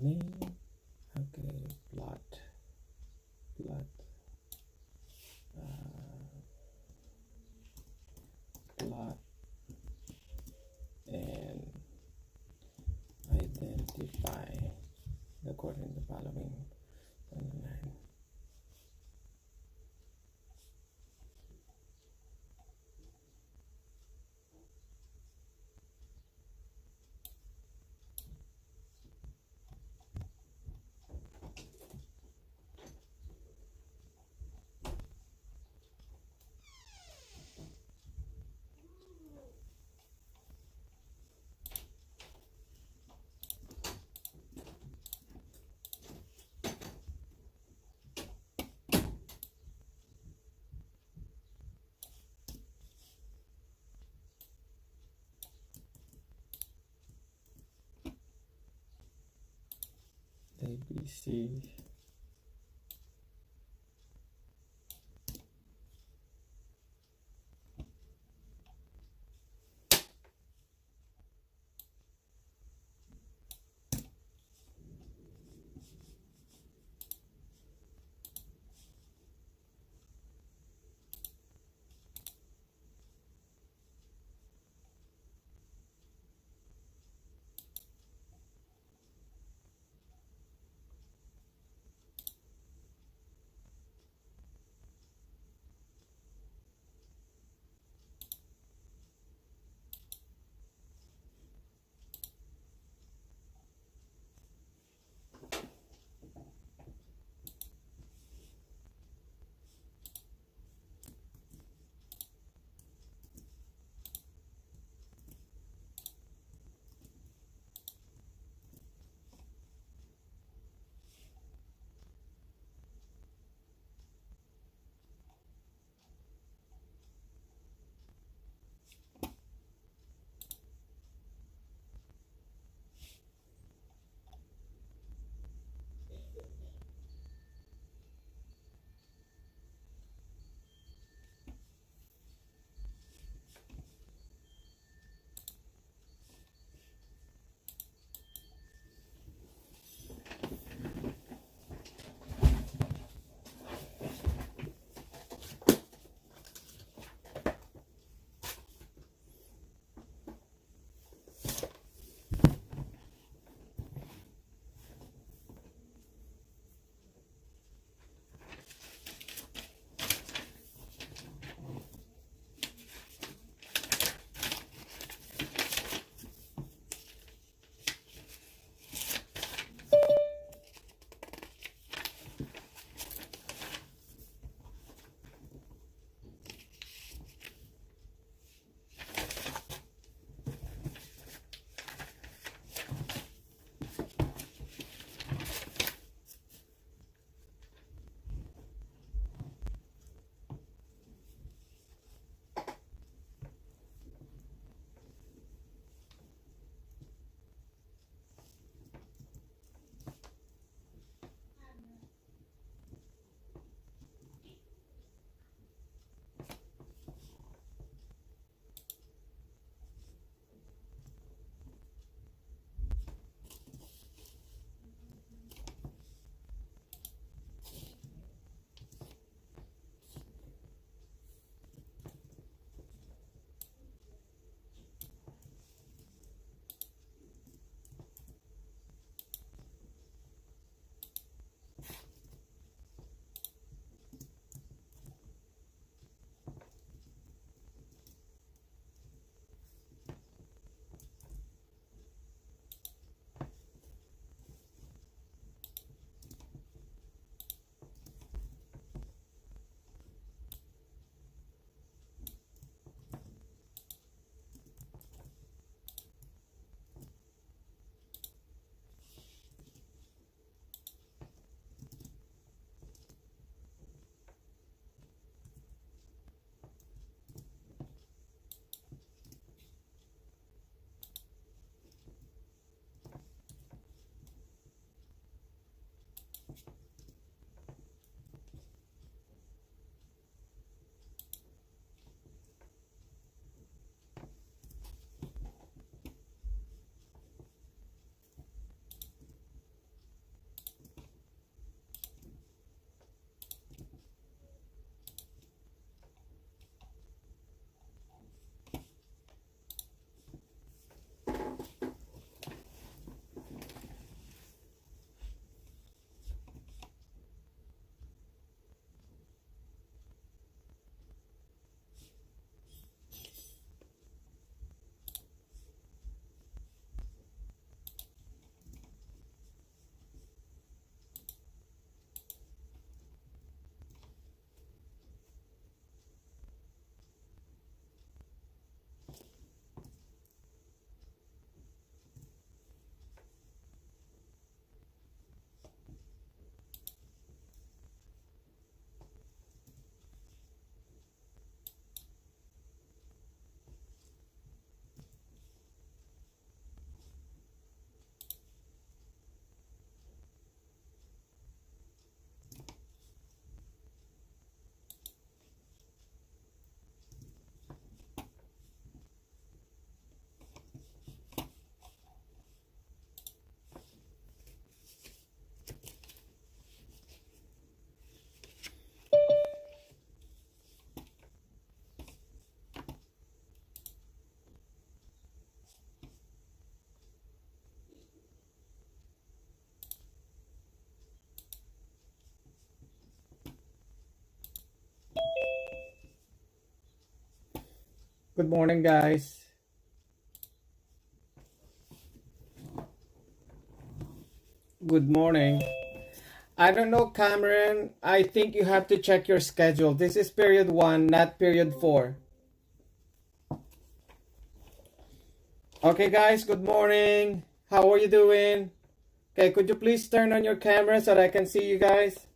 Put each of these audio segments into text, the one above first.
name. Okay, plot, plot, and identify according to the following line. ABC. Good morning, guys. Good morning. I don't know, Cameron. I think you have to check your schedule. This is period 1, not period 4. Okay, guys, good morning. How are you doing? Okay, could you please turn on your camera so that I can see you guys?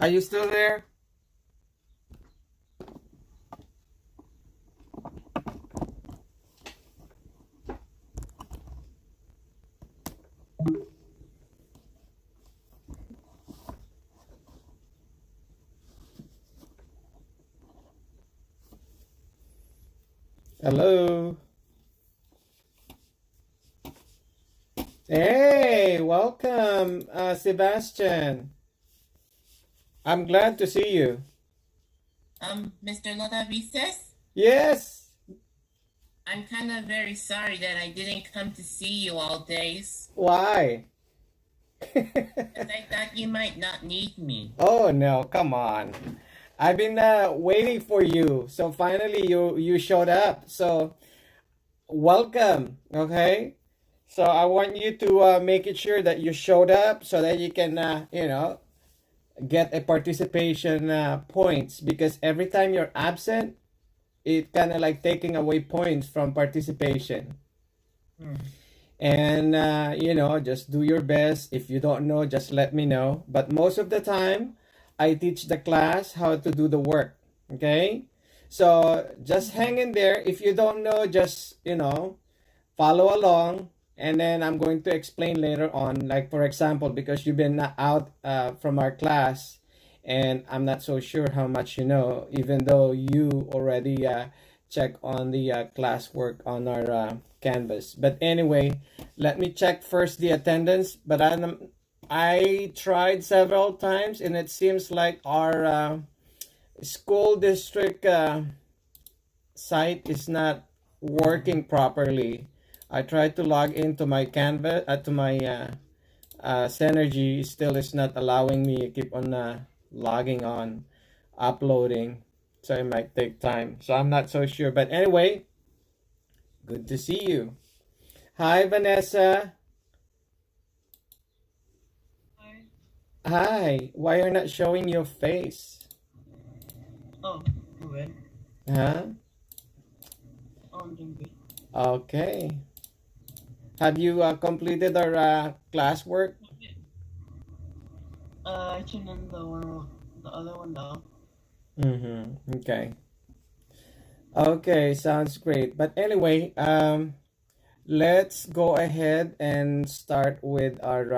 Are you still there? Hello. Hey, welcome, Sebastian. I'm glad to see you. Mr. Lodavices, Yes. I'm kind of very sorry that I didn't come to see you all days. Why? Because I thought you might not need me. Oh no, come on. I've been waiting for you. So finally you showed up. So welcome, okay? So I want you to make it sure that you showed up so that you can get a participation points, because every time you're absent, it kind of like taking away points from participation. And just do your best. If you don't know, just let me know. But most of the time I teach the class how to do the work, okay? So just hang in there. If you don't know, just follow along, and then I'm going to explain later on. Like, for example, because you've been out from our class, and I'm not so sure how much you know, even though you already check on the classwork on our Canvas. But anyway, let me check first the attendance. But I tried several times, and it seems like our school district site is not working properly. I tried to log into my Canvas, to my Synergy. Still is not allowing me to keep on logging on, uploading. So it might take time. So I'm not so sure. But anyway, good to see you. Hi, Vanessa. Hi. Why are not showing your face? Oh, good. Huh? Oh, I'm doing good. Okay. Have you completed our classwork? I turned on the other one now. Okay. Okay, sounds great. But anyway, let's go ahead and start with our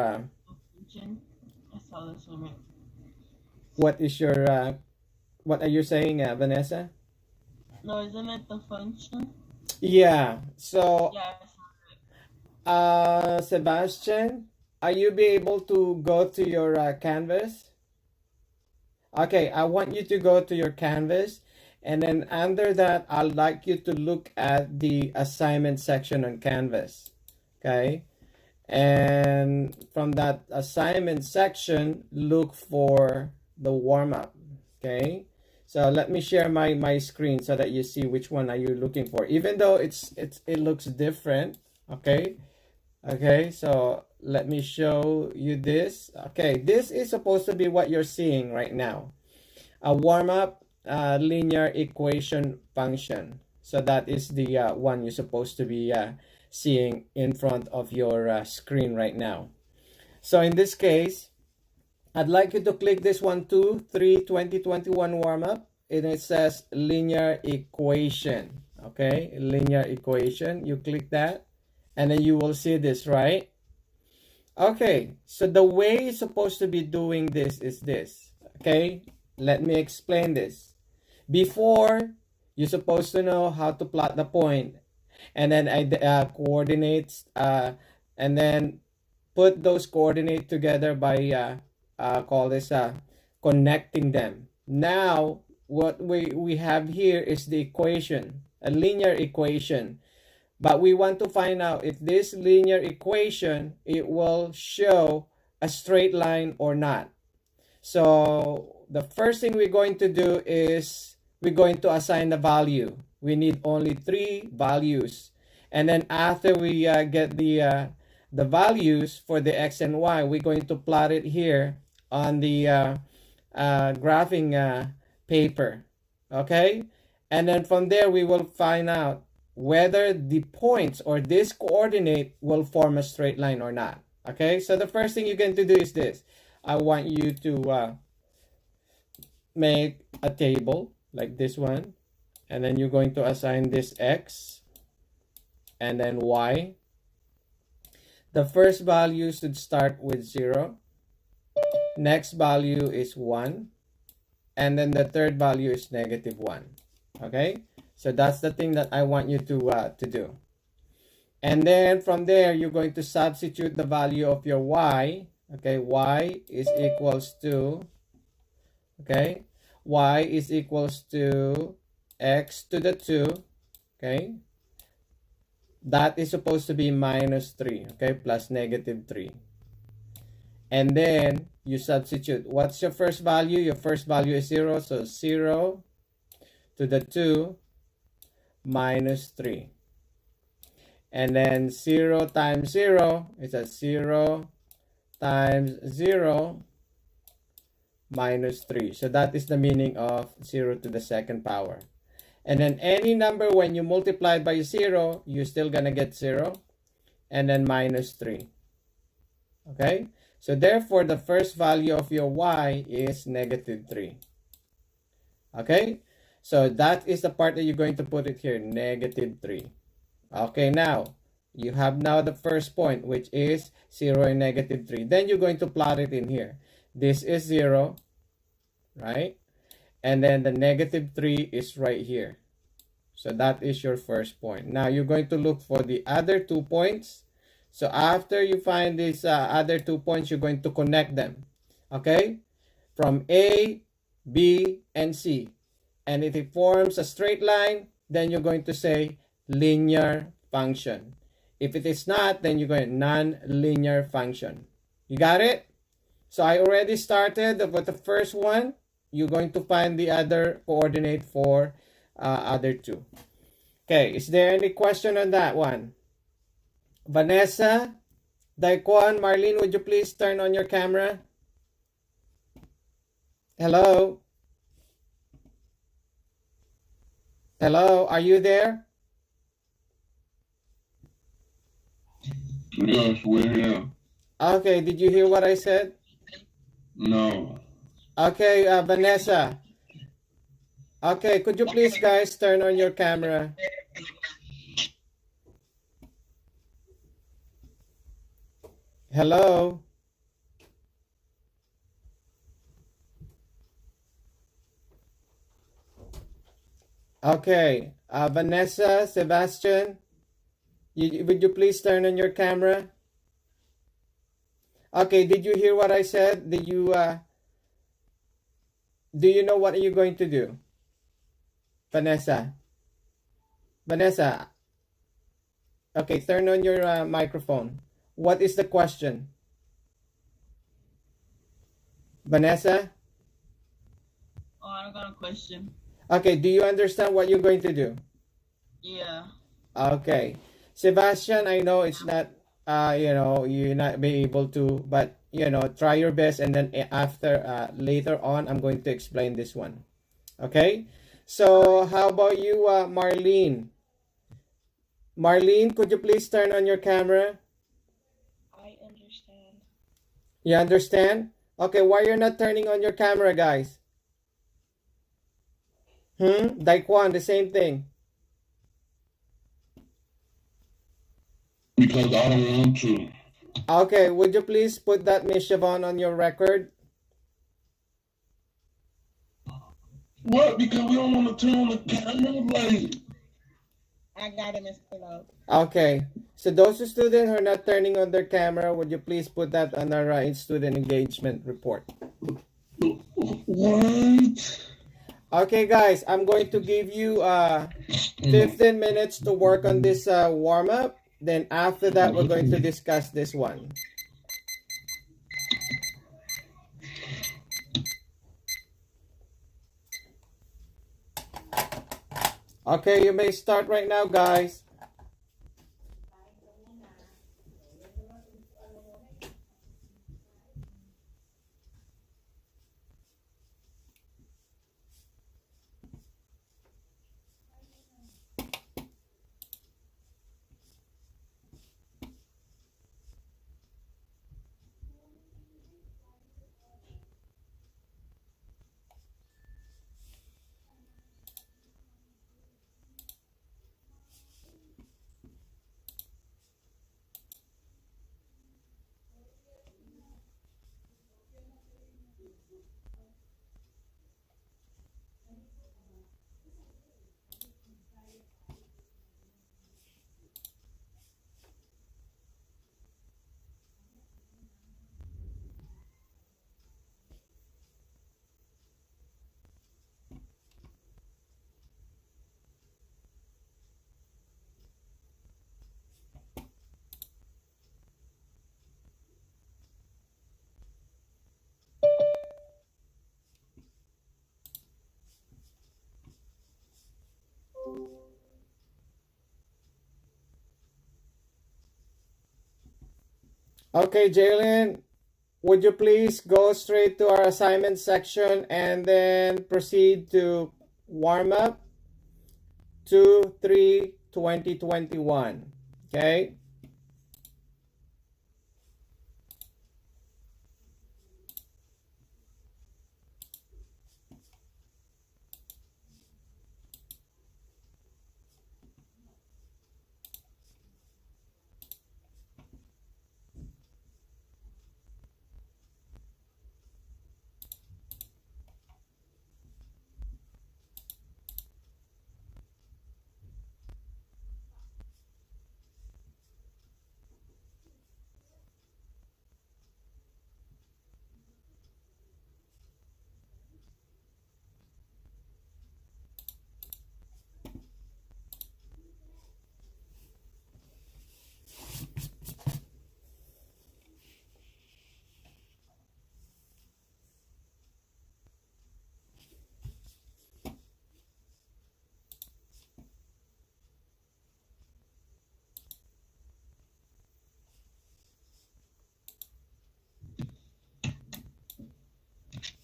I saw this one. what is your what are you saying, Vanessa? No, isn't it the function? Yeah. So, Yeah, I saw it. Sebastian, are you be able to go to your Canvas? Okay, I want you to go to your Canvas, and then under that, I'd like you to look at the assignment section on Canvas. Okay, and from that assignment section, look for the warm-up. Okay, so let me share my screen so that you see which one are you looking for, even though it looks different. Okay. Okay, so let me show you this. Okay, this is supposed to be what you're seeing right now. A warm-up linear equation function. So that is the one you're supposed to be seeing in front of your screen right now. So in this case, I'd like you to click this one, 2/3/2021 warm-up, and it says linear equation. Okay, linear equation. You click that, and then you will see this, right? Okay, so the way you're supposed to be doing this is this. Okay, let me explain this. Before, you're supposed to know how to plot the point, and then coordinates, and then put those coordinates together by call this connecting them. Now, what we have here is the equation, a linear equation. But we want to find out if this linear equation, it will show a straight line or not. So the first thing we're going to do is we're going to assign the value. We need only 3 values. And then after we get the values for the x and y, we're going to plot it here on the graphing paper. Okay? And then from there, we will find out whether the points or this coordinate will form a straight line or not. Okay? So the first thing you're going to do is this. I want you to make a table like this one. And then you're going to assign this x and then y. The first value should start with 0. Next value is 1. And then the third value is -1. Okay? So that's the thing that I want you to do. And then from there, you're going to substitute the value of your y. Okay, y is equals to, okay, y is equals to x to the 2, okay? That is supposed to be -3, okay, plus -3. And then you substitute. What's your first value? Your first value is 0, so 0 to the 2 minus 3. And then 0 times 0 is a 0 times 0 minus 3. So that is the meaning of 0 to the second power. And then any number when you multiply by 0, you're still going to get 0. And then minus 3. Okay? So therefore, the first value of your y is -3. Okay? So that is the part that you're going to put it here, -3. Okay, now, you have now the first point, which is 0 and -3. Then you're going to plot it in here. This is 0, right? And then the -3 is right here. So that is your first point. Now, you're going to look for the other 2 points. So after you find these other 2 points, you're going to connect them. Okay? From A, B, and C. And if it forms a straight line, then you're going to say linear function. If it is not, then you're going non-linear function. You got it? So I already started with the first one. You're going to find the other coordinate for other 2. Okay, is there any question on that one? Vanessa, Daquan, Marlene, would you please turn on your camera? Hello? Hello, are you there? Yes, we're here. Okay, did you hear what I said? No. Okay, Vanessa. Okay, could you please guys turn on your camera? Hello? Okay, Vanessa, Sebastian, would you please turn on your camera? Okay, did you hear what I said? Did you, do you know what are you going to do? Vanessa? Vanessa? Okay, turn on your microphone. What is the question? Vanessa? Oh, I got a question. Okay, do you understand what you're going to do? Yeah. Okay. Sebastian, I know it's not, you're not being able to, but, try your best. And then after, later on, I'm going to explain this one. Okay? So, how about you, Marlene? Marlene, could you please turn on your camera? I understand. You understand? Okay, why you're not turning on your camera, guys? Daquan, the same thing. Because I don't want to. Okay, would you please put that, Miss Siobhan, on your record? What? Because we don't want to turn on the camera, like. I got it, Miss Pillow. Okay, so those students who are not turning on their camera, would you please put that on our student engagement report? What? Okay, guys, I'm going to give you 15 minutes to work on this warm-up. Then after that, we're going to discuss this one. Okay, you may start right now, guys. Okay, Jalen, would you please go straight to our assignment section and then proceed to warm up 2/3/2021. Okay.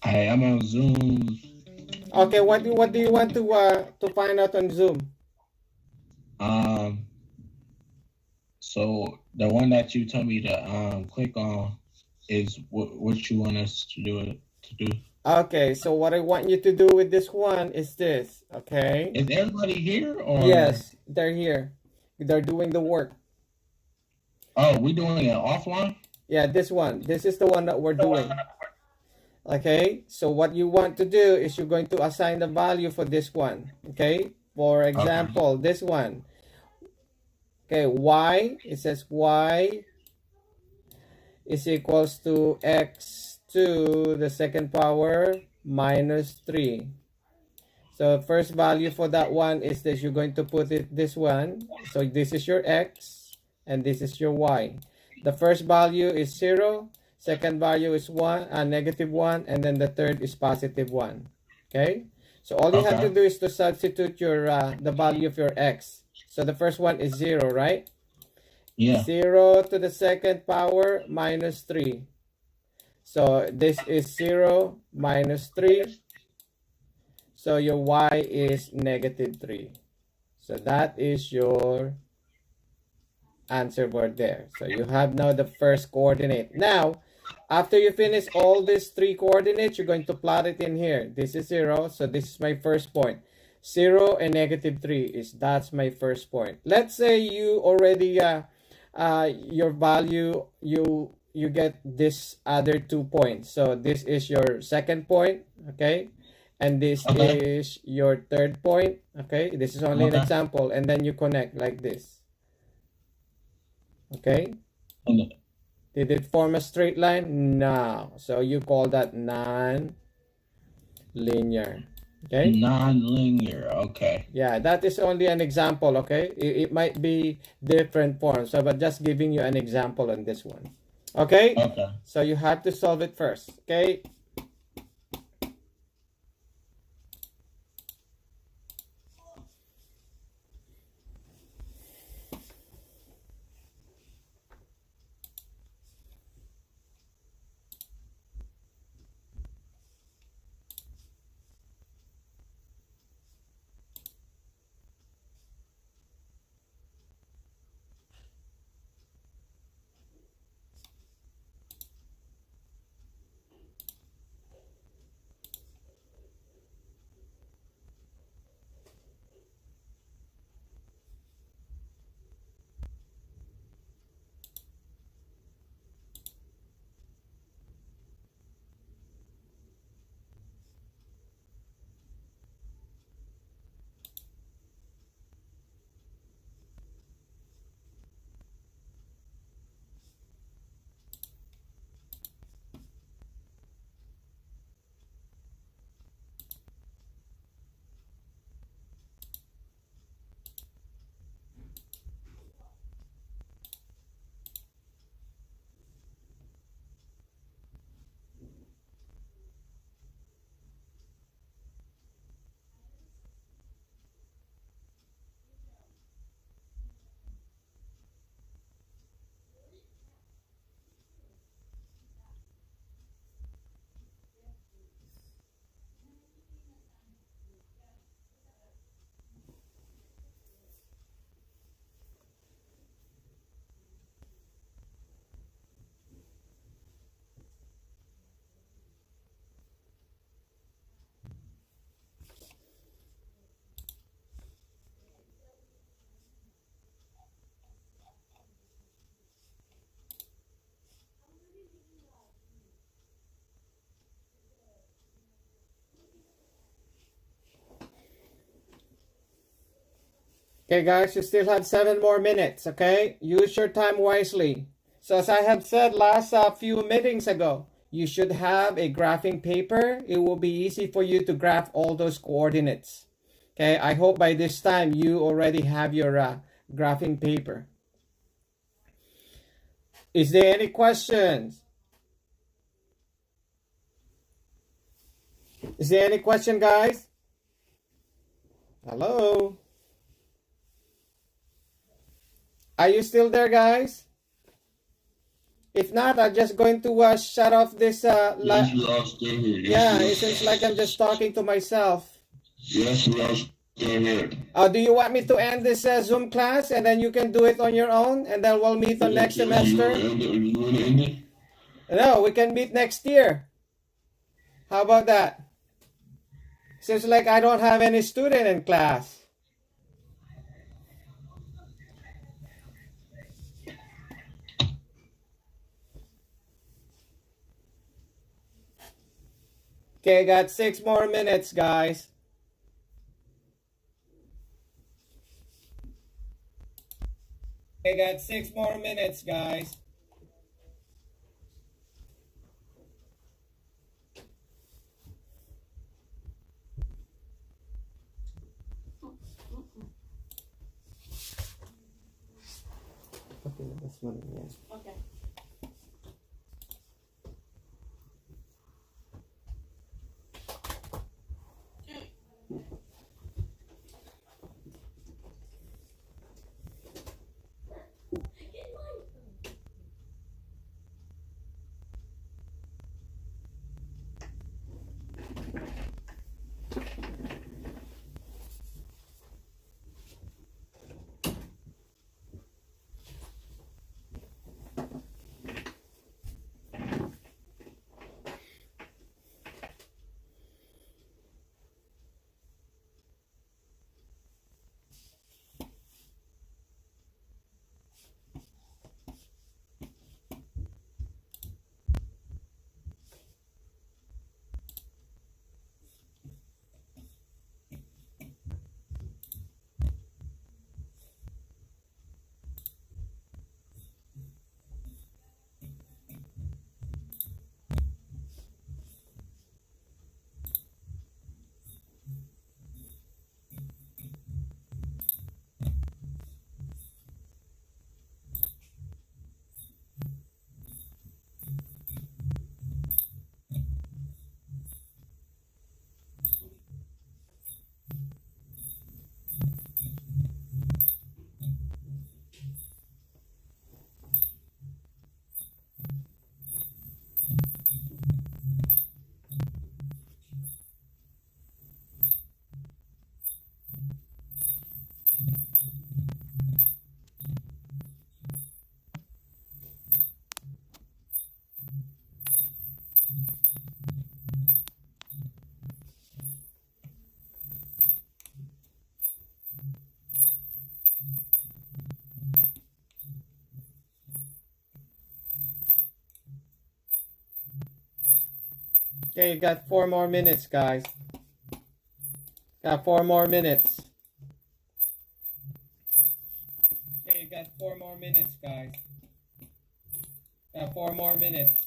Hey, I'm on Zoom. Okay, what do you want to find out on Zoom? So the one that you told me to click on is what you want us to do. Okay, so what I want you to do with this one is this, okay? Is everybody here or? Yes, they're here. They're doing the work. Oh, we doing it offline? Yeah, this one. This is the one that we're doing. Okay, so what you want to do is you're going to assign the value for this one. Okay, for example, this one. Okay, y, it says y is equals to x to the second power minus 3. So first value for that one is this. You're going to put it this one. So this is your x and this is your y. The first value is 0. Second value is negative 1. And then the third is positive 1. Okay. So all you have to do is to substitute your the value of your x. So the first one is 0, right? Yeah. 0 to the second power minus 3. So this is 0 minus 3. So your y is negative 3. So that is your answer word there. So you have now the first coordinate. Now, after you finish all these 3 coordinates, you're going to plot it in here. This is 0. So this is my first point. 0 and negative 3 that's my first point. Let's say you already your value you get this other 2 points. So this is your second point, okay? And this is your third point, okay? This is only an example, and then you connect like this. Okay? Did it form a straight line? No. So you call that non-linear. Okay? Non-linear, okay. Yeah, that is only an example, okay? It might be different forms, so but just giving you an example on this one. Okay? Okay. So you have to solve it first, okay? Okay, guys, you still have 7 more minutes, okay? Use your time wisely. So as I have said last few meetings ago, you should have a graphing paper. It will be easy for you to graph all those coordinates. Okay, I hope by this time you already have your graphing paper. Is there any questions? Is there any question, guys? Hello? Are you still there, guys? If not, I'm just going to shut off this. Yes, we are still here. Yeah, it seems like I'm just talking to myself. Yes, we are still here. Do you want me to end this Zoom class and then you can do it on your own and then we'll meet on next semester? You want to end it? No, we can meet next year. How about that? Seems like I don't have any student in class. Okay, got 6 more minutes, guys. Okay, got 6 more minutes, guys. Okay, this one, yeah. Okay. Okay, you got 4 more minutes, guys. Got 4 more minutes. Okay, you got 4 more minutes, guys. Got 4 more minutes.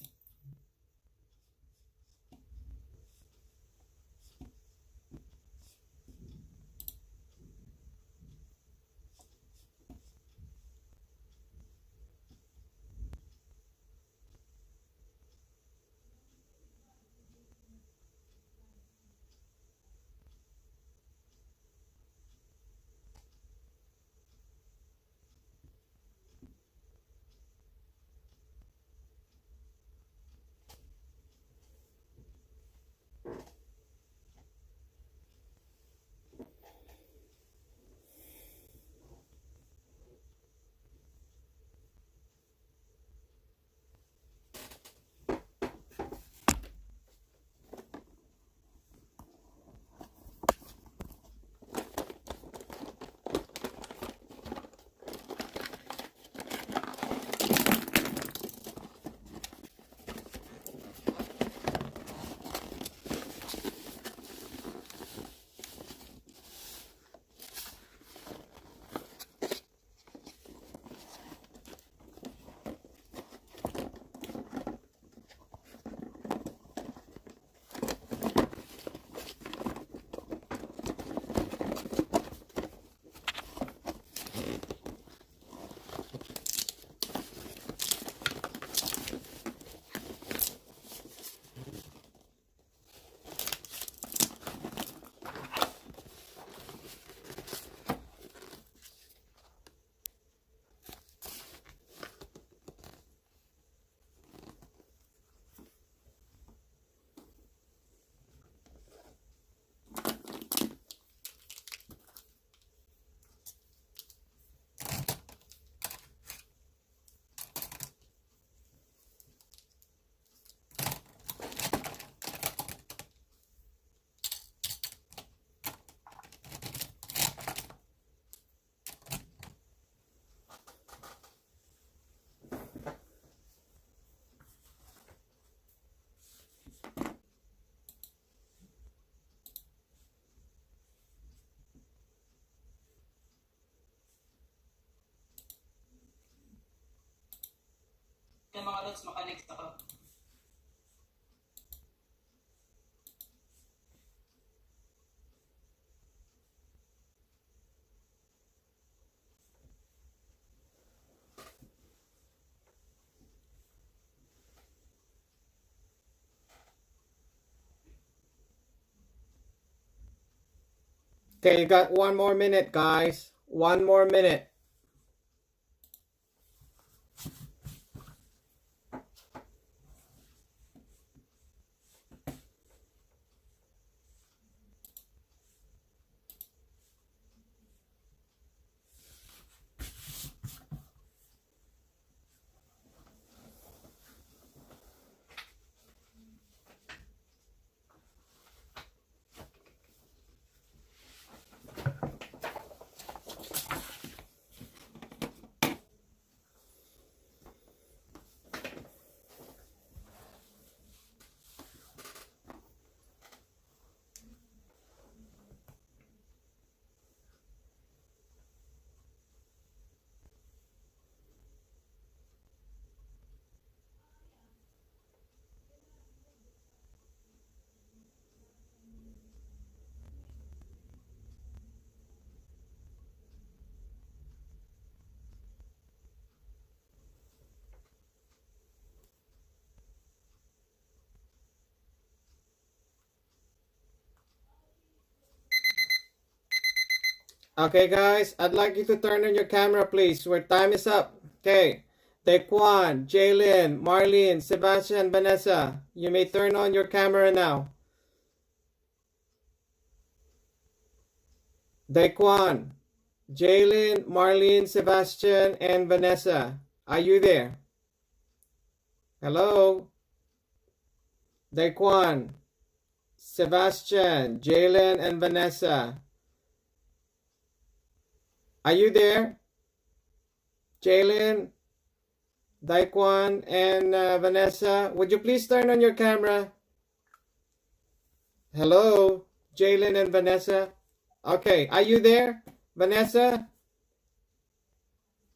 Lods, makanext ako. Okay, you got 1 more minute, guys. 1 more minute. Okay, guys, I'd like you to turn on your camera, please. Your time is up. Okay. Daquan, Jalen, Marlene, Sebastian, Vanessa, you may turn on your camera now. Daquan, Jalen, Marlene, Sebastian, and Vanessa, are you there? Hello? Daquan, Sebastian, Jalen, and Vanessa, are you there? Jalen, Daquan, and Vanessa, would you please turn on your camera? Hello, Jalen and Vanessa. Okay, are you there? Vanessa?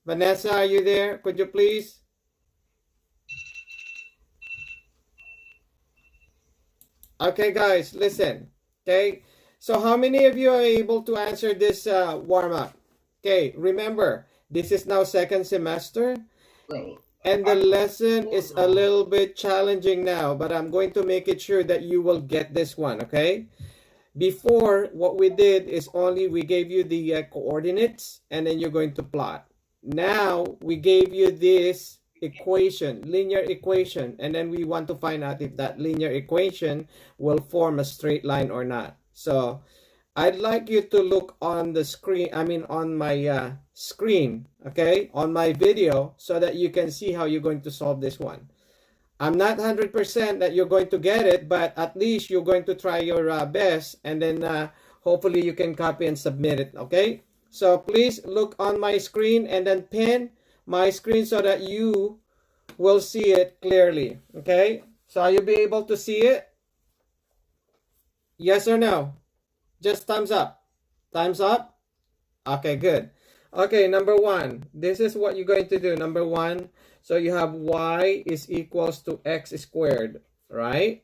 Vanessa, are you there? Could you please? Okay, guys, listen. Okay, so how many of you are able to answer this warm-up? Okay, remember, this is now second semester. Bro, And the lesson is a little bit challenging now, but I'm going to make it sure that you will get this one, okay? Before, what we did is only we gave you the coordinates, and then you're going to plot. Now, we gave you this equation, linear equation, and then we want to find out if that linear equation will form a straight line or not. So, I'd like you to look on the screen, on my screen, okay, on my video, so that you can see how you're going to solve this one. I'm not 100% that you're going to get it, but at least you're going to try your best, and then hopefully you can copy and submit it, okay? So please look on my screen and then pin my screen so that you will see it clearly, okay? So you'll be able to see it? Yes or no? Just thumbs up. Thumbs up? Okay, good. Okay, number one. This is what you're going to do. Number one, so you have y is equals to x squared, right?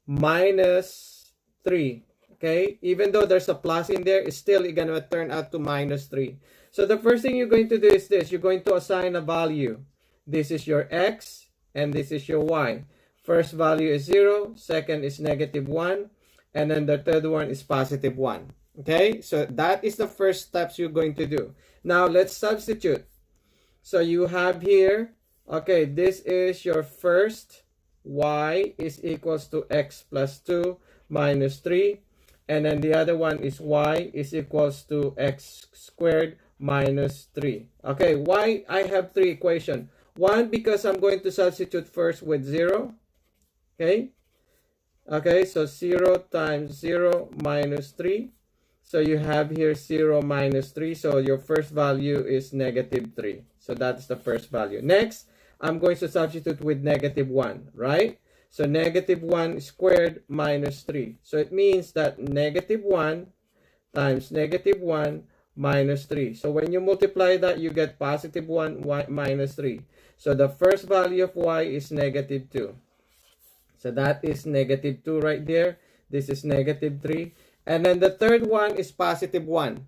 Minus 3, okay? Even though there's a plus in there, it's still going to turn out to minus 3. So the first thing you're going to do is this. You're going to assign a value. This is your x, and this is your y. First value is 0. Second is negative 1. And then the third one is positive 1. Okay, so that is the first steps you're going to do. Now, let's substitute. So you have here, okay, this is your first y is equals to x plus 2 minus 3. And then the other one is y is equals to x squared minus 3. Okay, why I have 3 equations? One, because I'm going to substitute first with 0. Okay. Okay, so 0 times 0 minus 3. So you have here 0 minus 3. So your first value is negative 3. So that's the first value. Next, I'm going to substitute with negative 1, right? So negative 1 squared minus 3. So it means that negative 1 times negative 1 minus 3. So when you multiply that, you get positive 1, y minus 3. So the first value of y is negative 2. So that is negative 2 right there. This is negative 3. And then the third one is positive 1.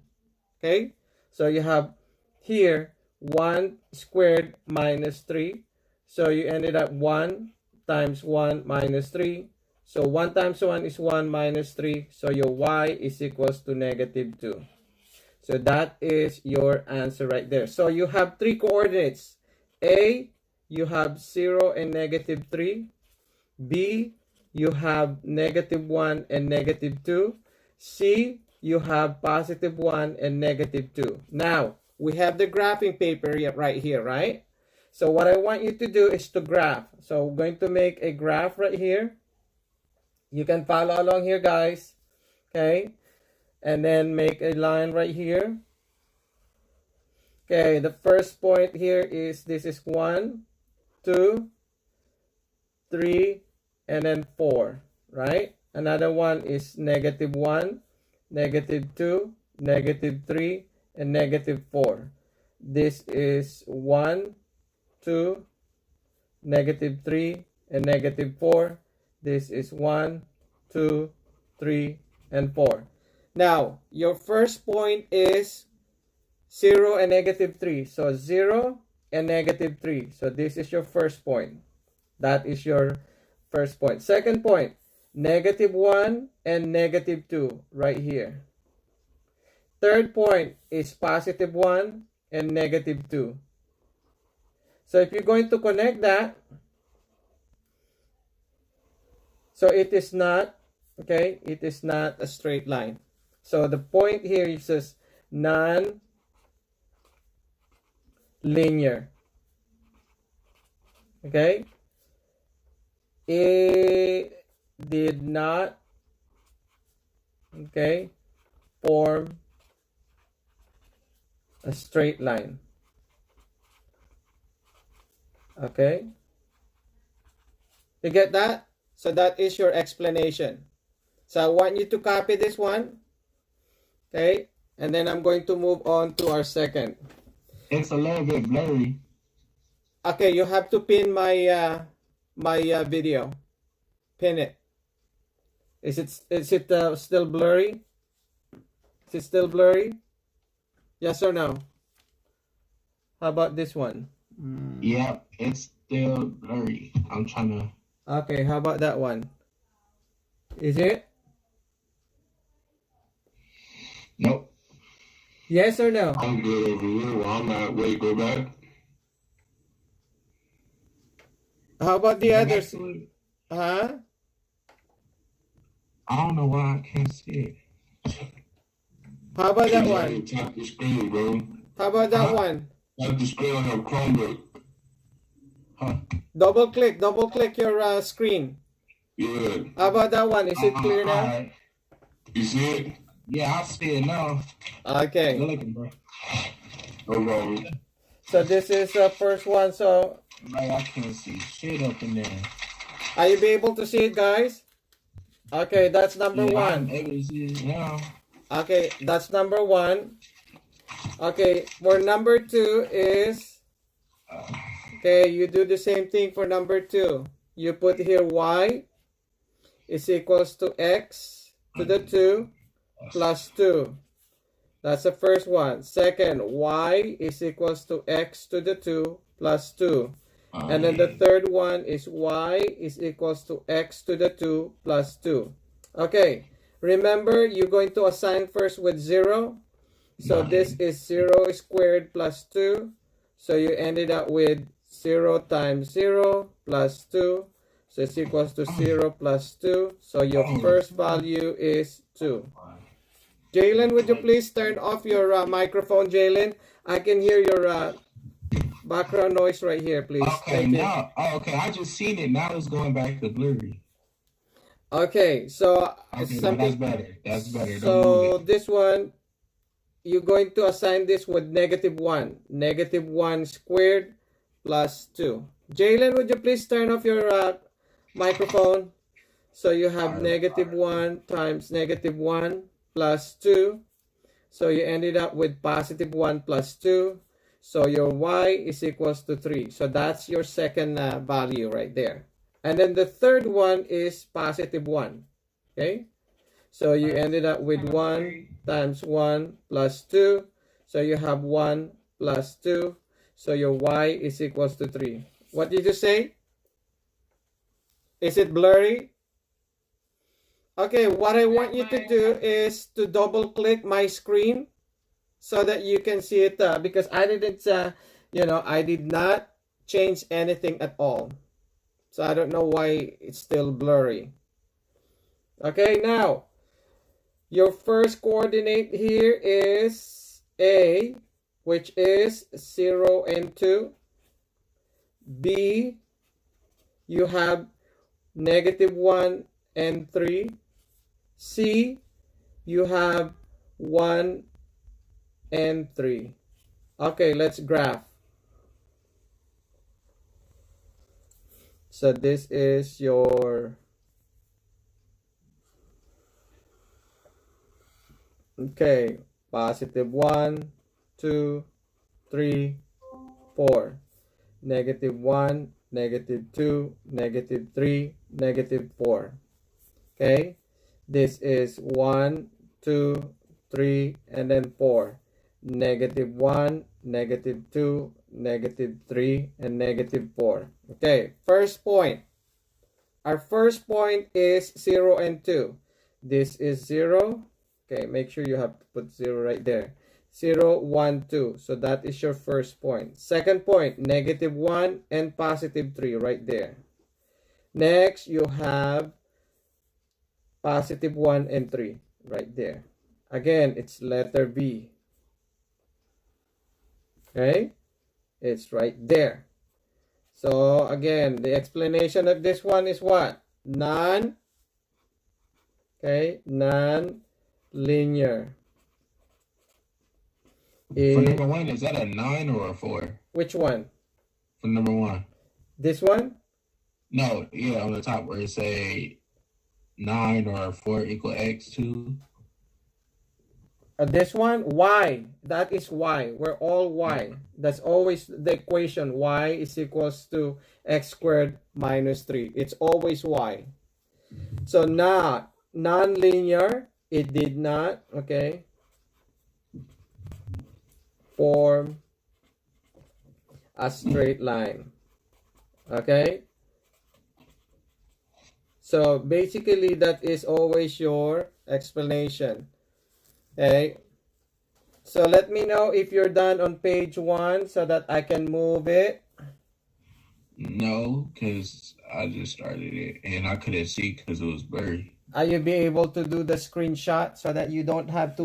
Okay? So you have here 1 squared minus 3. So you ended up 1 times 1 minus 3. So 1 times 1 is 1 minus 3. So your y is equals to negative 2. So that is your answer right there. So you have three coordinates. A, you have 0 and negative 3. B, you have negative 1 and negative 2. C, you have positive 1 and negative 2. Now, we have the graphing paper right here, right? So what I want you to do is to graph. So we're going to make a graph right here. You can follow along here, guys. Okay. And then make a line right here. Okay, the first point here is this is 1, 2, 3, and then 4, right? Another one is negative 1, negative 2, negative 3, and negative 4. This is 1, 2, negative 3, and negative 4. This is 1, 2, 3, and 4. Now, your first point is 0 and negative 3. So 0 and negative 3. So this is your first point. That is your first point. Second point, negative 1 and negative 2 right here. Third point is positive 1 and negative 2. So if you're going to connect that, so it is not, okay, it is not a straight line. So the point here is just non-linear. Okay? It did not, okay, form a straight line. Okay? You get that? So that is your explanation. So I want you to copy this one. Okay? And then I'm going to move on to our second. It's a little bit blurry. Okay, you have to pin my video. Pin it. Is it still blurry? Is it still blurry? Yes or no? How about this one? Yeah, it's still blurry. I'm trying to. Okay, how about that one? Is it? Nope. Yes or no? I'm good over here. Well, I'm at. Wait, go back. How about the others? Huh? I don't know why I can't see it. How about that You one? tap the screen, bro. How about that one? Tap the screen on your Chromebook. Huh? Double click your screen. Yeah. How about that one? Is it clear now? Alright. You see it? Yeah, I see it now. Okay. Good looking, bro. No problem. So this is the first one. So Like, I can't see shit up in there. are you be able to see it, guys? Okay, that's number Yeah, one. I'm able to see it now. Okay, that's number one. Okay, for number two is, okay, you do the same thing for number two. You put here y is equals to x to the 2 plus 2. That's the first one. Second, y is equals to x to the 2 plus 2. And then the third one is y is equals to x to the 2 plus 2. Okay, remember you're going to assign first with 0. So this is 0 squared plus 2. So you ended up with 0 times 0 plus 2. So it's equals to 0 plus 2. So your first value is 2. Jalen, would you please turn off your microphone, Jalen? I can hear your background noise right here, please. Okay, now, okay, I just seen it. Now it's going back to blurry. Okay, so Okay, that's better. That's better. Don't So move it. this one, you're going to assign this with negative 1. Negative 1 squared plus 2. Jalen, would you please turn off your microphone? So you have negative 1 times negative 1 plus 2. So you ended up with positive 1 plus 2. So your y is equals to 3. So that's your second value right there. And then the third one is positive 1. Okay? So you ended up with 1 times 1 plus 2. So you have 1 plus 2. So your y is equals to 3. What did you say? Is it blurry? Okay, what I want you to do is to double click my screen so that you can see it because I didn't, I did not change anything at all. So I don't know why it's still blurry. Okay, now your first coordinate here is A, which is 0 and 2. B, you have -1 and 3. C, you have 1 and 3. Okay, let's graph. So this is your, okay, positive 1, 2, 3, 4. -1, -2, -3, -4. Okay, this is 1, 2, 3, and then 4. -1, -2, -3, and -4. Okay, first point. Our first point is 0 and 2. This is 0. Okay, make sure you have to put 0 right there. 0, 1, 2. So that is your first point. Second point, -1 and positive 3 right there. Next, you have positive 1 and 3 right there. Again, it's letter B. Okay? It's right there. So again, the explanation of this one is what? Non-linear. For number 1, is that a 9 or a 4? Which one? For number 1. This one? No, yeah, on the top where it say 9 or 4 equal x2. This one, y. That is y. We're all y. That's always the equation. Y is equals to x squared minus 3. It's always y. So not non-linear. It did not, okay, form a straight line. Okay? So basically that is always your explanation. Okay, so let me know if you're done on page 1 so that I can move it. No, because I just started it and I couldn't see because it was blurry. Are you be able to do the screenshot so that you don't have to,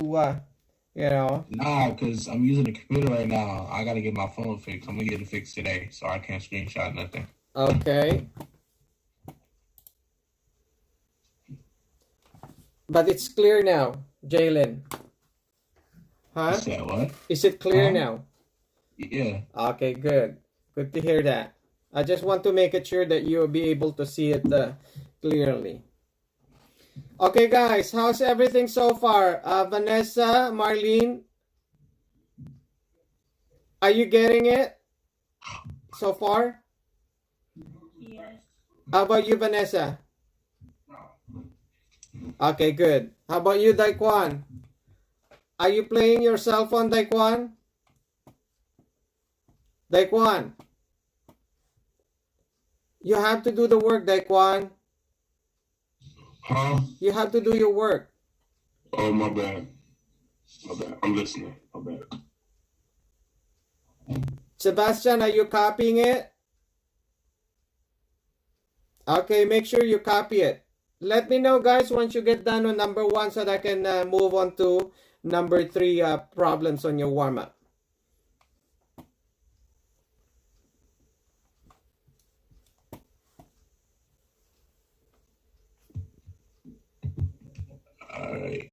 Nah, because I'm using the computer right now. I got to get my phone fixed. I'm going to get it fixed today, so I can't screenshot nothing. Okay. But it's clear now, Jalen. Huh? You said what? Is it clear now? Yeah. Okay, good. Good to hear that. I just want to make it sure that you'll be able to see it clearly. Okay, guys, how's everything so far? Vanessa, Marlene, are you getting it so far? Yes. How about you, Vanessa? Okay, good. How about you, Daquan? Are you playing your cell phone, Daquan? Daquan, you have to do the work, Daquan. Huh? You have to do your work. Oh, my bad. My bad. I'm listening. My bad. Sebastian, are you copying it? Okay, make sure you copy it. Let me know, guys, once you get done on number 1 so that I can move on to number 3 problems on your warm-up. All right.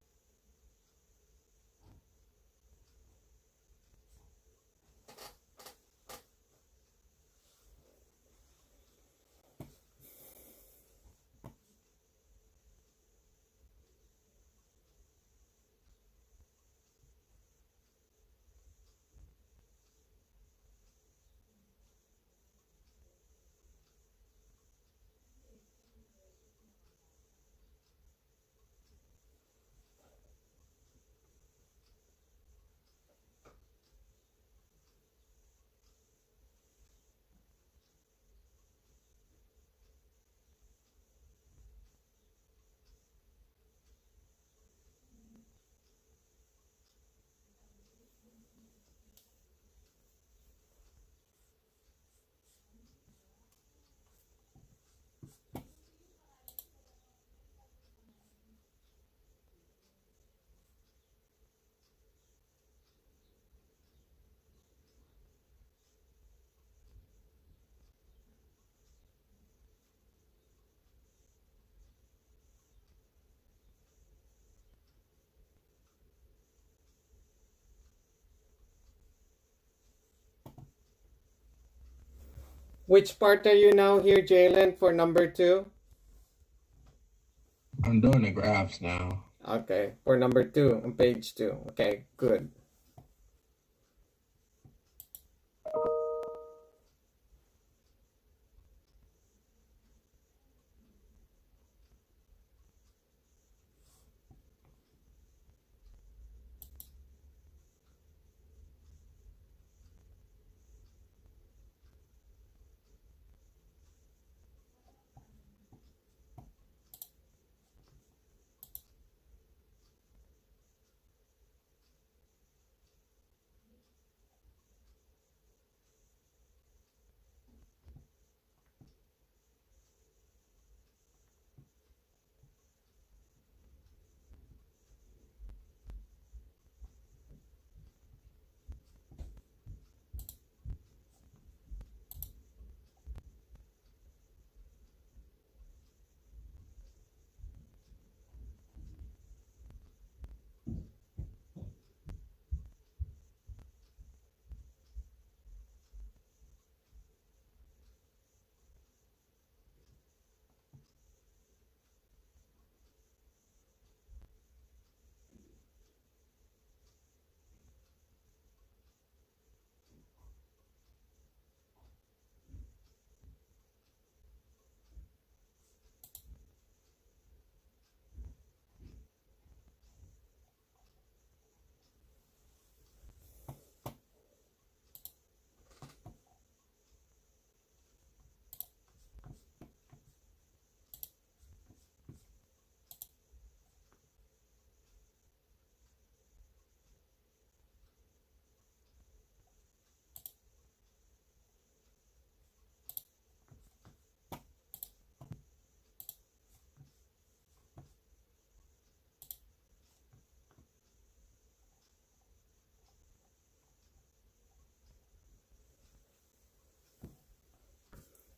Which part are you now here, Jalen, for number 2? I'm doing the graphs now. Okay, for number 2 on page 2. Okay, good.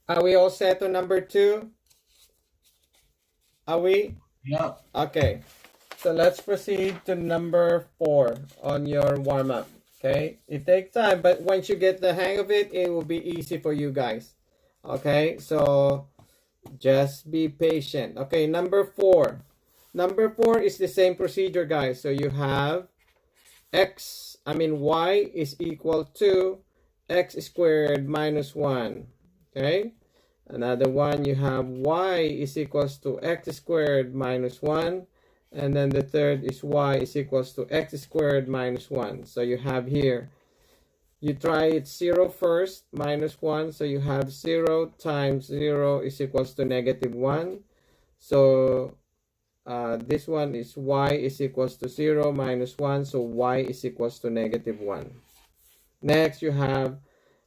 Are we all set on number 2? Are we? Yep. Okay. So let's proceed to number 4 on your warm-up. Okay? It takes time, but once you get the hang of it, it will be easy for you guys. Okay? So just be patient. Okay, number 4. Number 4 is the same procedure, guys. So you have y is equal to x squared minus 1. Okay? Another one, you have y is equals to x squared minus 1. And then the third is y is equals to x squared minus 1. So you have here, you try it 0 first, minus 1. So you have 0 times 0 is equals to negative 1. So this one is y is equals to 0 minus 1. So y is equals to negative 1. Next, you have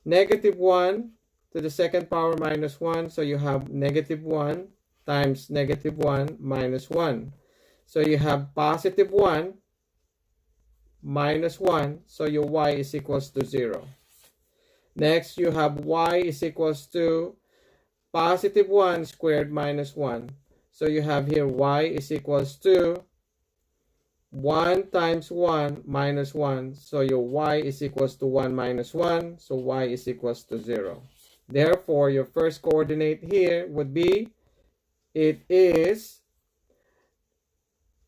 negative 1 to the second power minus 1. So you have negative 1 times negative 1 minus 1. So you have positive 1 minus 1. So your y is equals to 0. Next, you have y is equals to positive 1 squared minus 1. So you have here y is equals to 1 times 1 minus 1. So your y is equals to 1 minus 1. So y is equals to 0. Therefore, your first coordinate here would be, it is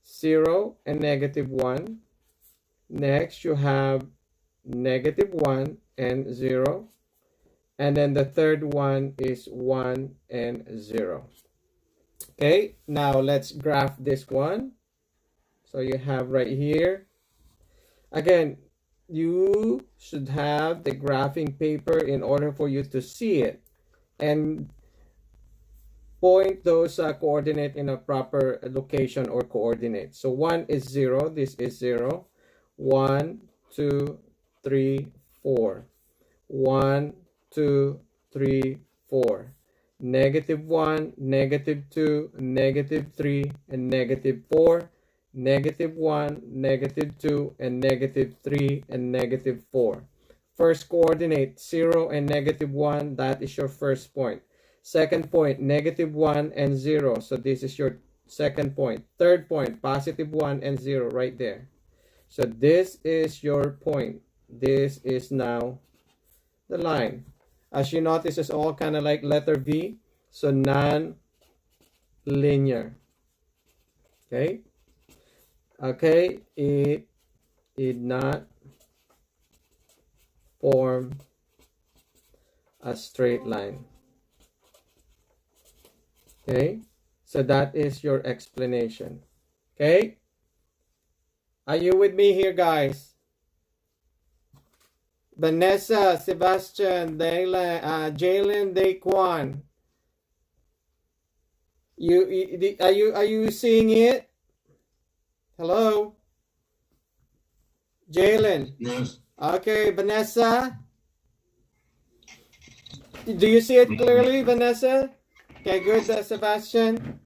0 and negative 1. Next, you have negative 1 and 0. And then the third one is 1 and 0. Okay, now let's graph this one. So you have right here. Again, you should have the graphing paper in order for you to see it. And point those coordinates in a proper location or coordinate. So 1 is 0. This is 0. 1, 2, 3, 4. 1, 2, 3, 4. Negative 1, negative 2, negative 3, and negative 4. Negative 1, negative 2, and negative 3, and negative 4. First coordinate, 0 and negative 1. That is your first point. Second point, negative 1 and 0. So this is your second point. Third point, positive 1 and 0 right there. So this is your point. This is now the line. As you notice, it's all kind of like letter V. So non-linear. Okay. Okay. It did not form a straight line. Okay. So that is your explanation. Okay. Are you with me here, guys? Vanessa, Sebastian, Jalen, Daquan. Are you seeing it? Hello? Jalen. Yes. Okay, Vanessa. Do you see it clearly, Vanessa? Okay, good, Sebastian.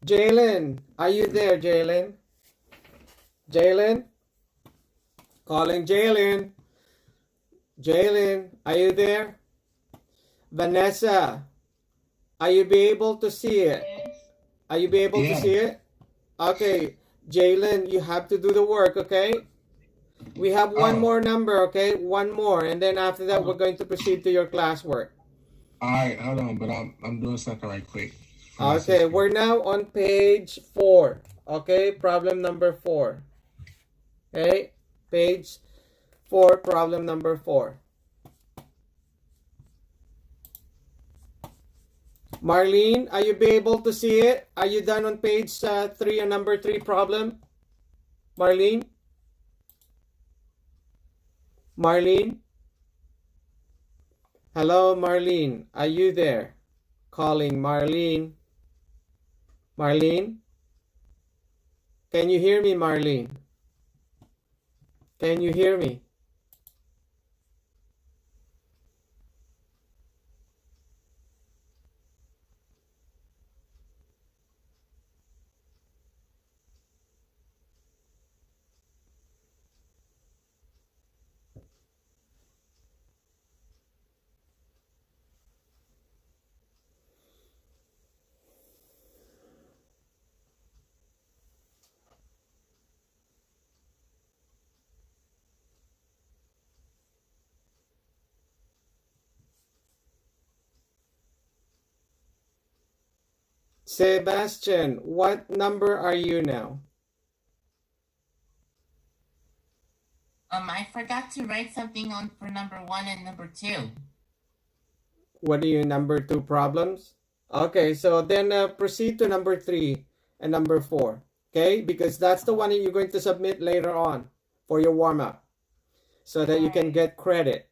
Jalen, are you there, Jalen? Jalen? Calling Jalen. Jalen, are you there? Vanessa, are you be able to see it? Yes. Are you be able to see it? Okay, Jalen, you have to do the work, okay? We have one more number, okay? One more, and then after that, we're going to proceed to your classwork. All right, hold on, but I'm doing something right quick. Okay, we're now on page 4. Okay, problem number 4. Okay, page 4, problem number 4. Marlene, are you be able to see it? Are you done on page 3 and number 3 problem? Marlene? Marlene? Hello, Marlene. Are you there? Calling Marlene. Marlene? Can you hear me, Marlene? Can you hear me? Sebastian, what number are you now? I forgot to write something on for number 1 and number 2. What are you, number 2 problems? Okay, so then proceed to number 3 and number 4. Okay, because that's the one that you're going to submit later on for your warm-up so that you can get credit.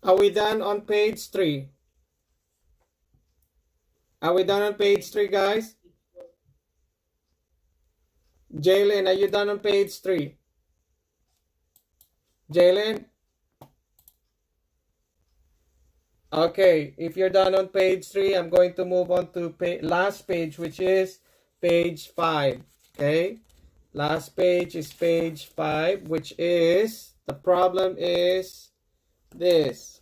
Are we done on page 3? Are we done on page 3, guys? Jalen, are you done on page 3? Jalen? Okay, if you're done on page 3, I'm going to move on to last page, which is page 5. Okay, last page is page 5, which is, the problem is this.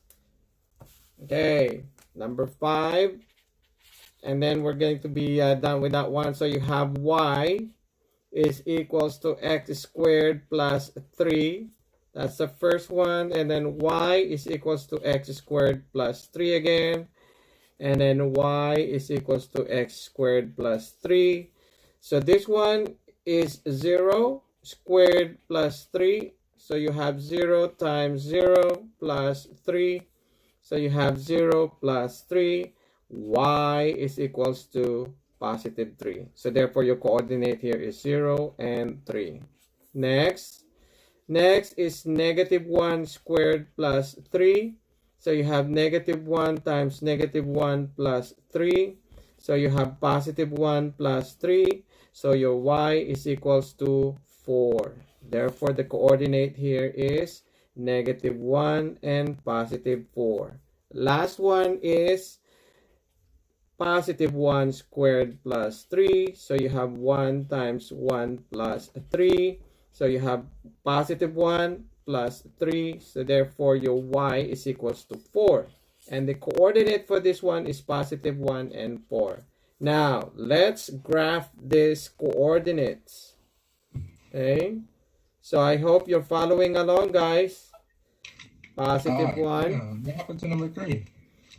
Okay, number 5. And then we're going to be done with that one. So you have y is equals to x squared plus 3. That's the first one. And then y is equals to x squared plus 3 again. And then y is equals to x squared plus 3. So this one is 0 squared plus 3. So you have 0 times 0 plus 3. So you have 0 plus 3. Y is equals to positive 3. So therefore your coordinate here is 0 and 3. Next is negative 1 squared plus 3. So you have negative 1 times negative 1 plus 3. So you have positive 1 plus 3. So your y is equals to 4. Therefore the coordinate here is negative 1 and positive 4. Last one is positive 1 squared plus 3. So you have 1 times 1 plus 3. So you have positive 1 plus 3. So therefore your y is equals to 4. And the coordinate for this one is positive 1 and 4. Now, let's graph these coordinates. Okay. So I hope you're following along, guys. Positive 1. Yeah. What happened to number 3?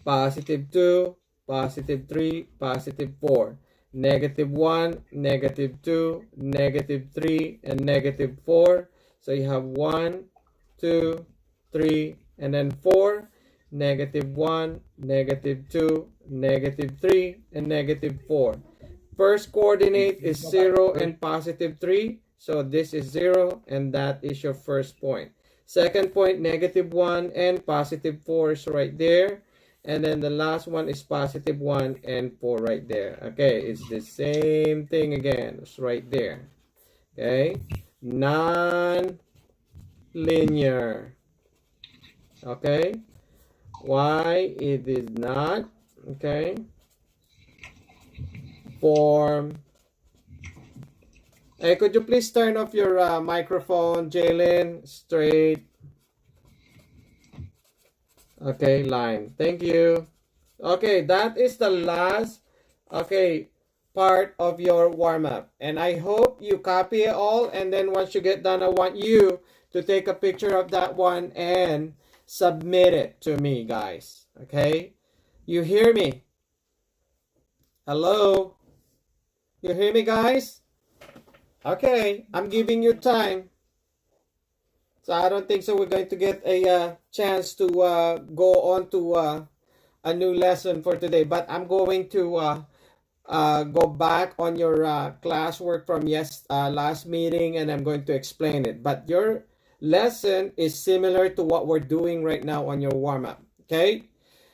Positive 2. Positive 3, positive 4, negative 1, negative 2, negative 3, and negative 4. So you have 1, 2, 3, and then 4, negative 1, negative 2, negative 3, and negative 4. First coordinate is 0 and positive 3. So this is 0, and that is your first point. Second point, negative 1 and positive 4 is right there. And then the last one is positive 1 and 4 right there. Okay, it's the same thing again. It's right there. Okay, non-linear. Okay, why it is not? Okay, form. Hey, could you please turn off your microphone, Jalen? Straight. Okay, line. Thank you. Okay, that is the last, okay, part of your warm-up. And I hope you copy it all. And then once you get done, I want you to take a picture of that one and submit it to me, guys. Okay? You hear me? Hello? You hear me, guys? Okay, I'm giving you time. So I don't think so we're going to get a chance to go on to a new lesson for today. But I'm going to go back on your classwork from last meeting, and I'm going to explain it. But your lesson is similar to what we're doing right now on your warm-up. Okay?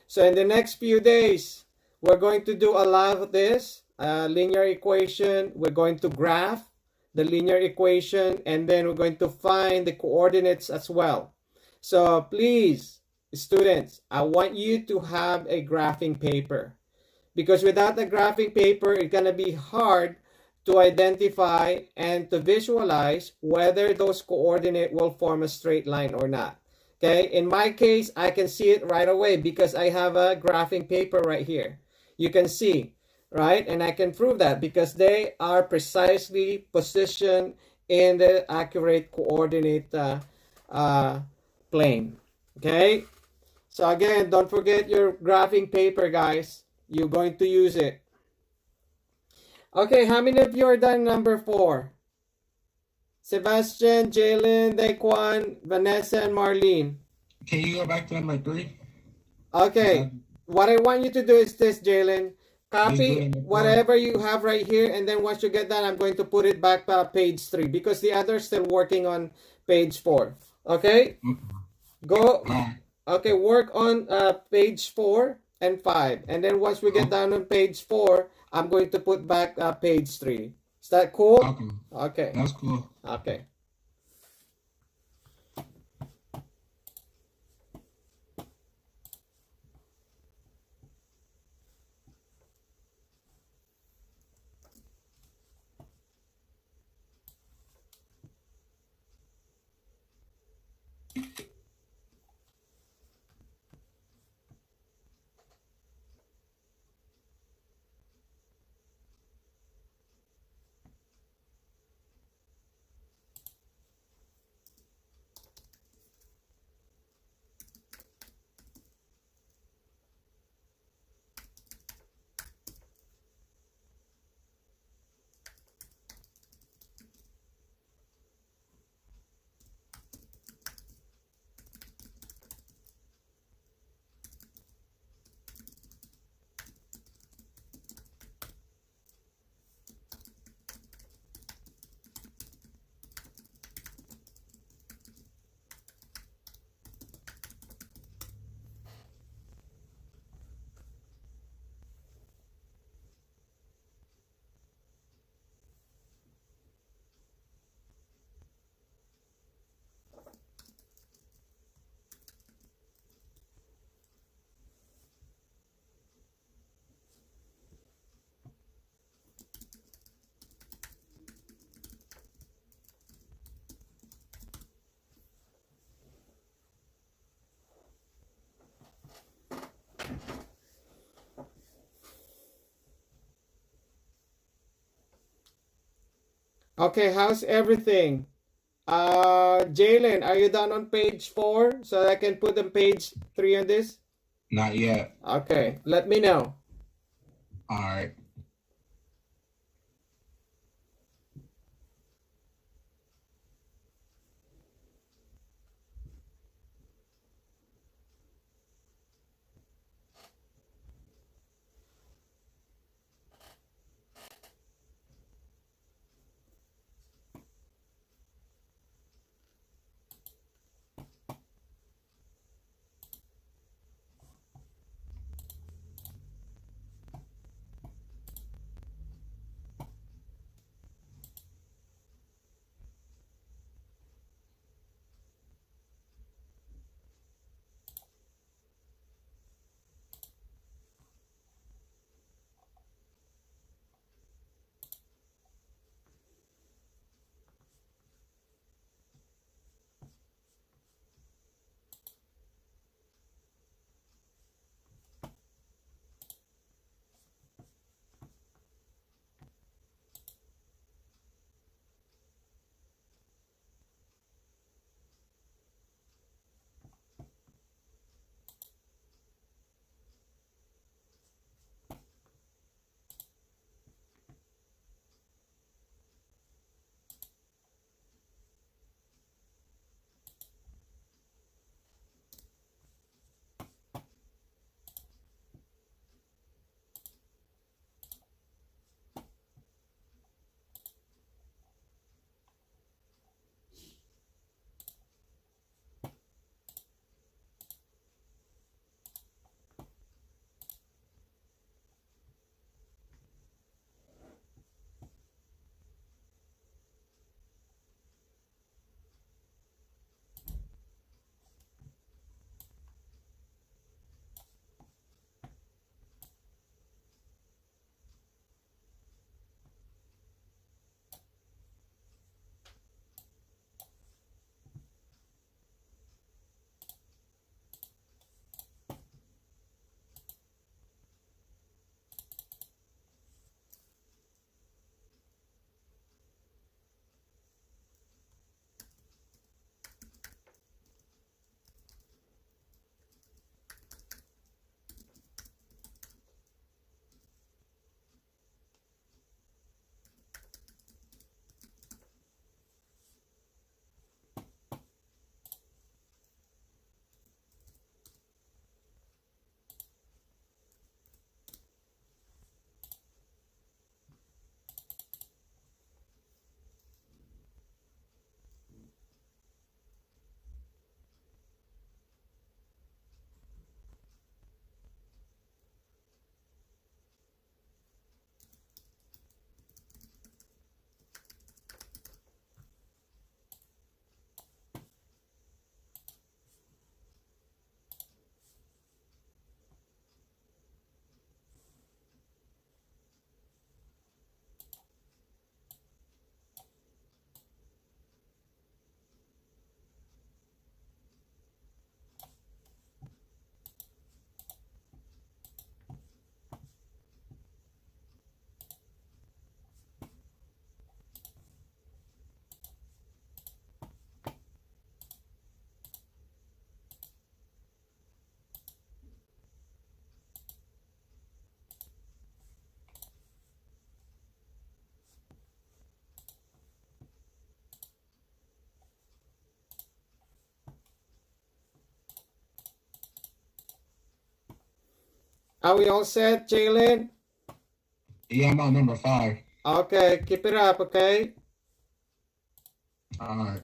So in the next few days, we're going to do a lot of this. Linear equation. We're going to graph the linear equation, and then we're going to find the coordinates as well. So please, students, I want you to have a graphing paper, because without a graphing paper, it's going to be hard to identify and to visualize whether those coordinates will form a straight line or not. Okay, in my case, I can see it right away because I have a graphing paper right here. You can see. Right? And I can prove that because they are precisely positioned in the accurate coordinate plane. Okay? So again, don't forget your graphing paper, guys. You're going to use it. Okay, how many of you are done number 4? Sebastian, Jalen, Daquan, Vanessa, and Marlene. Can you go back to number 3? Okay. What I want you to do is this, Jalen. Copy whatever you have right here, and then once you get done, I'm going to put it back to page 3 because the others still working on page 4. Okay? Go Okay, work on page 4 and 5. And then once we get down on page 4, I'm going to put back page 3. Is that cool? Okay. Okay. That's cool. Okay. Okay, how's everything? Jalen, are you done on page 4 so that I can put on page 3 on this? Not yet. Okay, let me know. All right. Are we all set, Jalen? Yeah, I'm on number 5. Okay, keep it up, okay? All right.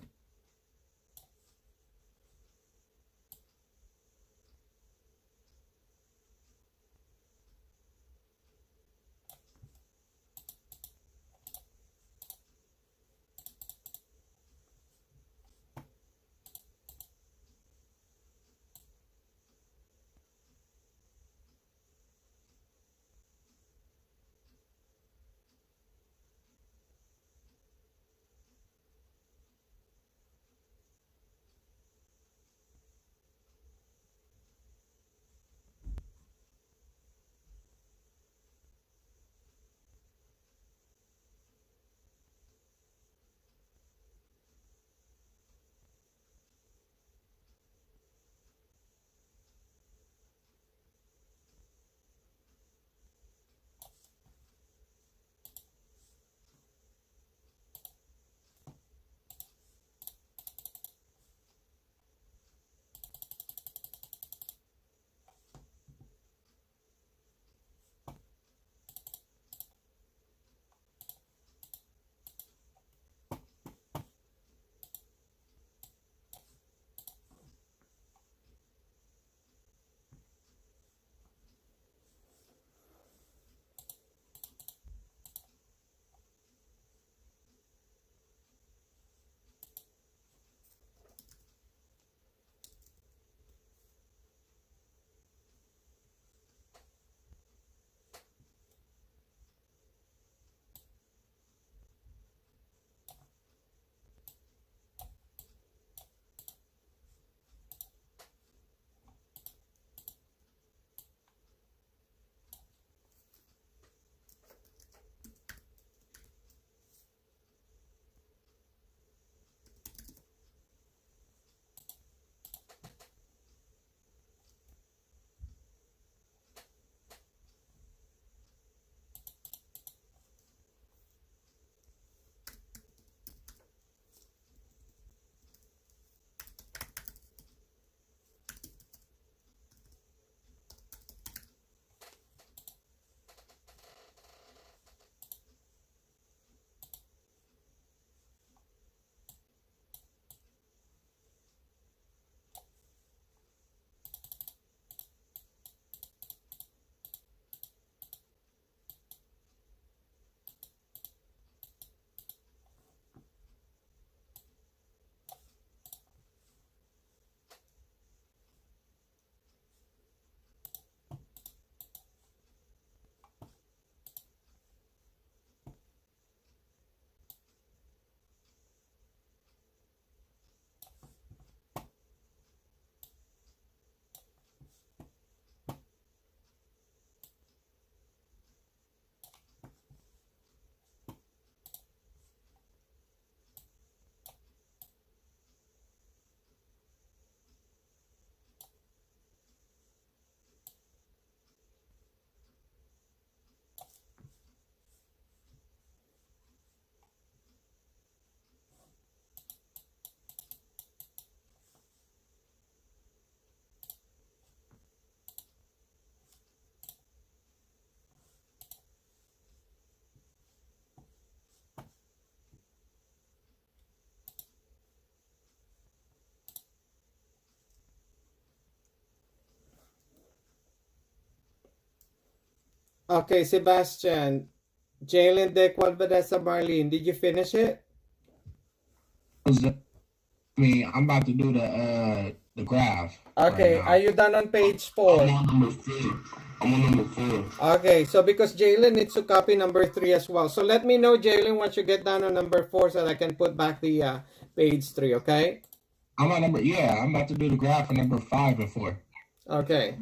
Okay, Sebastian. Jalen, Dick, what Vanessa, Marlene, did you finish it? I'm about to do the graph Okay, right are now. you done on page I'm 4? on number 4. I'm on number 4. Okay, so because Jalen needs to copy number 3 as well. So let me know, Jalen, once you get down on number 4 so that I can put back the page 3, okay? I'm on number, yeah, I'm about to do the graph for number 5 and 4. Okay.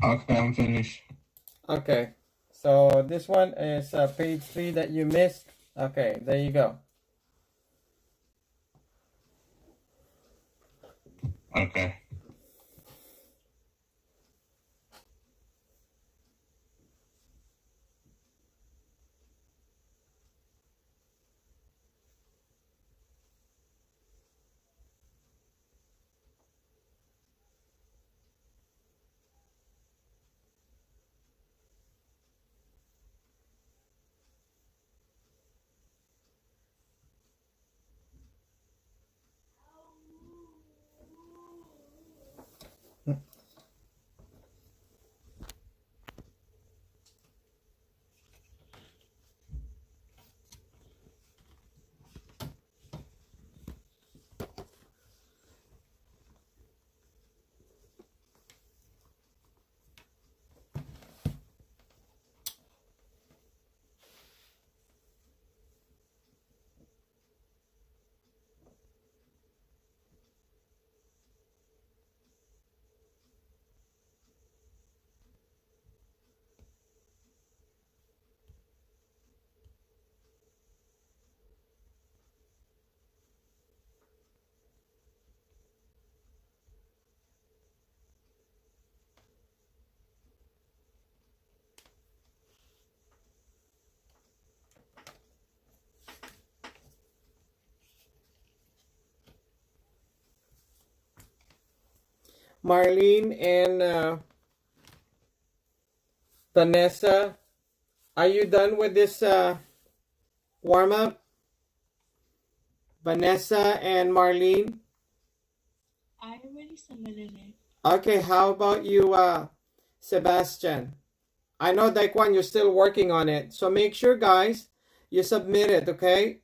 Okay, I'm finished. Okay, so this one is page 3 that you missed. Okay, there you go. Okay. Marlene and Vanessa, are you done with this warm-up? Vanessa and Marlene? I already submitted it. Okay, how about you, Sebastian? I know, Daikwan, you're still working on it. So make sure, guys, you submit it, okay?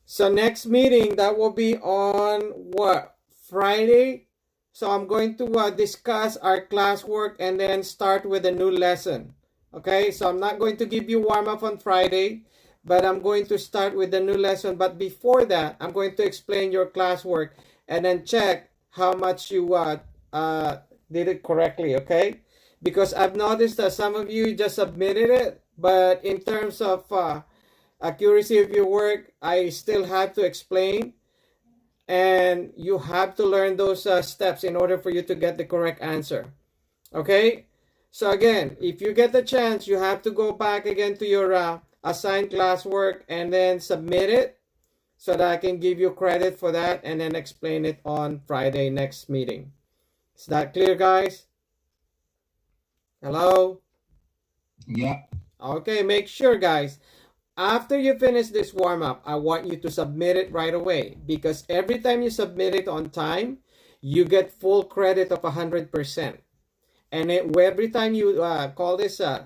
So next meeting, that will be on what? Friday? So I'm going to discuss our classwork and then start with a new lesson. Okay, so I'm not going to give you warm-up on Friday, but I'm going to start with the new lesson. But before that, I'm going to explain your classwork and then check how much you did it correctly, okay? Because I've noticed that some of you just submitted it, but in terms of accuracy of your work, I still have to explain, and you have to learn those steps in order for you to get the correct answer. Okay? So again, if you get the chance, you have to go back again to your assigned classwork and then submit it so that I can give you credit for that and then explain it on Friday next meeting. Is that clear, guys? Hello? Yeah. Okay, make sure, guys, after you finish this warm-up, I want you to submit it right away, because every time you submit it on time, you get full credit of 100%. And every time you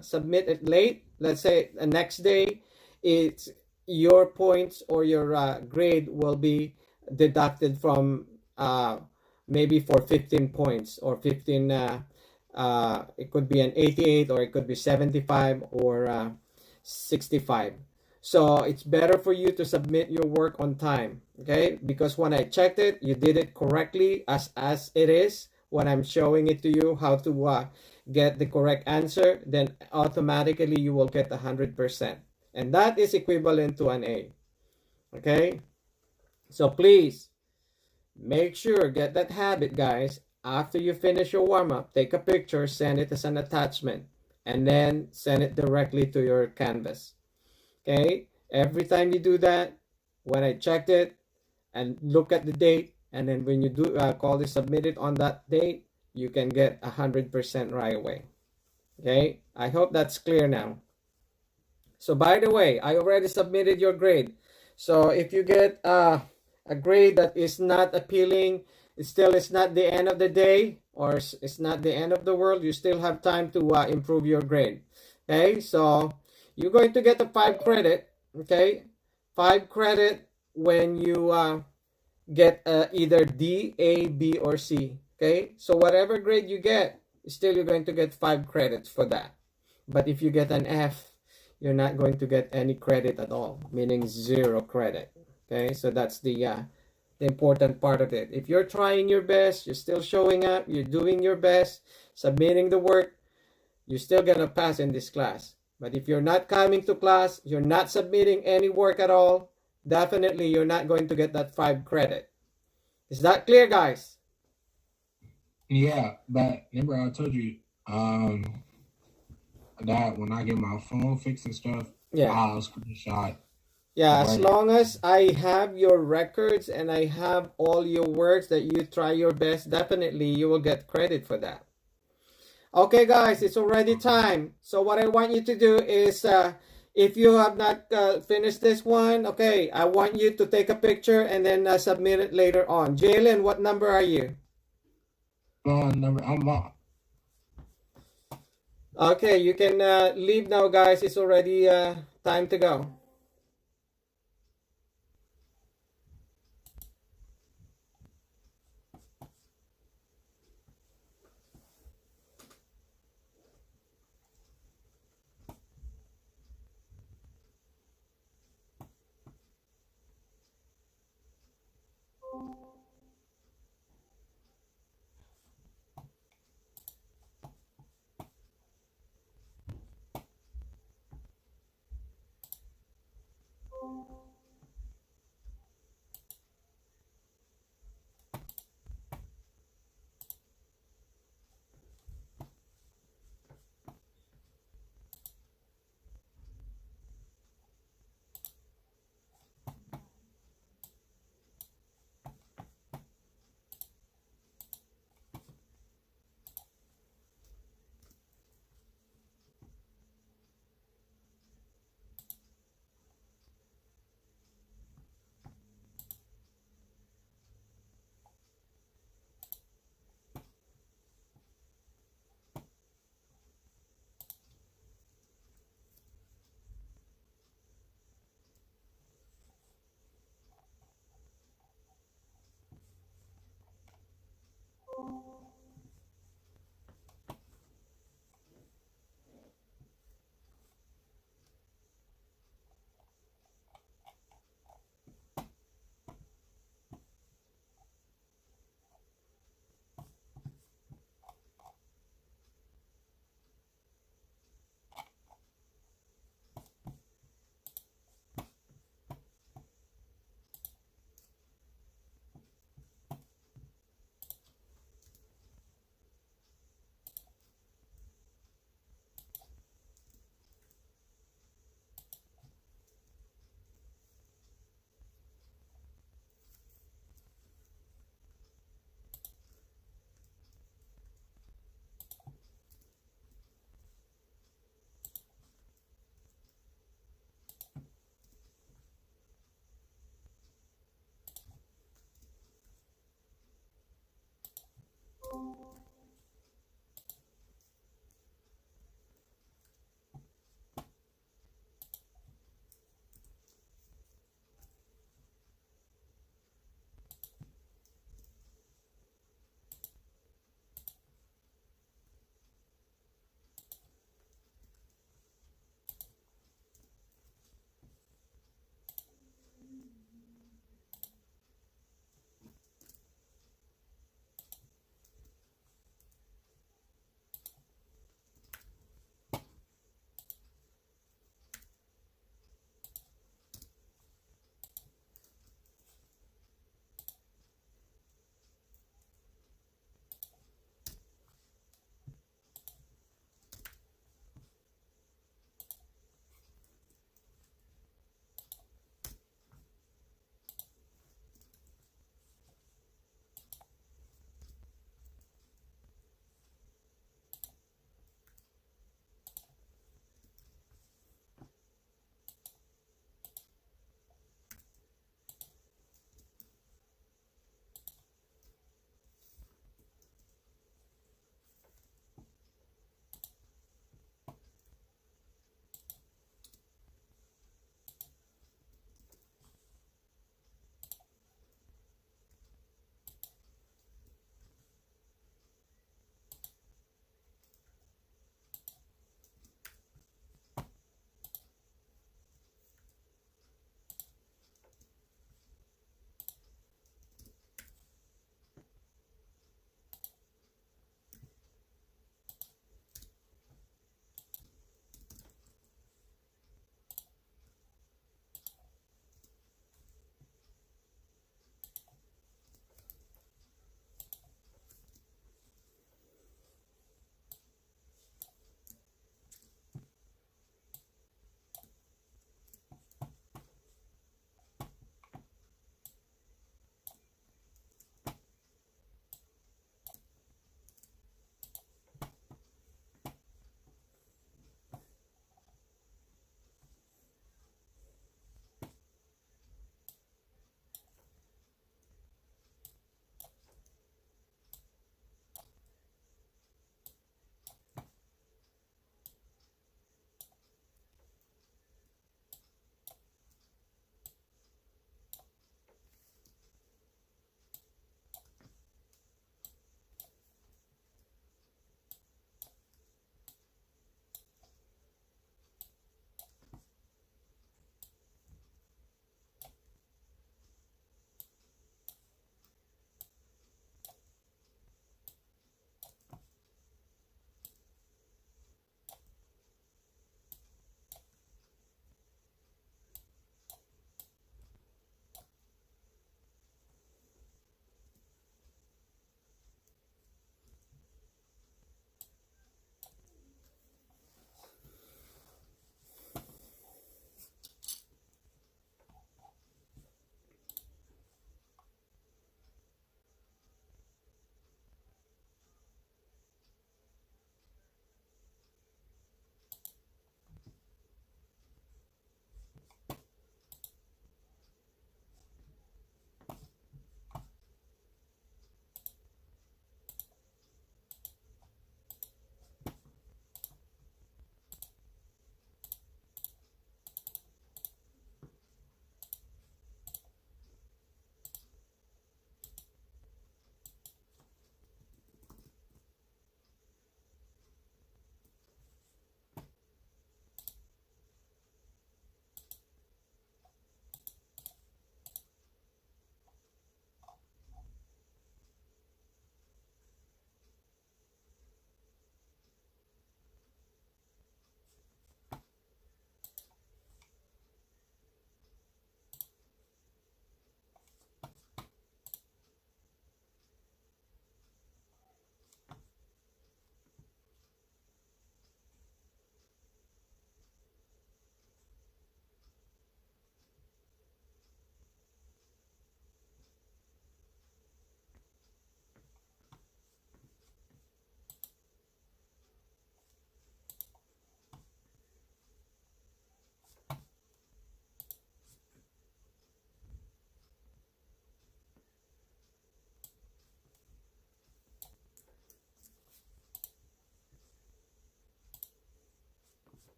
submit it late, let's say the next day, it's your points or your grade will be deducted from maybe for 15 points or 15, it could be an 88 or it could be 75 or 65. So it's better for you to submit your work on time, okay? Because when I checked it, you did it correctly as it is. When I'm showing it to you how to get the correct answer, then automatically you will get 100%. And that is equivalent to an A, okay? So please, make sure, get that habit, guys. After you finish your warm-up, take a picture, send it as an attachment, and then send it directly to your Canvas. Okay, every time you do that, when I checked it and look at the date, and then when you do call this submitted on that date, you can get 100% right away. Okay, I hope that's clear now. So by the way, I already submitted your grade. So if you get a grade that is not appealing, it's not the end of the day, or it's not the end of the world, you still have time to improve your grade. Okay, so you're going to get a 5 credit, okay? 5 credit when you get either D, A, B, or C, okay? So whatever grade you get, still you're going to get 5 credits for that. But if you get an F, you're not going to get any credit at all, meaning 0 credit. Okay, so that's the important part of it. If you're trying your best, you're still showing up, you're doing your best, submitting the work, you're still gonna pass in this class. But if you're not coming to class, you're not submitting any work at all, definitely you're not going to get that 5 credit. Is that clear, guys? Yeah, but remember I told you that when I get my phone fixed and stuff, Yeah. I'll screenshot. Yeah, as long as I have your records and I have all your works that you try your best, definitely you will get credit for that. Okay, guys, it's already time. So what I want you to do is, if you have not finished this one, okay, I want you to take a picture and then submit it later on. Jalen, what number are you? Number, I'm Okay, you can leave now, guys. It's already time to go.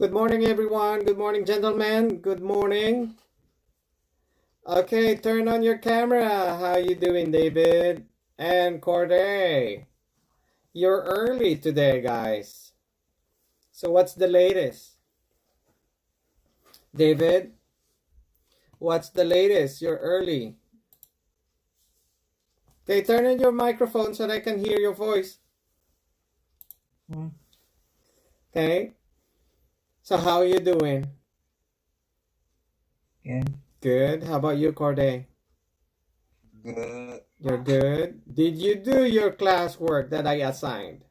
Good morning, everyone. Good morning, gentlemen. Good morning. Okay, turn on your camera. How you doing, David and Corday? You're early today, guys. So what's the latest? David, what's the latest? You're early. Okay, turn on your microphone so that I can hear your voice. Okay. So how are you doing? Good. Good. How about you, Corday? Good. You're good. Did you do your classwork that I assigned?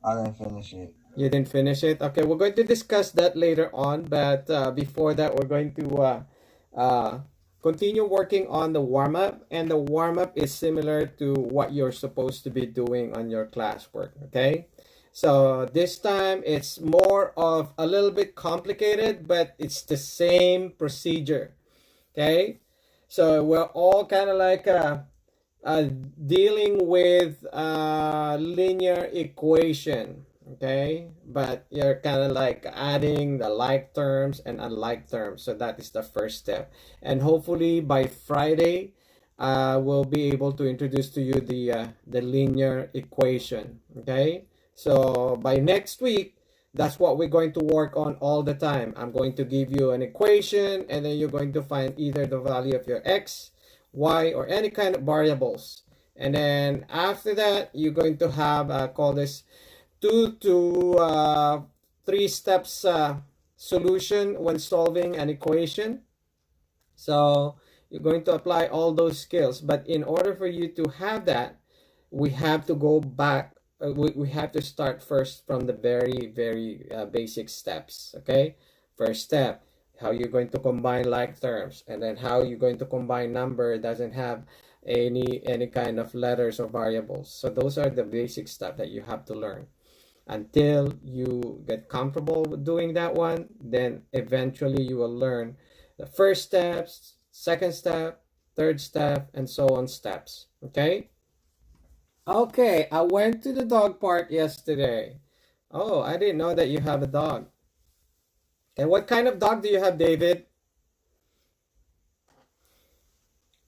I didn't finish it. You didn't finish it? Okay, we're going to discuss that later on, but before that, we're going to continue working on the warm-up, and the warm-up is similar to what you're supposed to be doing on your classwork, okay? So this time, it's more of a little bit complicated, but it's the same procedure, okay? So we're all kind of like dealing with linear equation, okay, but you're kind of like adding the like terms and unlike terms. So that is the first step, and hopefully by Friday we'll be able to introduce to you the linear equation, okay. So by next week, that's what we're going to work on all the time. I'm going to give you an equation, and then you're going to find either the value of your x, y, or any kind of variables. And then after that, you're going to have, call this 2 to 3 steps solution when solving an equation. So you're going to apply all those skills. But in order for you to have that, we have to go back. We have to start first from the very basic steps, okay? First step, how you're going to combine like terms, and then how you're going to combine number doesn't have any kind of letters or variables. So those are the basic stuff that you have to learn. Until you get comfortable with doing that one, then eventually you will learn the first steps, second step, third step, and so on steps, okay? Okay, I went to the dog park yesterday. Oh, I didn't know that you have a dog. And what kind of dog do you have, David?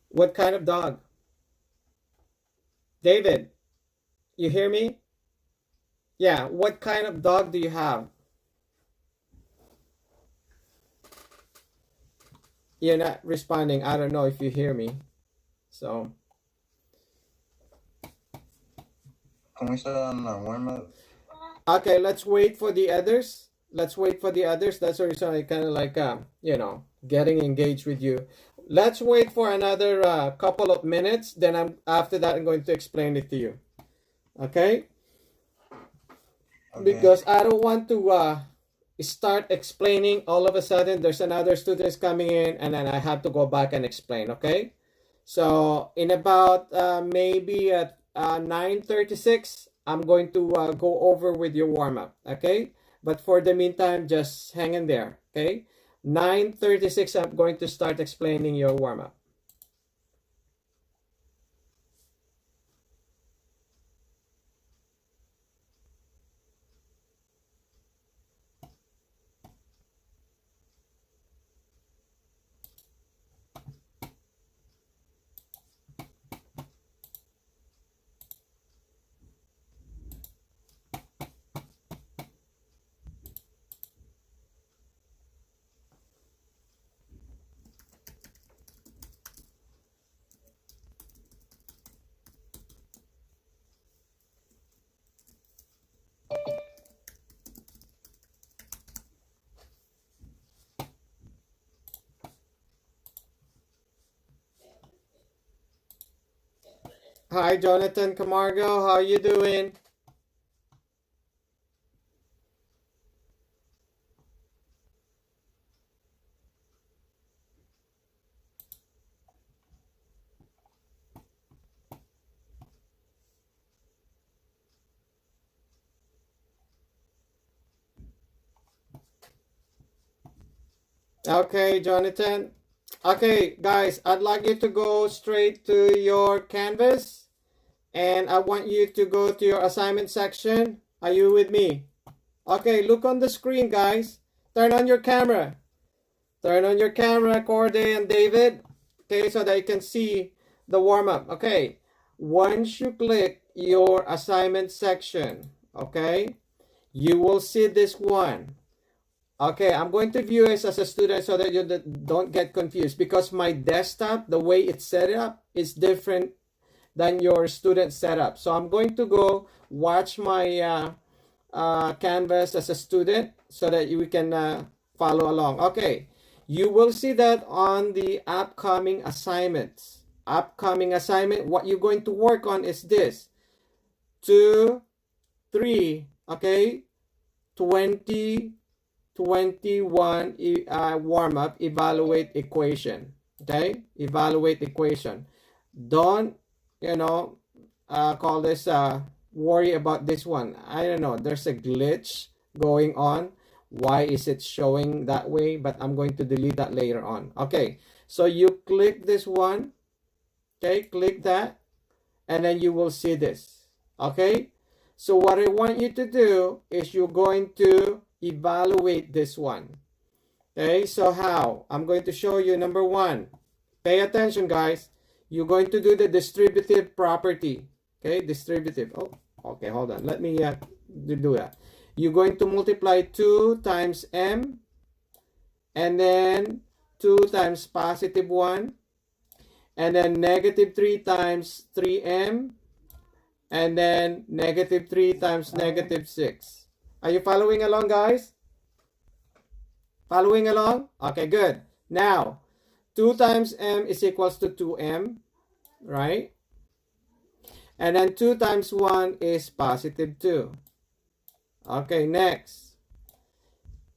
What kind of dog? David, you hear me? Yeah, what kind of dog do you have? You're not responding. I don't know if you hear me. So, Can we start on the warm-up? okay, let's wait for the others. Let's wait for the others. That's the reason I kind of like, getting engaged with you. Let's wait for another couple of minutes. Then after that, I'm going to explain it to you. Okay? Because I don't want to start explaining all of a sudden. There's another students coming in, and then I have to go back and explain. Okay? So in about maybe at 9:36, I'm going to go over with your warm-up. Okay? But for the meantime, just hang in there. Okay? 9:36, I'm going to start explaining your warm-up. Hi, Jonathan Camargo. How you doing? Okay, Jonathan. Okay, guys, I'd like you to go straight to your canvas, and I want you to go to your assignment section. Are you with me? Okay, look on the screen, guys. Turn on your camera. Turn on your camera, Corday and David. Okay, so that you can see the warm-up. Okay, once you click your assignment section, okay, you will see this one. Okay, I'm going to view it as a student so that you don't get confused, because my desktop, the way it's set up, is different than your student setup. So I'm going to go watch my Canvas as a student so that we can follow along. Okay, you will see that on the upcoming assignments. Upcoming assignment, what you're going to work on is this. 2, 3, okay, 20, 21 warm-up, evaluate equation. Okay, evaluate equation. Don't, call this worry about this one. I don't know, there's a glitch going on. Why is it showing that way? But I'm going to delete that later on. Okay, so you click this one. Okay, click that, and then you will see this. Okay, so what I want you to do is you're going to evaluate this one. Okay, so how? I'm going to show you. Number one, pay attention, guys. You're going to do the distributive property. Okay, distributive. Oh, okay, hold on. Let me do that. You're going to multiply 2 times m, and then 2 times positive 1, and then negative 3 times 3m, and then negative 3 times negative 6. Are you following along, guys? Following along? Okay, good. Now, 2 times m is equals to 2m, right? And then 2 times 1 is positive 2. Okay, next.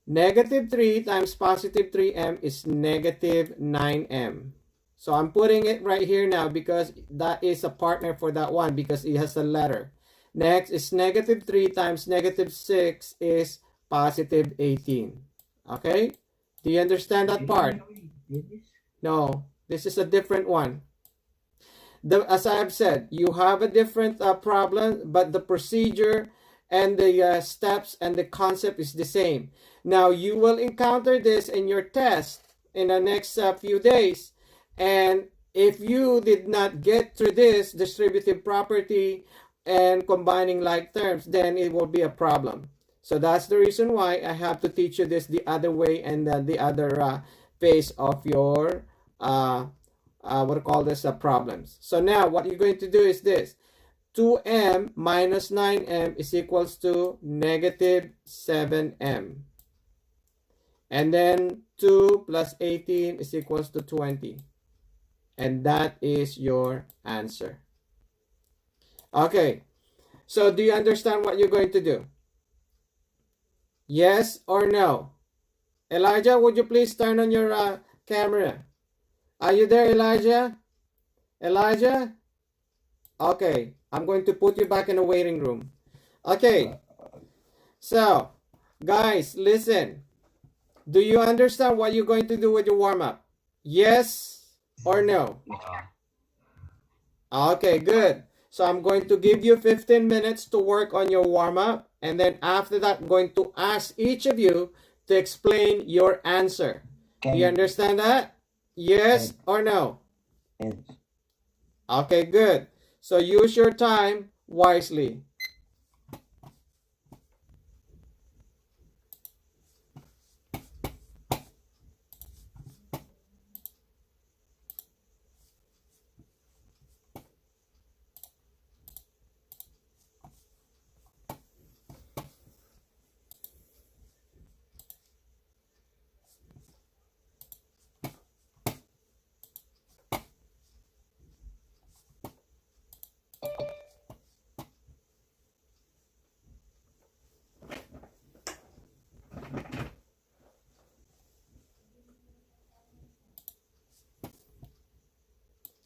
Negative 3 times positive 3m is negative 9m. So I'm putting it right here now because that is a partner for that one because it has a letter. Next is negative 3 times negative 6 is positive 18. Okay? Do you understand that part? No, this is a different one. As I have said, you have a different problem, but the procedure and the steps and the concept is the same. Now, you will encounter this in your test in the next few days. And if you did not get through this distributive property and combining like terms, then it will be a problem. So that's the reason why I have to teach you this the other way and the other phase of your what do you call this problems. So now what you're going to do is this. 2m minus 9m is equals to negative 7m. And then 2 plus 18 is equals to 20. And that is your answer. Okay. So do you understand what you're going to do? Yes or no? Elijah, would you please turn on your camera? Are you there, Elijah? Elijah? Okay. I'm going to put you back in the waiting room. Okay. So, guys, listen. Do you understand what you're going to do with your warm-up? Yes or no? Okay, good. So I'm going to give you 15 minutes to work on your warm-up. And then after that, I'm going to ask each of you to explain your answer. Do you understand that? Yes or no? Okay, good. So use your time wisely.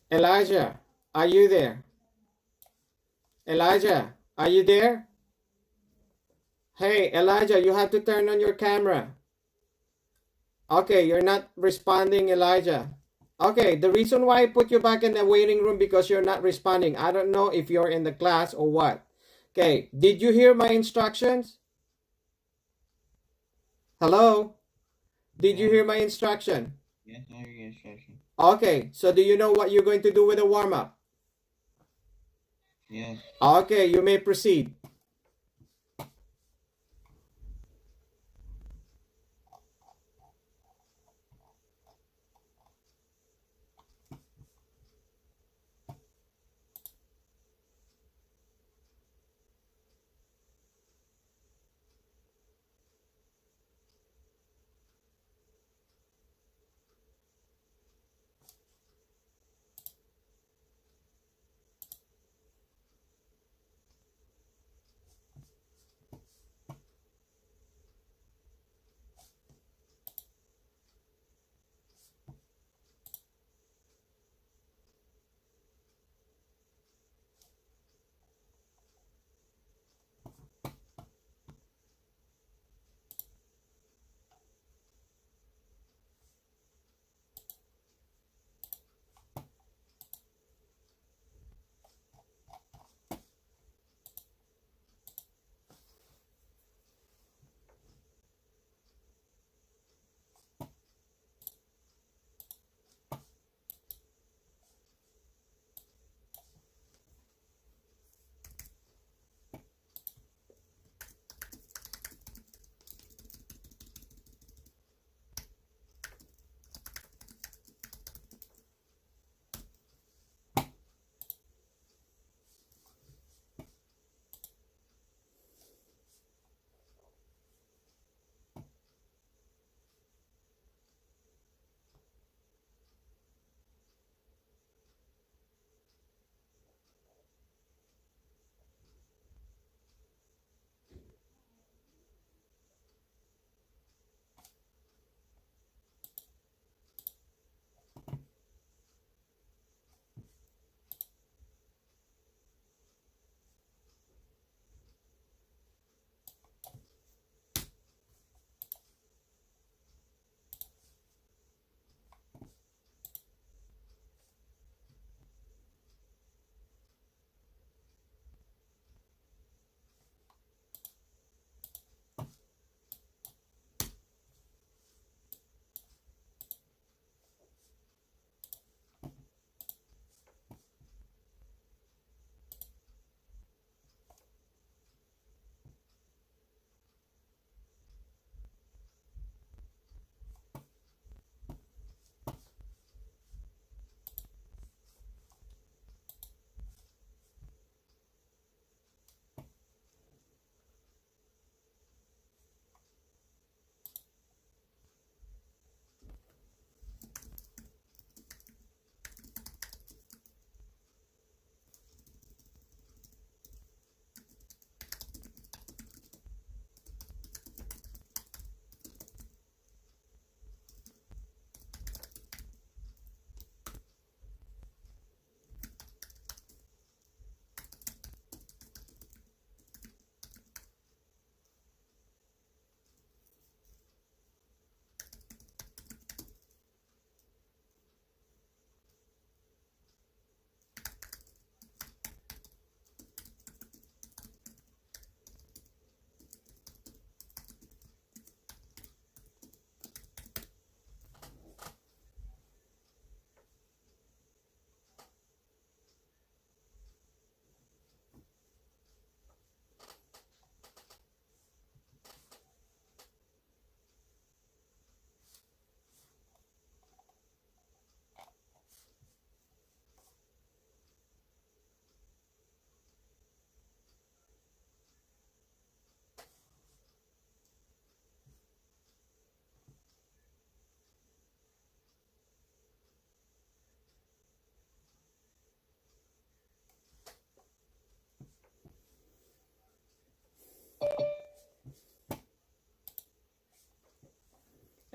Elijah, are you there? Elijah, are you there? Hey, Elijah, you have to turn on your camera. Okay, you're not responding, Elijah. Okay, the reason why I put you back in the waiting room because you're not responding. I don't know if you're in the class or what. Okay, did you hear my instructions? Hello? Did you Yeah. hear my instruction? Yes, I hear your instruction. Okay, so do you know what you're going to do with the warm-up? Yes. Okay, you may proceed.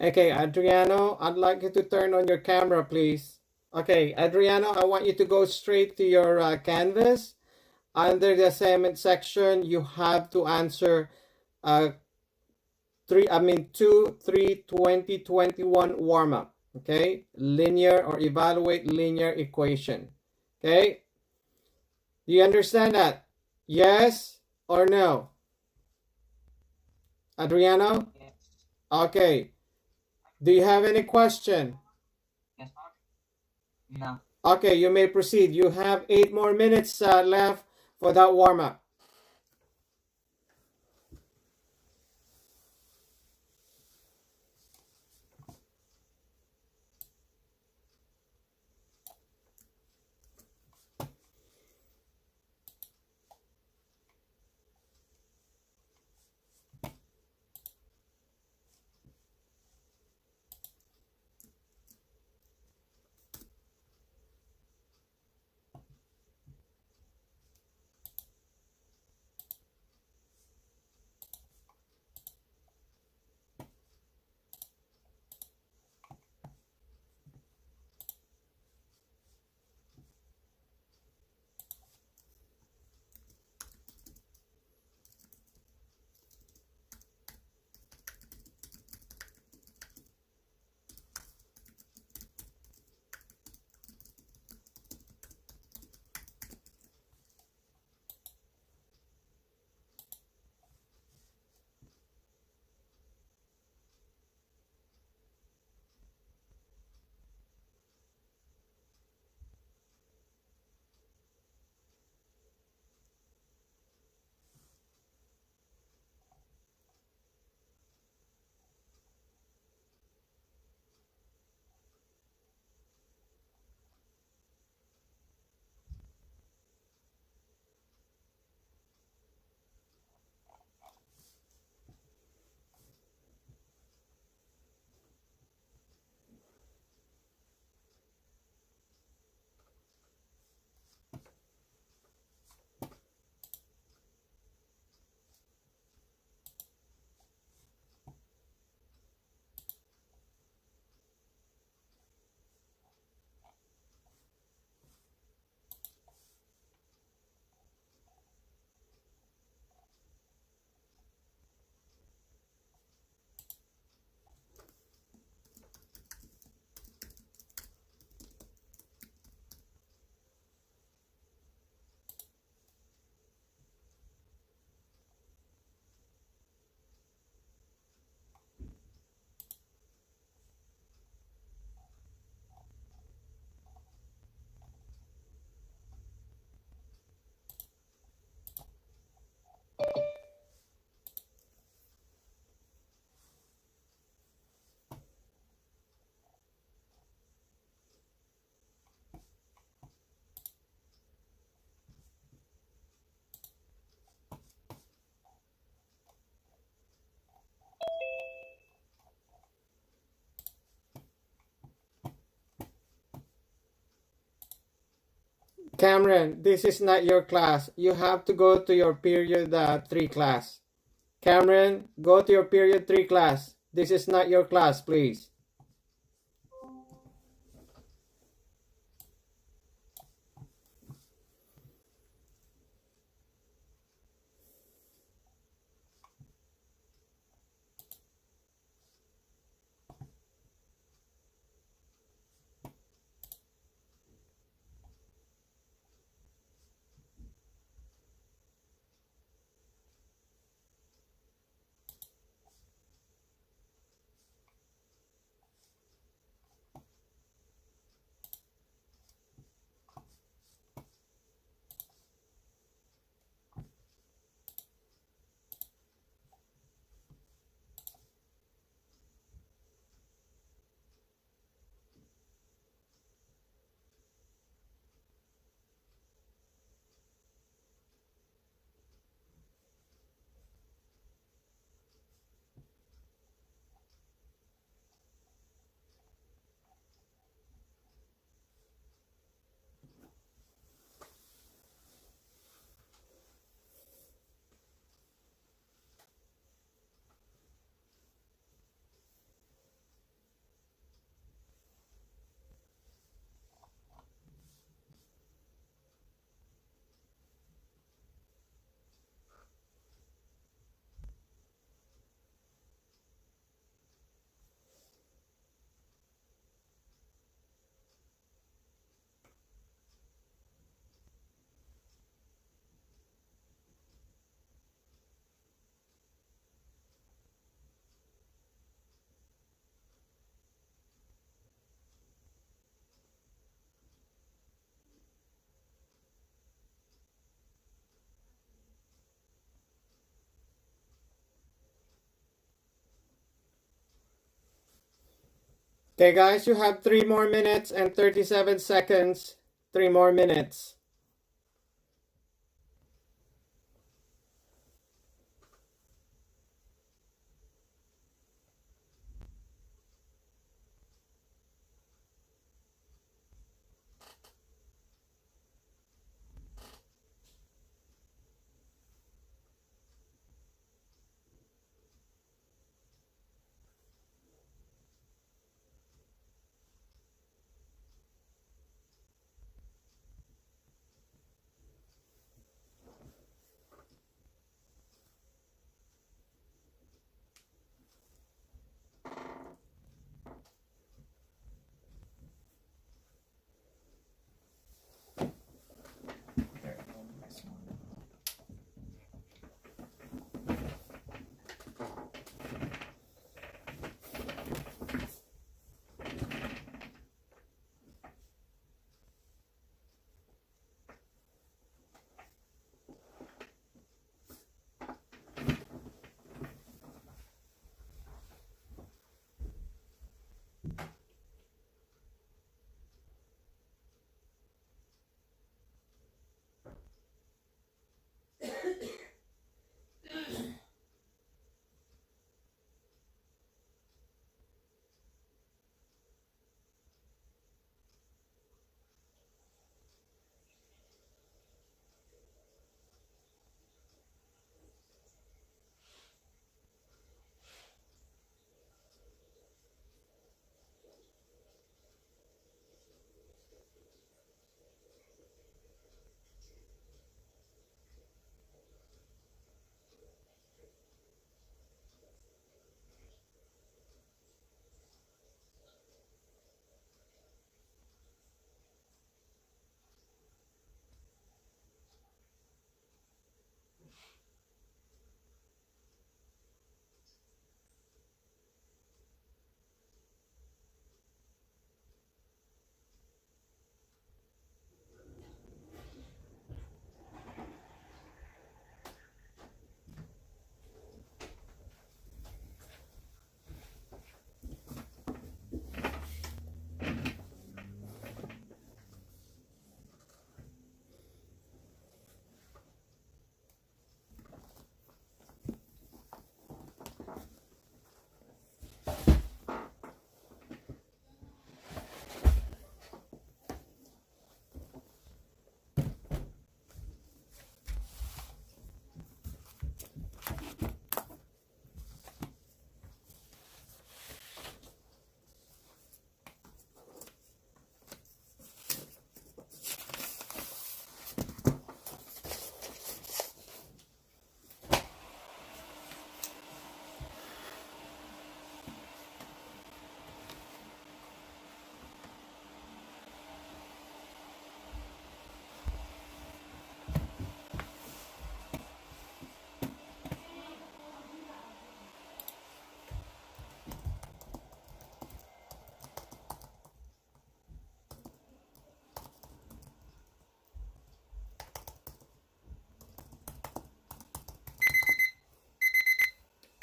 Okay, Adriano, I'd like you to turn on your camera, please. Okay, Adriano, I want you to go straight to your canvas. Under the assignment section, you have to answer 2, 3, 20, 21 warm-up. Okay, linear or evaluate linear equation. Okay, do you understand that? Yes or no? Adriano? Yes. Okay. Do you have any question? Yes. No. Okay, you may proceed. You have 8 more minutes left for that warm-up. Cameron, this is not your class. You have to go to your period 3 class. Cameron, go to your period 3 class. This is not your class, please. Okay, guys, you have 3 more minutes and 37 seconds. 3 more minutes.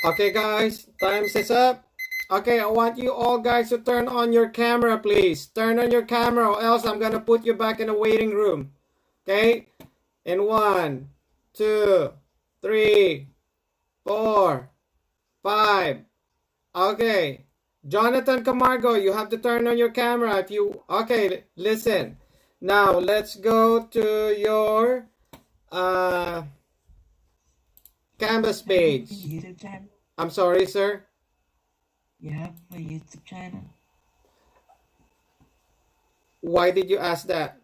Okay, guys, time is up. Okay, I want you all guys to turn on your camera, please. Turn on your camera, or else I'm gonna put you back in the waiting room. Okay? In 1, 2, 3, 4, 5. Okay. Jonathan Camargo, you have to turn on your camera if you... Okay, listen. Now, let's go to your Canvas page. YouTube channel? I'm sorry, sir. You have a YouTube channel? Why did you ask that?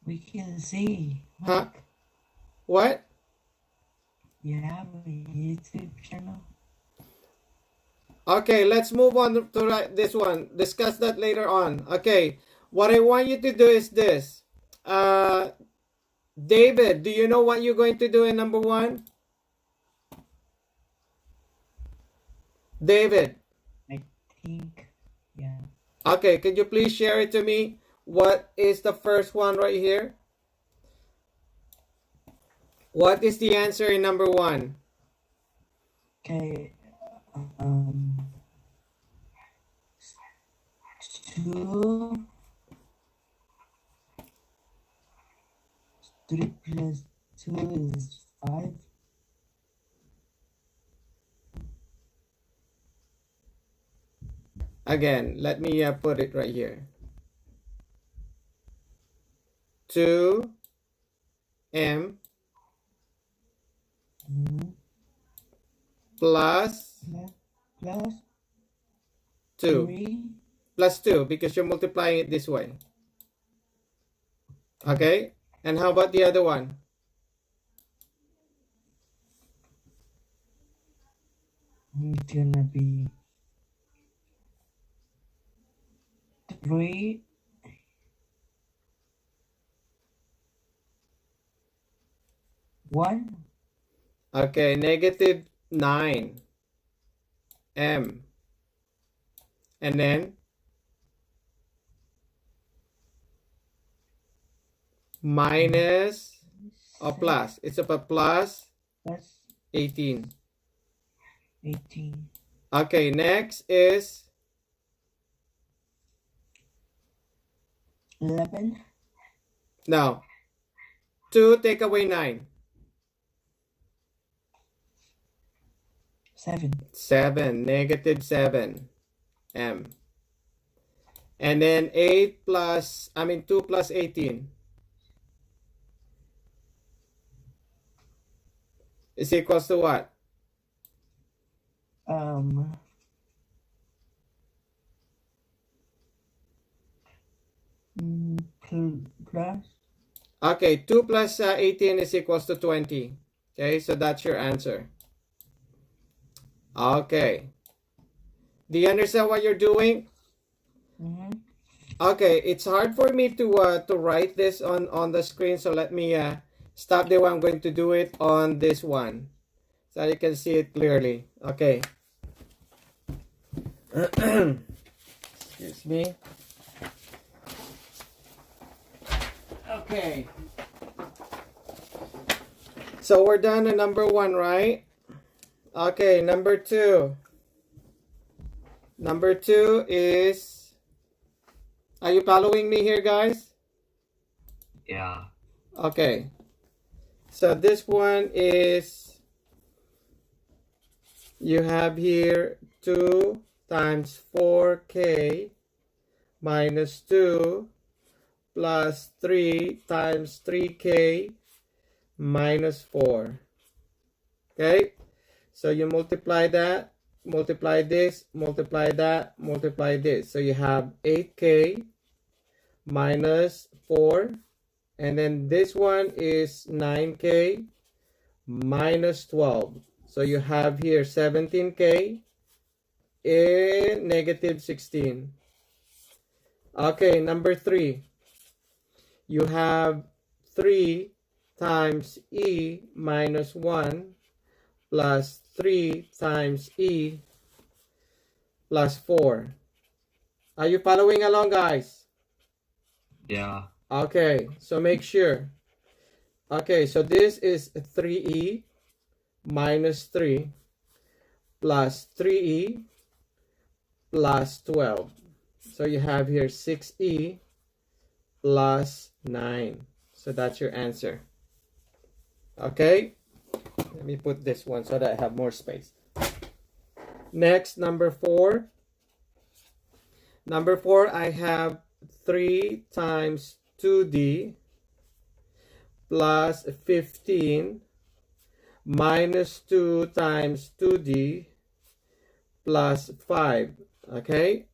We can see. Huh? What? You have a YouTube channel? Okay, let's move on to this one. Discuss that later on. Okay, what I want you to do is this. David, do you know what you're going to do in number 1? David. I think, yeah. Okay, could you please share it to me? What is the first one right here? What is the answer in number 1? Okay, 2. 3 plus 2 is 5. Again, let me put it right here. 2m plus 2. 3. Plus 2 because you're multiplying it this way. Okay? And how about the other one? It's gonna be 3. 1. Okay, negative 9m. And then minus or plus. It's a plus Plus 18. 18. Okay, next is 11. now 2 take away 9. 7. 7, negative 7m. And then 2 plus 18 is equals to what? Plus. Okay, 2 plus 18 is equals to 20. Okay, so that's your answer. Okay. Do you understand what you're doing? Okay, it's hard for me to write this on the screen, so let me stop there. I'm going to do it on this one so you can see it clearly. Okay. Excuse me. Okay. So we're done at number 1, right? Okay, number 2. Number 2 is, are you following me here, guys? Yeah. Okay. So this one is, you have here 2 times 4k minus 2 plus 3 times 3k minus 4. Okay? So you multiply that, multiply this, multiply that, multiply this. So you have 8k minus 4. And then this one is 9k minus 12. So you have here 17k and negative 16. Okay, number 3. You have 3 times e minus 1 plus 3 times e plus 4. Are you following along, guys? Yeah. Okay, so make sure. Okay, so this is 3e minus 3 plus 3e plus 12. So you have here 6e plus 9. So that's your answer. Okay, let me put this one so that I have more space. Next, number 4. Number 4, I have 3 times 2d plus 15 minus 2 times 2d plus 5. Okay,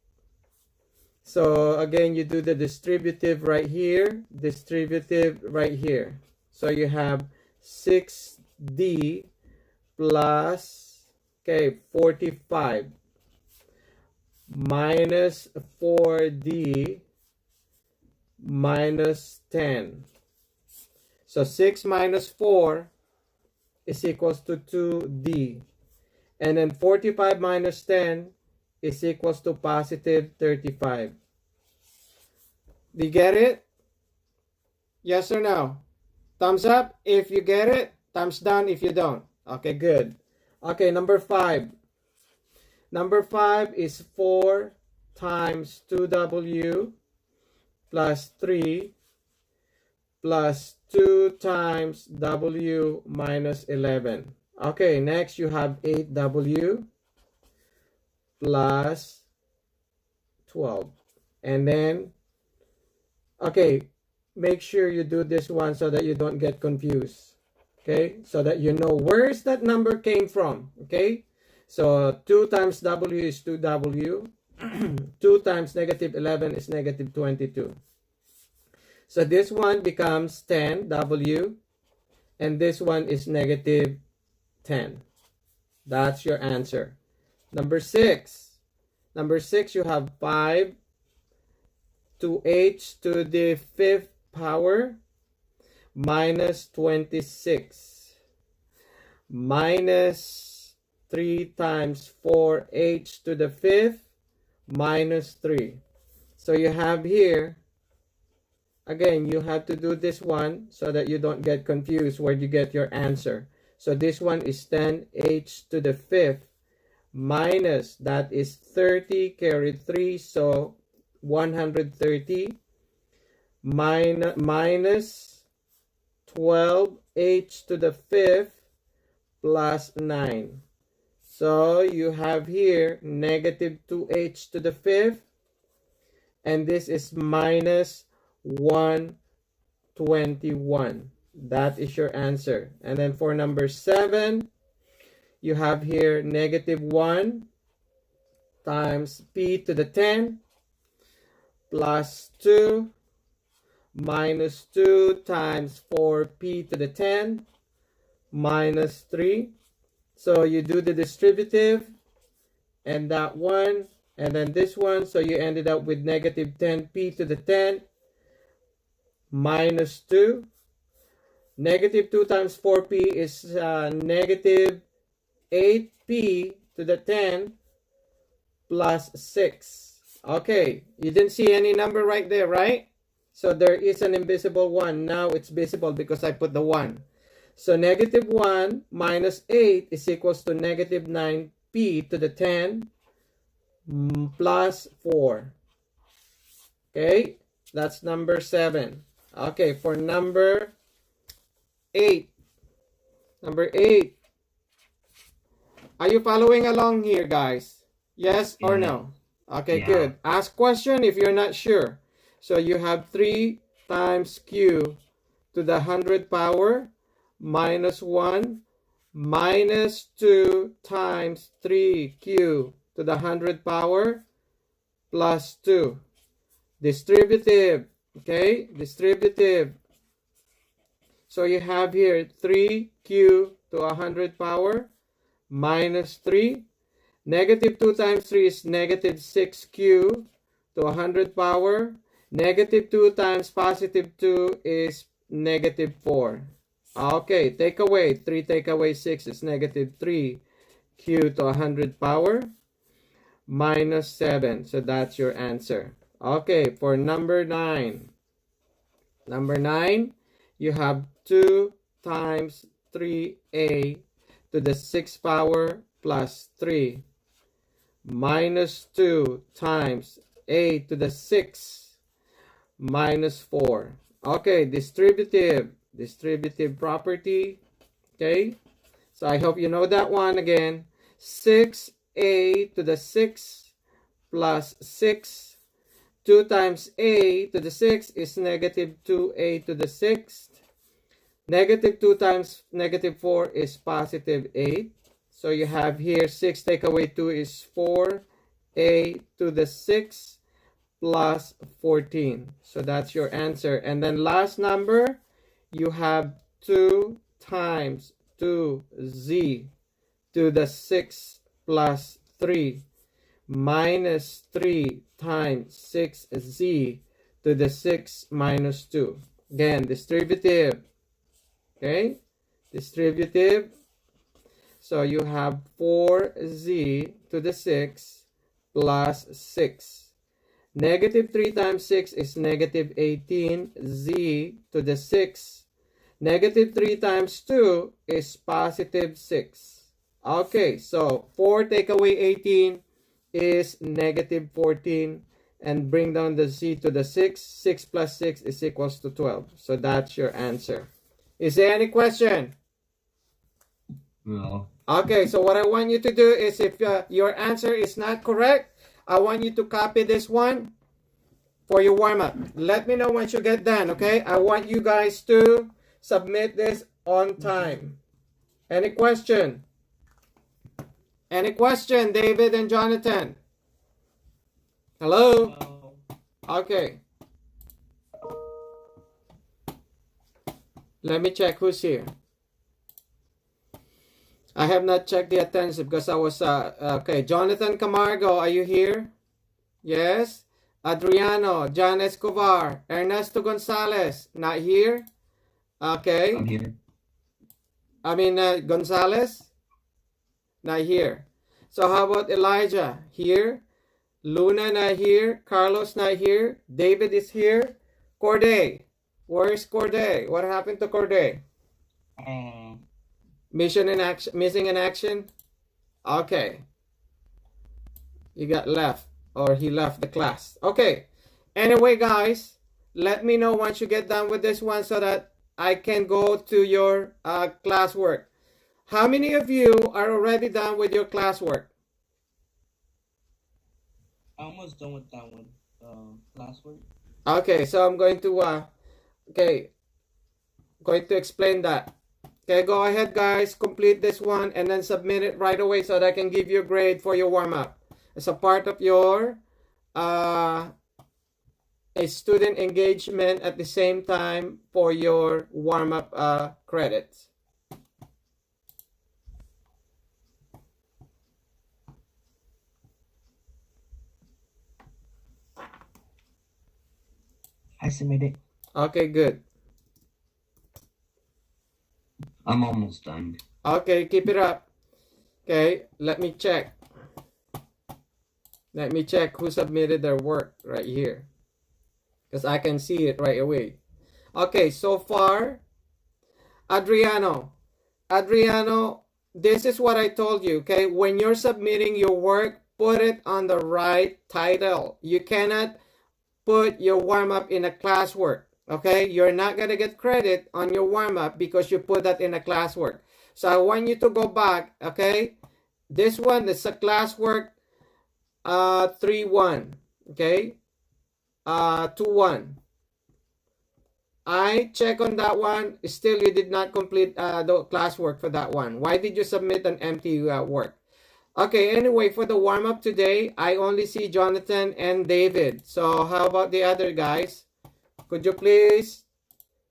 so again, you do the distributive right here, distributive right here. So you have 6d plus, okay, 45 minus 4d minus 10. So 6 minus 4 is equals to 2d. And then 45 minus 10 is equals to positive 35. Do you get it? Yes or no? Thumbs up if you get it. Thumbs down if you don't. Okay, good. Okay, number 5. Number 5 is 4 times 2w plus 3 plus 2 times w minus 11. Okay, next you have 8w plus 12. And then, okay, make sure you do this one so that you don't get confused. Okay, so that you know where's that number came from. Okay, so 2 times w is 2w. 2 times negative 11 is negative 22. So this one becomes 10w, and this one is negative 10. That's your answer. Number 6. Number 6, you have 5 to h to the 5th power minus 26 minus 3 times 4h to the 5th minus 3. So you have here, again, you have to do this one so that you don't get confused where you get your answer. So this one is 10h to the 5th minus, that is 30 carried 3, so 130 minus 12h to the 5th plus 9. So you have here negative 2h to the 5th, and this is minus 121. That is your answer. And then for number 7, you have here negative 1 times p to the 10 plus 2 minus 2 times 4p to the 10 minus 3. So you do the distributive and that one and then this one. So you ended up with negative 10p to the 10 minus 2. Negative 2 times 4p is negative 8p to the 10 plus 6. Okay, you didn't see any number right there, right? So there is an invisible 1. Now it's visible because I put the 1. So negative 1 minus 8 is equals to negative 9p to the 10 plus 4. Okay, that's number 7. Okay, for number 8. Number 8. Are you following along here, guys? Yes or no? Okay, good. Ask question if you're not sure. So you have 3 times q to the 100th power minus 1 minus 2 times 3q to the 100th power plus 2. Distributive. Okay, distributive. So you have here 3q to 100th power minus 3. Negative 2 times 3 is negative 6q to 100th power. Negative 2 times positive 2 is negative 4. Okay, take away. 3 take away 6 is negative 3q to 100th power minus 7. So that's your answer. Okay, for number 9. Number 9, you have 2 times 3a to the 6th power plus 3 minus 2 times a to the 6th minus 4. Okay, distributive property. Okay, so I hope you know that one again. 6a to the 6th plus 6. 2 times a to the 6th is negative 2a to the 6th. Negative 2 times negative 4 is positive 8. So you have here 6 take away 2 is 4a to the 6th plus 14. So that's your answer. And then last number, you have 2 times 2z to the 6th plus 3 minus 3 times 6z to the 6th minus 2. Again, distributive. Okay, distributive. So you have 4z to the 6th plus 6. Negative 3 times 6 is negative 18z to the 6th. Negative 3 times 2 is positive 6. Okay, so 4 take away 18 is negative 14, and bring down the z to the 6. 6 plus 6 is equals to 12. So that's your answer. Is there any question? No. Okay, so what I want you to do is, if your answer is not correct, I want you to copy this one for your warm-up. Let me know once you get done, okay? I want you guys to submit this on time. Any question? Any question, David and Jonathan? Hello? Okay. Let me check who's here. I have not checked the attendance because I was, okay. Jonathan Camargo, are you here? Yes. Adriano, John Escobar, Ernesto Gonzalez, not here? Okay. I'm here. I mean, Gonzalez? Not here. So how about Elijah? Here. Luna not here. Carlos not here. David is here. Corday. Where's Corday? What happened to Corday? Mission in action. Missing in action? Okay. He got left. Or he left the class. Okay. Anyway, guys, let me know once you get done with this one so that I can go to your classwork. How many of you are already done with your classwork? I'm almost done with that one. Classwork. Okay, so I'm going to going to explain that. Okay, go ahead, guys, complete this one and then submit it right away so that I can give you a grade for your warm-up. It's a part of your a student engagement at the same time for your warm-up credits. I submitted. Okay, good. I'm almost done. Okay, keep it up. Okay, let me check. Let me check who submitted their work right here, because I can see it right away. Okay, so far, Adriano, this is what I told you, okay? When you're submitting your work, put it on the right title. You cannot put your warm-up in a classwork, okay? You're not going to get credit on your warm-up because you put that in a classwork. So I want you to go back, okay? This one is a classwork 3-1, okay? 2-1. I check on that one. Still, you did not complete the classwork for that one. Why did you submit an empty work? Okay, anyway, for the warm-up today, I only see Jonathan and David. So how about the other guys? Could you please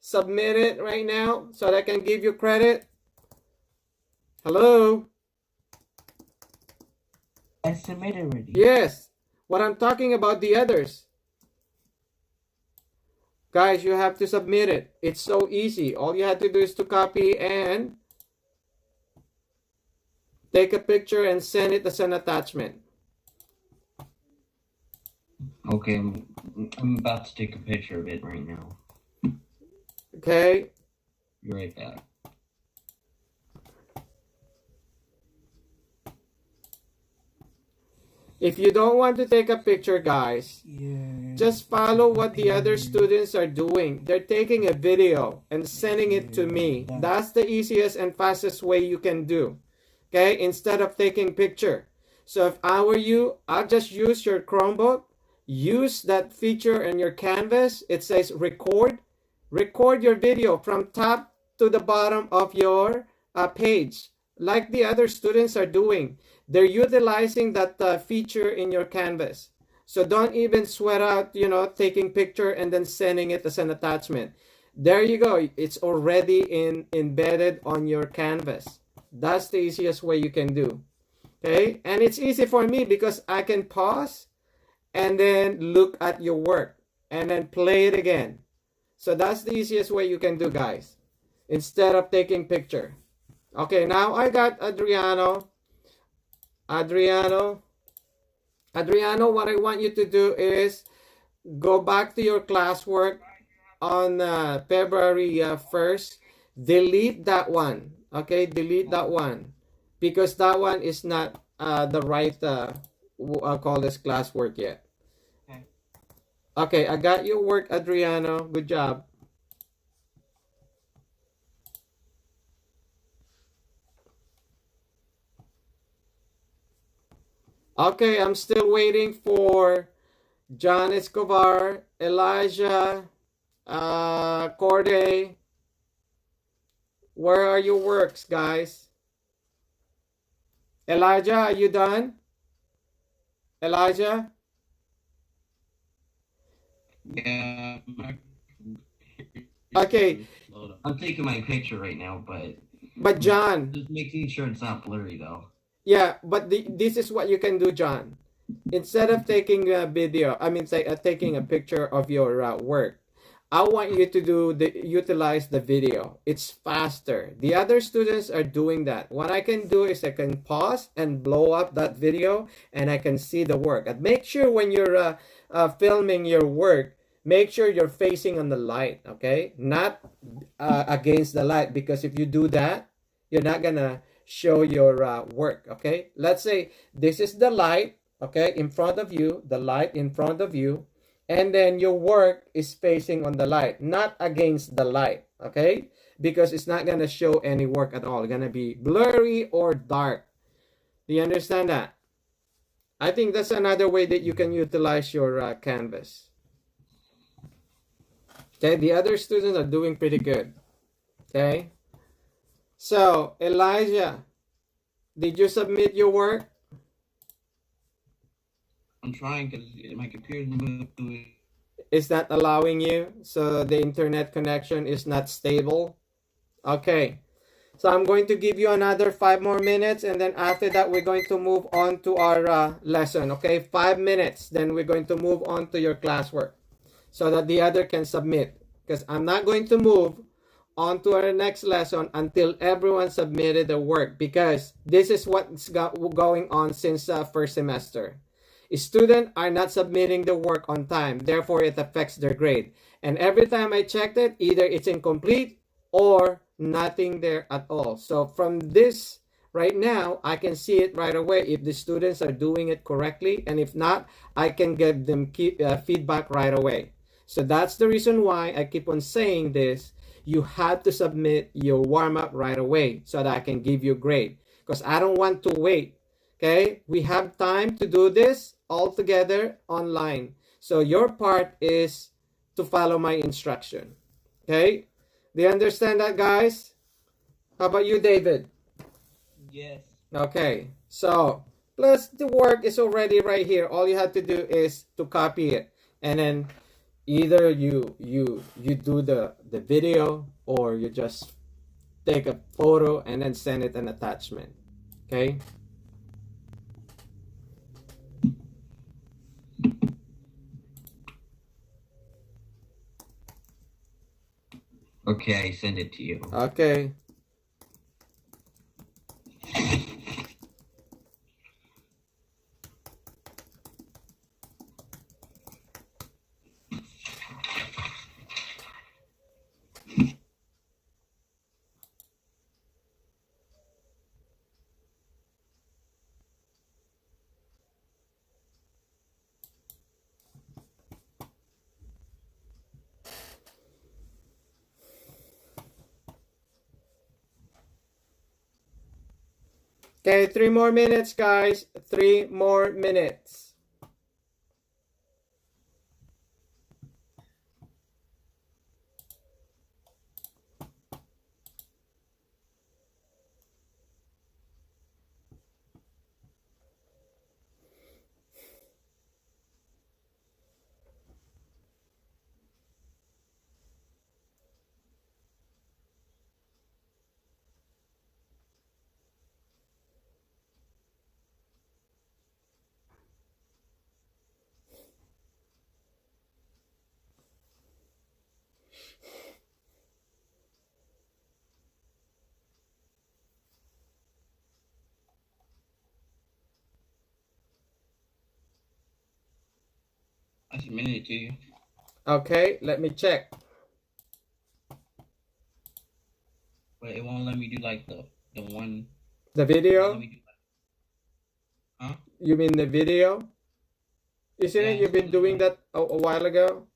submit it right now so that I can give you credit? Hello? I submitted already. Yes. What I'm talking about the others. Guys, you have to submit it. It's so easy. All you have to do is to copy and take a picture and send it as an attachment. Okay, I'm about to take a picture of it right now. Okay. Be right back. If you don't want to take a picture, guys, just follow what the other students are doing. They're taking a video and sending it to me. That's the easiest and fastest way you can do. Okay, instead of taking picture. So if I were you, I'll just use your Chromebook. Use that feature in your Canvas. It says record. Record your video from top to the bottom of your page, like the other students are doing. They're utilizing that feature in your Canvas. So don't even sweat out, taking picture and then sending it as an attachment. There you go. It's already embedded on your Canvas. That's the easiest way you can do. Okay? And it's easy for me because I can pause and then look at your work and then play it again. So that's the easiest way you can do, guys, instead of taking picture. Okay, now I got Adriano, what I want you to do is go back to your classwork on February 1st. Delete that one. Okay, delete that one because that one is not the right I'll call this classwork yet. Okay. Okay, I got your work, Adriano. Good job. Okay, I'm still waiting for John Escobar, Elijah, Corday. Where are your works, guys? Elijah, are you done? Elijah? Yeah. Okay. I'm taking my picture right now, But John, just making sure it's not blurry though. yeah, but this is what you can do, John. Instead of taking a video, I mean, say, taking a picture of your work, I want you to utilize the video. It's faster. The other students are doing that. What I can do is I can pause and blow up that video, and I can see the work. And make sure when you're filming your work, make sure you're facing on the light, okay? Not against the light, because if you do that, you're not gonna show your work, okay? Let's say this is the light, okay, in front of you, the light in front of you, and then your work is facing on the light, not against the light, okay? Because it's not gonna show any work at all. It's gonna be blurry or dark. Do you understand that? I think that's another way that you can utilize your canvas. Okay, the other students are doing pretty good. Okay, so Elijah, did you submit your work? I'm trying because my computer's moving through it. Is that allowing you? So the internet connection is not stable? Okay, so I'm going to give you another 5 more minutes, and then after that we're going to move on to our lesson. Okay, 5 minutes, then we're going to move on to your classwork so that the other can submit, because I'm not going to move on to our next lesson until everyone submitted the work, because this is what's going on since first semester. Students are not submitting the work on time, therefore it affects their grade. And every time I checked it, either it's incomplete or nothing there at all. So from this right now, I can see it right away if the students are doing it correctly, and if not, I can give them feedback right away. So that's the reason why I keep on saying this. You have to submit your warm-up right away so that I can give you a grade, because I don't want to wait. Okay, we have time to do this all together online. So your part is to follow my instruction. Okay, do you understand that, guys? How about you, David? Yes. Okay, so plus the work is already right here. All you have to do is to copy it, and then either you do the video, or you just take a photo and then send it an attachment. Okay. Okay, I send it to you. Okay. Okay, 3 more minutes, guys. 3 more minutes. I submitted it to you. Okay, let me check. But it won't let me do like the one. The video? Huh? You mean the video? Isn't Yeah, it you've been doing that a while ago?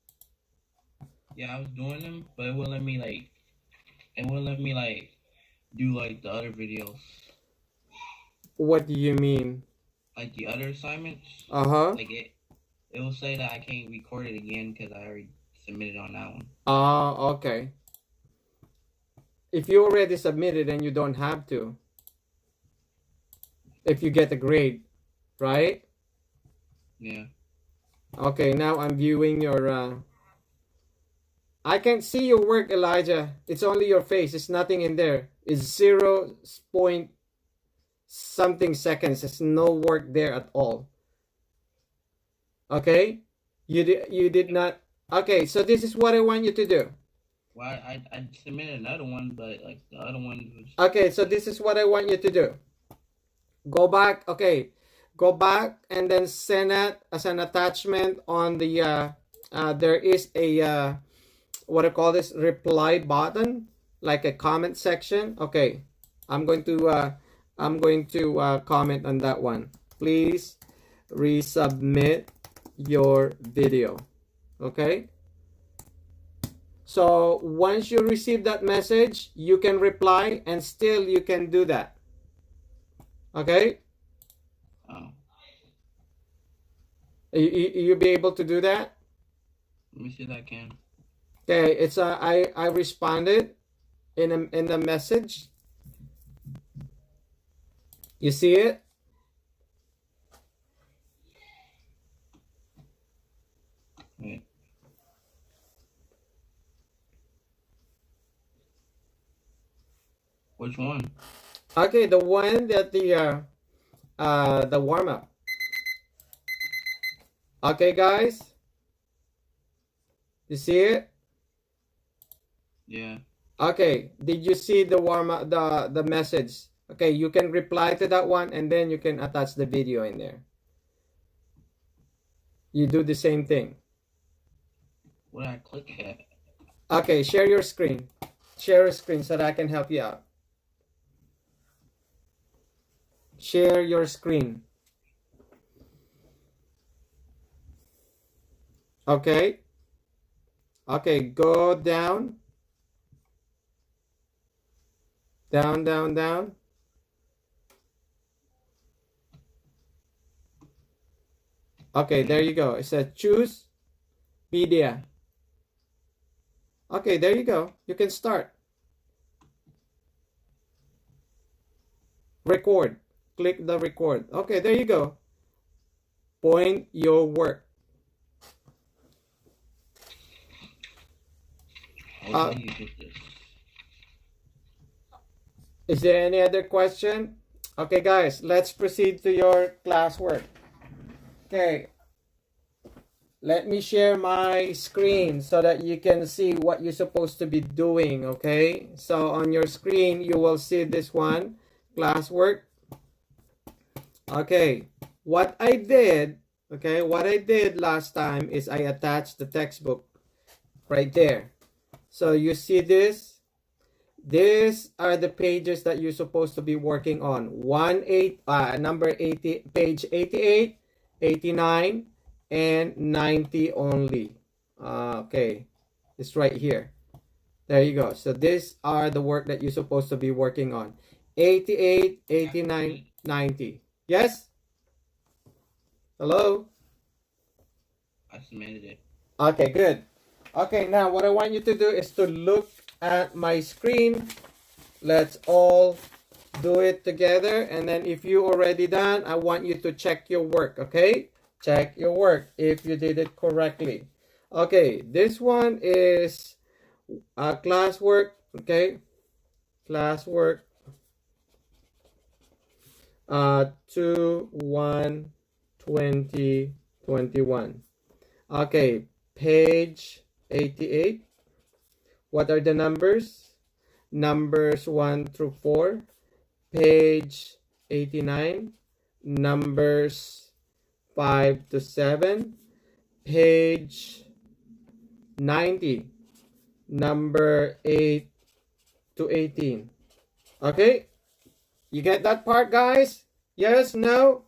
yeah, I was doing them, but it wouldn't let me do like the other videos, What do you mean? like the other assignments. Uh-huh. Like it will say that I can't record it again because I already submitted on that one. Okay. If you already submitted, then you don't have to. If you get a grade, right? Yeah. Okay, now I'm viewing your I can't see your work, Elijah. It's only your face. It's nothing in there. It's 0 point something seconds. There's no work there at all. Okay? You did not. Okay, so this is what I want you to do. Well, I submitted another one, but like the other one was. Okay, so this is what I want you to do. Go back. Okay, go back and then send it as an attachment on the. There is a what I call this reply button, like a comment section. Okay, I'm going to comment on that one. Please resubmit your video. Okay. So once you receive that message, you can reply and still you can do that. Okay? Oh. You be able to do that? Let me see if I can. Okay, it's I responded in the message. You see it? Wait. Which one? Okay, the one that the warm up. Okay, guys. You see it? Yeah. Okay, did you see the warm up, the message? Okay, you can reply to that one and then you can attach the video in there. You do the same thing. What did I click at? Okay, share your screen. Share a screen so that I can help you out. Share your screen. Okay. Okay, go down. Down, down, down. Okay, there you go. It says choose media. Okay, there you go. You can start. Record. Click the record. Okay, there you go. Point your work. How do you get this? Is there any other question? Okay, guys, let's proceed to your classwork. Okay. Let me share my screen so that you can see what you're supposed to be doing, okay? So on your screen, you will see this one, classwork. Okay, what I did last time is I attached the textbook right there. So you see this? These are the pages that you're supposed to be working on. Number 80, page 88, 89, and 90 only. Okay, it's right here. There you go. So these are the work that you're supposed to be working on. 88, 89, 90. Yes? Hello? I submitted it. Okay, good. Okay, now what I want you to do is to look at my screen. Let's all do it together. And then if you already done, I want you to check your work, okay? Check your work if you did it correctly. Okay, this one is classwork, okay? Classwork 2/1/2021. Okay, page 88. What are the numbers? Numbers 1 through 4. Page 89. Numbers 5 to 7. Page 90. Number 8 to 18. Okay? You get that part, guys? Yes? No?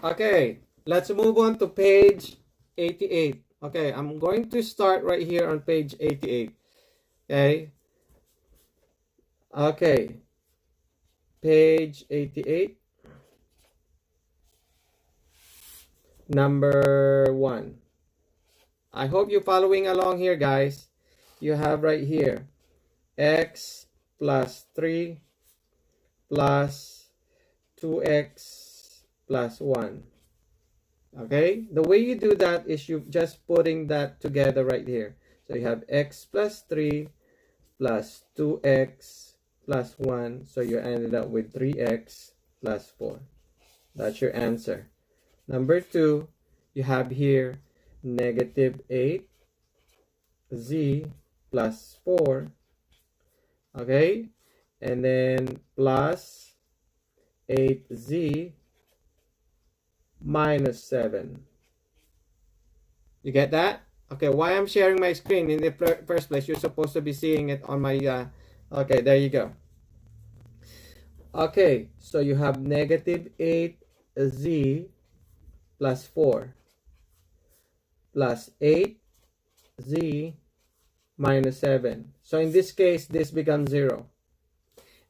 Okay, let's move on to page 88. Okay, I'm going to start right here on page 88. Okay. Okay. Page 88. Number 1. I hope you're following along here, guys. You have right here x plus 3 plus 2x plus 1. Okay, the way you do that is you just putting that together right here. So you have x plus 3 plus 2x plus 1. So you ended up with 3x plus 4. That's your answer. Number 2, you have here negative 8z plus 4. Okay, and then plus 8z minus 7. You get that? Okay, why I'm sharing my screen in the first place? You're supposed to be seeing it on my okay, there you go. Okay, so you have negative 8z plus 4 plus 8z minus 7. So in this case, this becomes 0.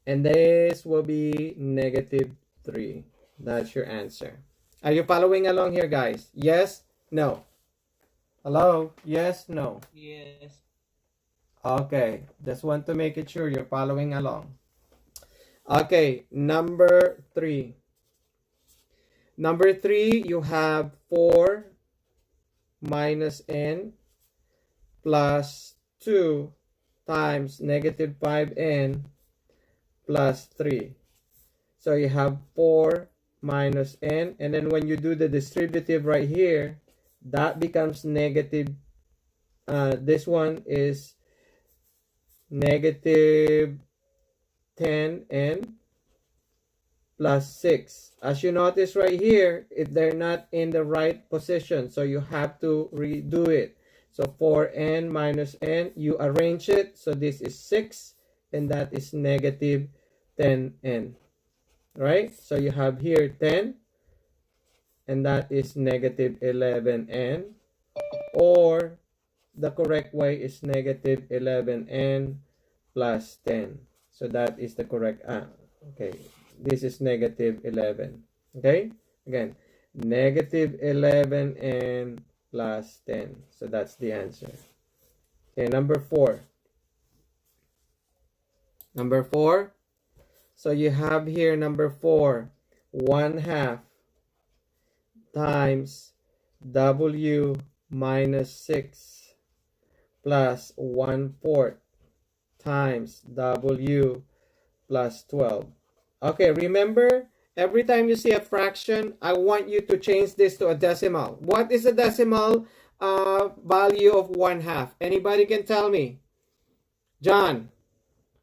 And this will be negative 3. That's your answer. Are you following along here, guys? Yes? No? Hello? Yes? No? Yes. Okay. Just want to make it sure you're following along. Okay. Number 3. Number 3, you have 4 minus n plus 2 times negative 5n plus 3. So you have 4 minus n, and then when you do the distributive right here, that becomes negative, this one is negative 10n plus 6. As you notice right here, they're not in the right position, so you have to redo it. So 4n minus n, you arrange it, so this is 6, and that is negative 10n. Right? So you have here 10, and that is negative 11n, or the correct way is negative 11n plus 10. So that is the correct, okay, this is negative 11. Okay, again, negative 11n plus 10. So that's the answer. Okay, number 4. Number 4. So you have here number 4, 1/2 times w minus 6 plus 1/4 times w plus 12. Okay, remember, every time you see a fraction, I want you to change this to a decimal. What is the decimal value of 1/2? Anybody can tell me? John,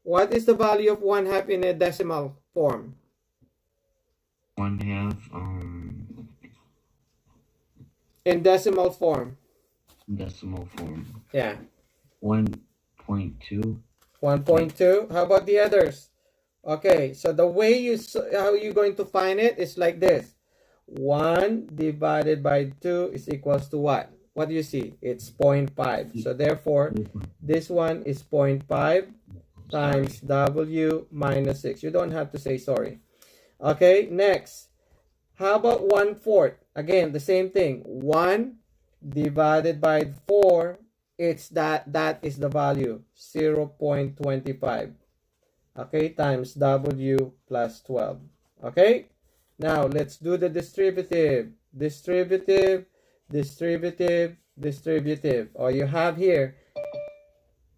what is the value of 1/2 in a decimal form? 1/2, In decimal form. decimal form. Yeah. 1.2. 1.2. How about the others? Okay, so the way how you're going to find it is like this. 1 divided by 2 is equals to what? What do you see? It's 0.5. So therefore, this one is 0.5 times w minus 6. You don't have to say sorry. Okay, next. How about 1/4? Again, the same thing. 1 divided by 4, it's that is the value, 0.25. Okay, times w plus 12. Okay, now let's do the distributive. Distributive, distributive, distributive. Or you have here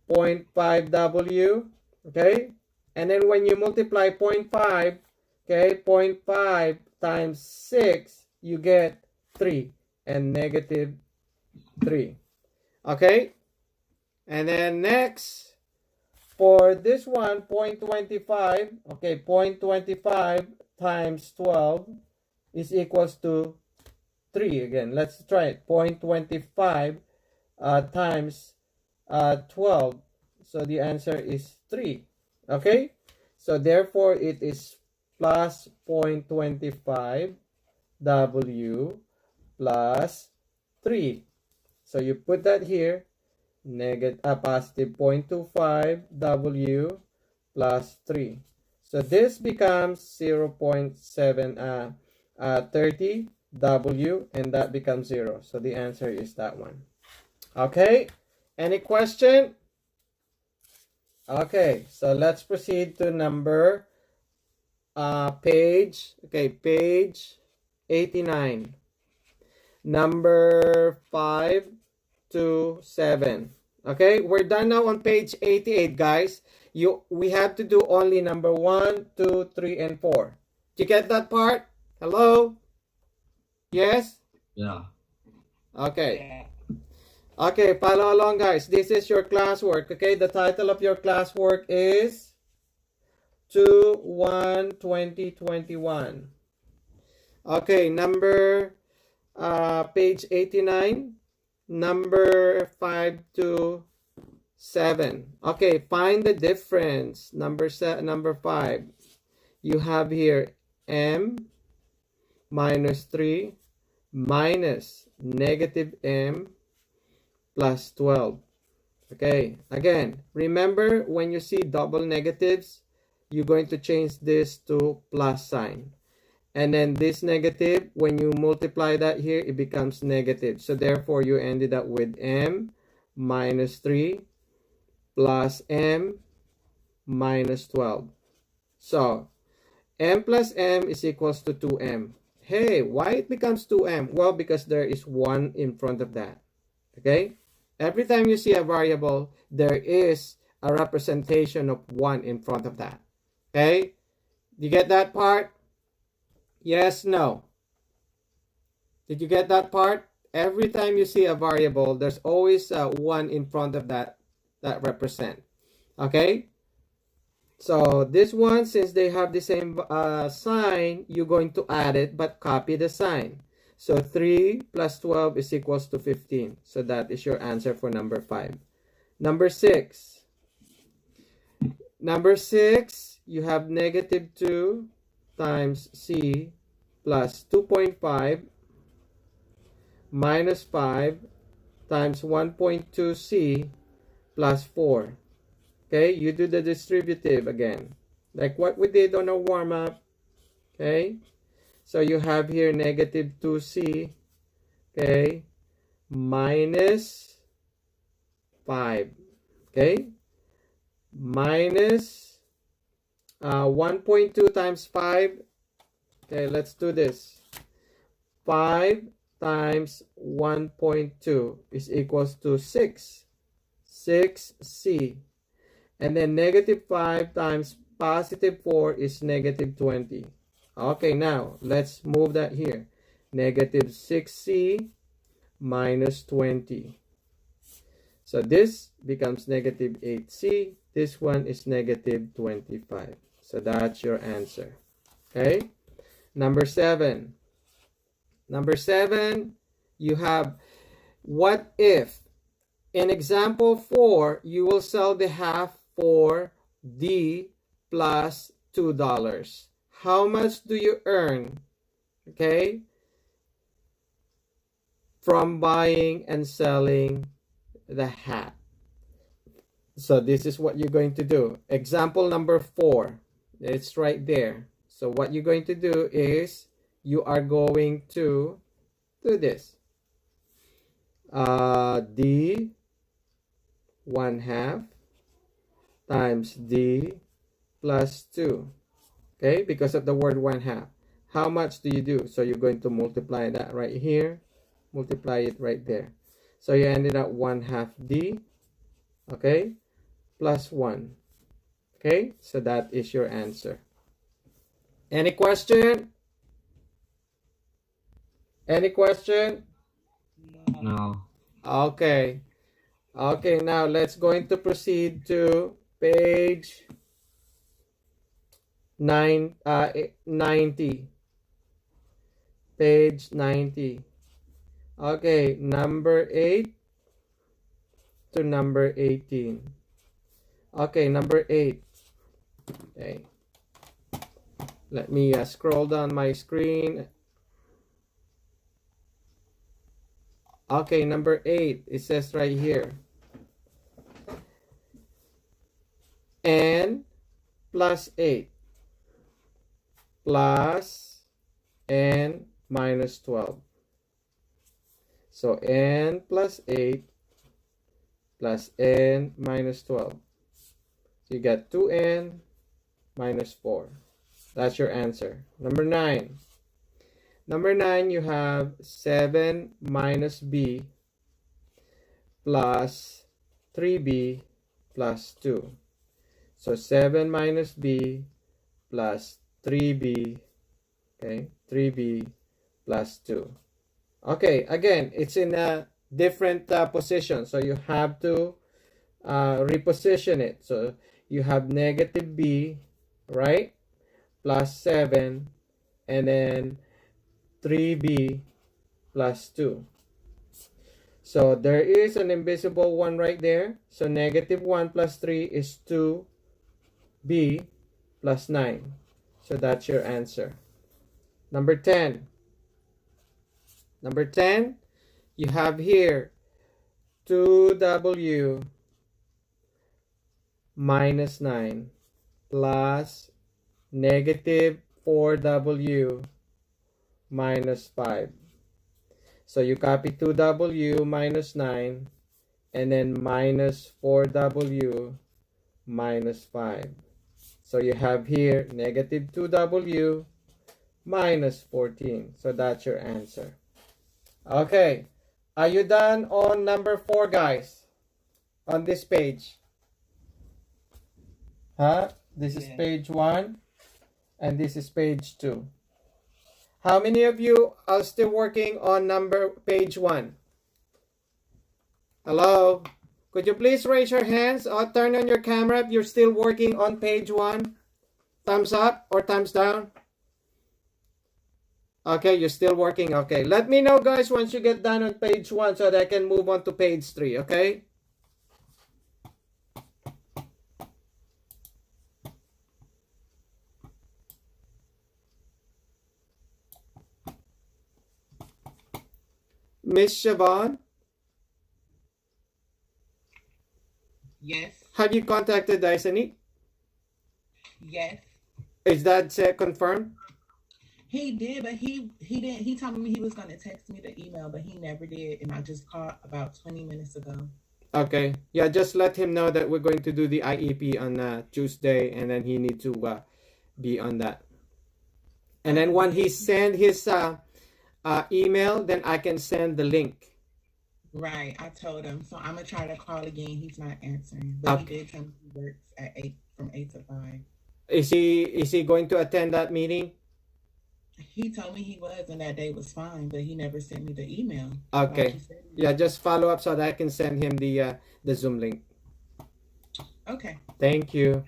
0.5w. Okay, and then when you multiply 0.5, okay, 0.5 times 6, you get 3 and negative 3. Okay, and then next, for this one, 0.25, okay, 0.25 times 12 is equals to 3 again. Let's try it. 0.25 times 12. So the answer is 3. Okay, so therefore it is plus 0.25 W plus 3. So you put that here, positive 0.25 W plus 3. So this becomes 0.730 W, and that becomes 0. So the answer is that one. Okay, any question? Okay, so let's proceed to number page 89. Number 5 to 7. Okay, we're done now on page 88, guys. We have to do only number 1, 2, 3, and 4. Did you get that part? Hello? Yes? Yeah. Okay. Okay, follow along, guys. This is your classwork. Okay, the title of your classwork is 2/1/2021. Okay, number page 89, number 5 to 7. Okay, find the difference. Number 5. You have here m minus 3 minus negative m plus 12. Okay, again, remember when you see double negatives, you're going to change this to plus sign. And then this negative, when you multiply that here, it becomes negative. So therefore, you ended up with m minus 3 plus m minus 12. So m plus m is equals to 2m. Hey, why it becomes 2m? Well, because there is 1 in front of that. Okay? Every time you see a variable, there is a representation of 1 in front of that. Okay? You get that part? Yes, no. Did you get that part? Every time you see a variable, there's always a 1 in front of that represent. Okay? So this one, since they have the same sign, you're going to add it, but copy the sign. So 3 plus 12 is equals to 15. So that is your answer for number 5. Number 6. Number 6, you have negative 2 times c plus 2.5 minus 5 times 1.2c plus 4. Okay, you do the distributive again, like what we did on a warm-up. Okay, so you have here negative 2c, okay, minus 5, okay, minus 1.2 times 5. Okay, let's do this. 5 times 1.2 is equals to 6. 6c. And then negative 5 times positive 4 is negative 20. Okay, now let's move that here. Negative 6c minus 20. So this becomes negative 8c. This one is negative 25. So that's your answer. Okay. Number 7. Number 7, you have what if. In example 4, you will sell the half for D plus $2. How much do you earn, okay, from buying and selling the hat? So this is what you're going to do. Example number 4, it's right there. So what you're going to do is you are going to do this. D 1/2 times D plus 2. Okay, because of the word 1/2. How much do you do? So you're going to multiply that right here. Multiply it right there. So you ended up 1/2 D. Okay, plus 1. Okay, so that is your answer. Any question? Any question? No. Okay. Okay, now let's going to proceed to page 90. Page 90. Okay, number 8 to number 18. Okay, number 8. Okay. Let me scroll down my screen. Okay, number 8. It says right here. N plus 8 plus n minus 12. So n plus 8 plus n minus 12. So you got 2n minus 4. That's your answer. Number 9. Number 9, you have 7 minus b plus 3b plus 2. So 7 minus b plus 3b, okay, 3b plus 2. Okay, again, it's in a different position, so you have to reposition it. So you have negative b, right, plus 7, and then 3b plus 2. So there is an invisible 1 right there. So negative 1 plus 3 is 2b plus 9. So that's your answer. Number 10. Number 10, you have here 2w minus 9 plus negative 4w minus 5. So you copy 2w minus 9 and then minus 4w minus 5. So you have here negative 2w minus 14. So that's your answer. Okay. Are you done on number 4, guys? On this page? Huh? This is page 1 and this is page 2. How many of you are still working on page 1? Hello? Could you please raise your hands or turn on your camera if you're still working on page 1? Thumbs up or thumbs down? Okay, you're still working. Okay, let me know, guys, once you get done on page 1 so that I can move on to page 3, okay? Miss Siobhan? Yes. Have you contacted Dysony? Yes. Is that confirmed? He did, but he didn't. He told me he was going to text me the email, but he never did. And I just called about 20 minutes ago. Okay. Yeah, just let him know that we're going to do the IEP on Tuesday, and then he needs to be on that. And then when he send his email, then I can send the link. Right. I told him. So I'm going to try to call again. He's not answering. But he did tell me he works at 8 from 8 to 5. Is he going to attend that meeting? He told me he was, and that day was fine, but he never sent me the email. Okay. Yeah, just follow up so that I can send him the Zoom link. Okay. Thank you.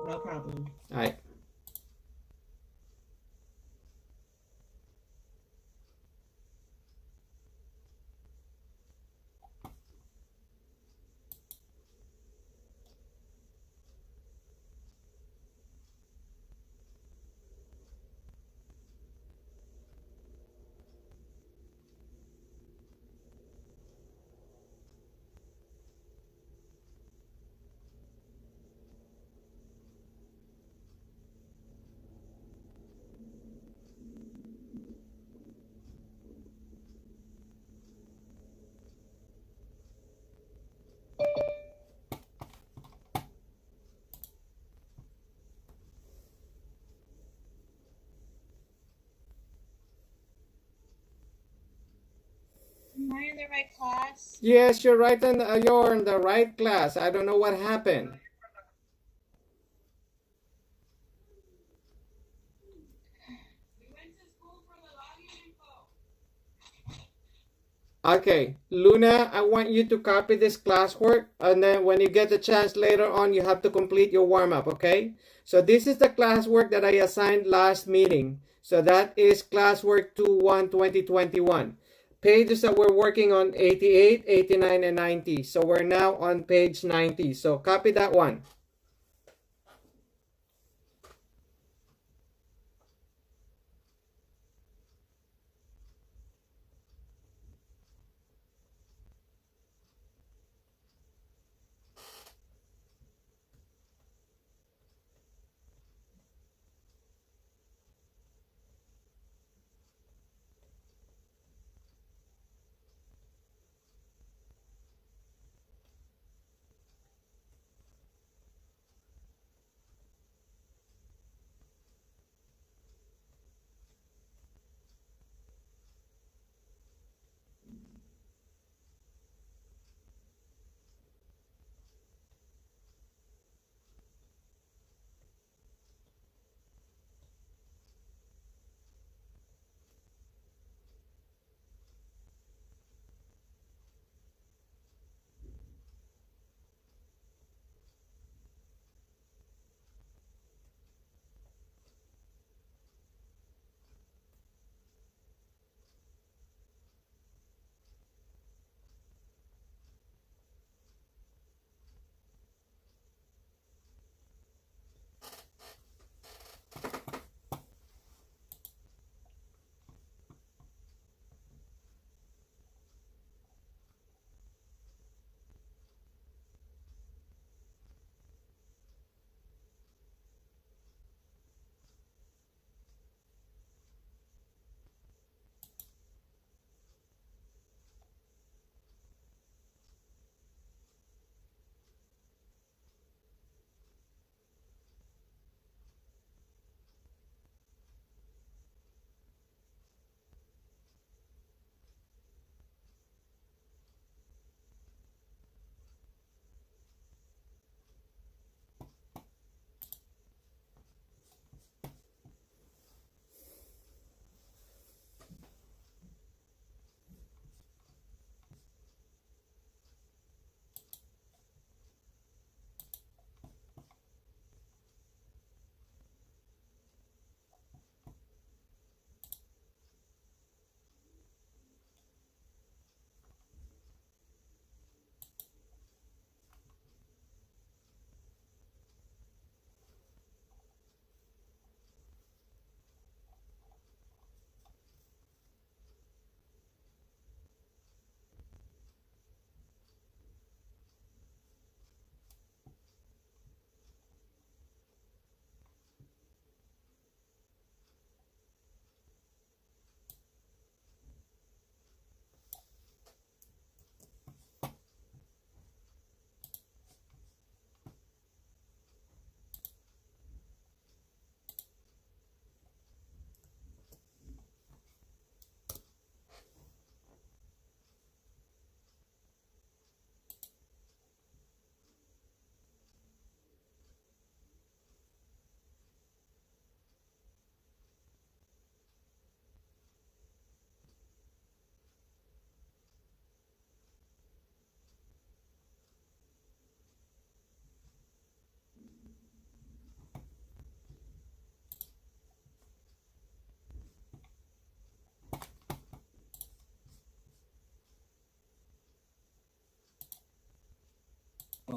No problem. All right. Am I in the right class? Yes, you're right. You're in the right class. I don't know what happened. Okay, Luna, I want you to copy this classwork, and then when you get the chance later on, you have to complete your warm-up, okay? So this is the classwork that I assigned last meeting. So that is classwork 2-1-2021. Pages that we're working on 88, 89, and 90. So we're now on page 90. So copy that one.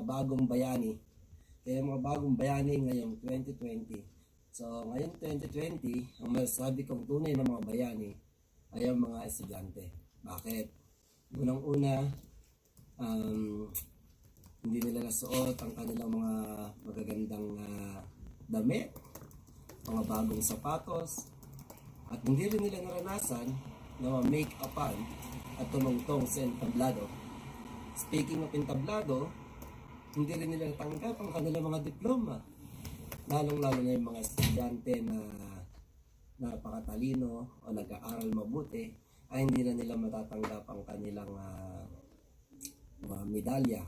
bagong bayani. Kaya mga bagong bayani ngayong 2020. So ngayong 2020, ang masasabi kong tunay na mga bayani ay ang mga estudyante. Bakit? Unang-una, hindi nila nasuot ang kanilang mga magagandang damit, mga bagong sapatos, at hindi rin nila naranasan na make-upan at tumungtong sa entablado. Speaking of entablado, hindi rin nila natanggap ang kanilang mga diploma. Lalong-lalo na yung mga estudyante na napakatalino o nag-aaral mabuti, ay hindi na nila matatanggap ang kanilang mga medalya.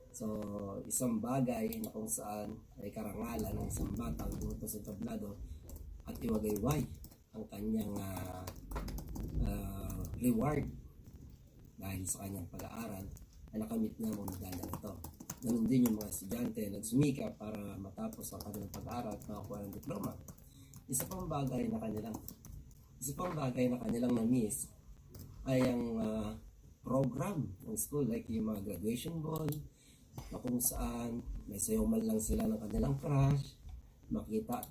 So, isang bagay na kung saan ay karangalan ng isang batang buto sa entablado at iwagayway ang kanyang reward dahil sa kanyang pag-aaral ay nakamit niya ang medalya nito. Ganun din yung mga estudyante na nagsumika para matapos ang kanilang pag-aaral at makakuha ng diploma. Isa pang bagay na kanilang na-miss ay ang program ng school, like yung mga graduation ball, na kung saan may sayo man lang sila ng kanilang crush, makita at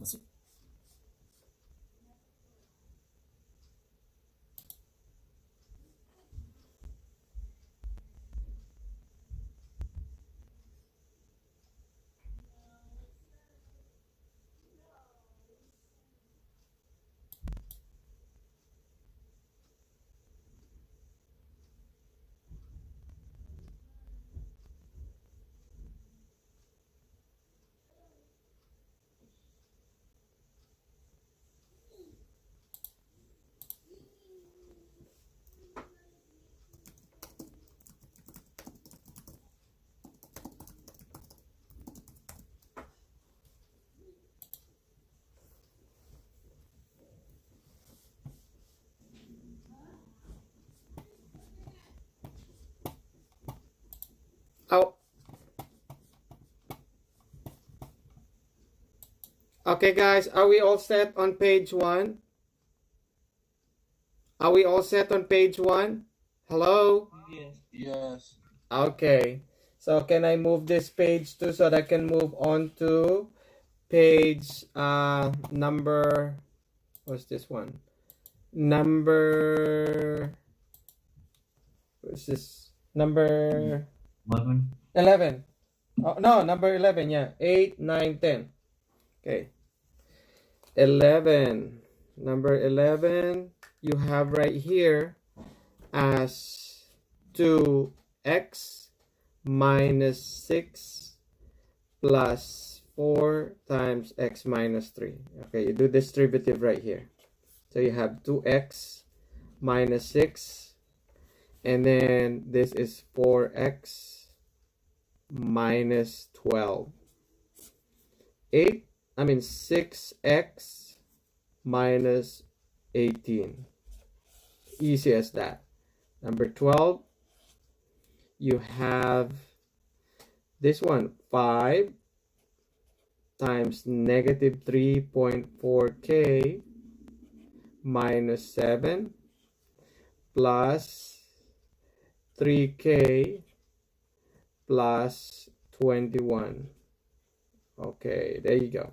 Oh. Okay, guys, are we all set on page 1? Are we all set on page 1? Hello? Yes. Yes. Okay. So can I move this page too so that I can move on to page number, what's this one? Number, what's this? Number 11. Oh, no, number 11, yeah. 8, 9, 10. Okay. 11. Number 11, you have right here as 2x minus 6 plus 4 times x minus 3. Okay, you do distributive right here. So you have 2x minus 6, and then this is 4x minus 12. 6x minus 18. Easy as that. Number 12, you have this one, 5 times negative 3.4k minus 7 plus 3k plus 21. Okay, there you go.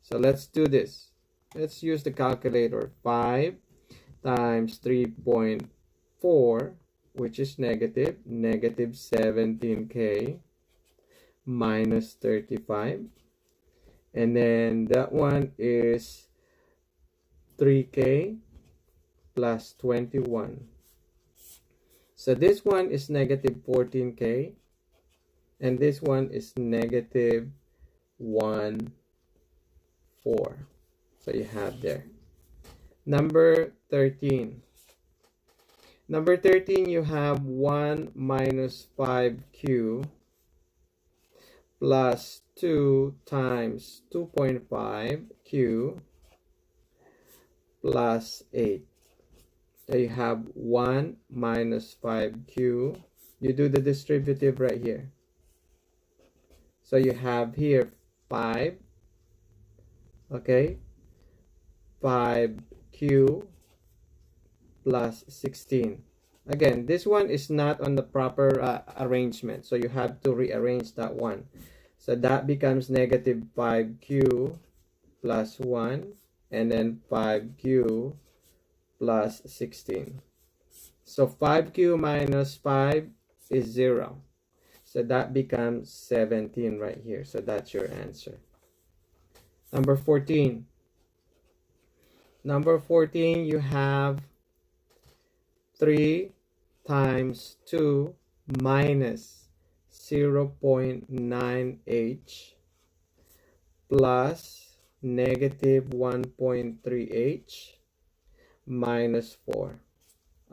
So let's do this. Let's use the calculator. 5 times 3.4, which is negative 17k minus 35. And then that one is 3k plus 21. So this one is negative 14k. And this one is negative 1, 4. So you have there. Number 13. Number 13, you have 1 minus 5q plus 2 times 2.5q plus 8. So you have 1 minus 5q. You do the distributive right here. So you have here 5, okay, 5q plus 16. Again, this one is not on the proper arrangement, so you have to rearrange that one. So that becomes negative 5q plus 1, and then 5q plus 16. So 5q minus 5 is 0. So that becomes 17 right here. So that's your answer. Number 14. Number 14, you have 3 times 2 minus 0.9h plus negative 1.3h minus 4.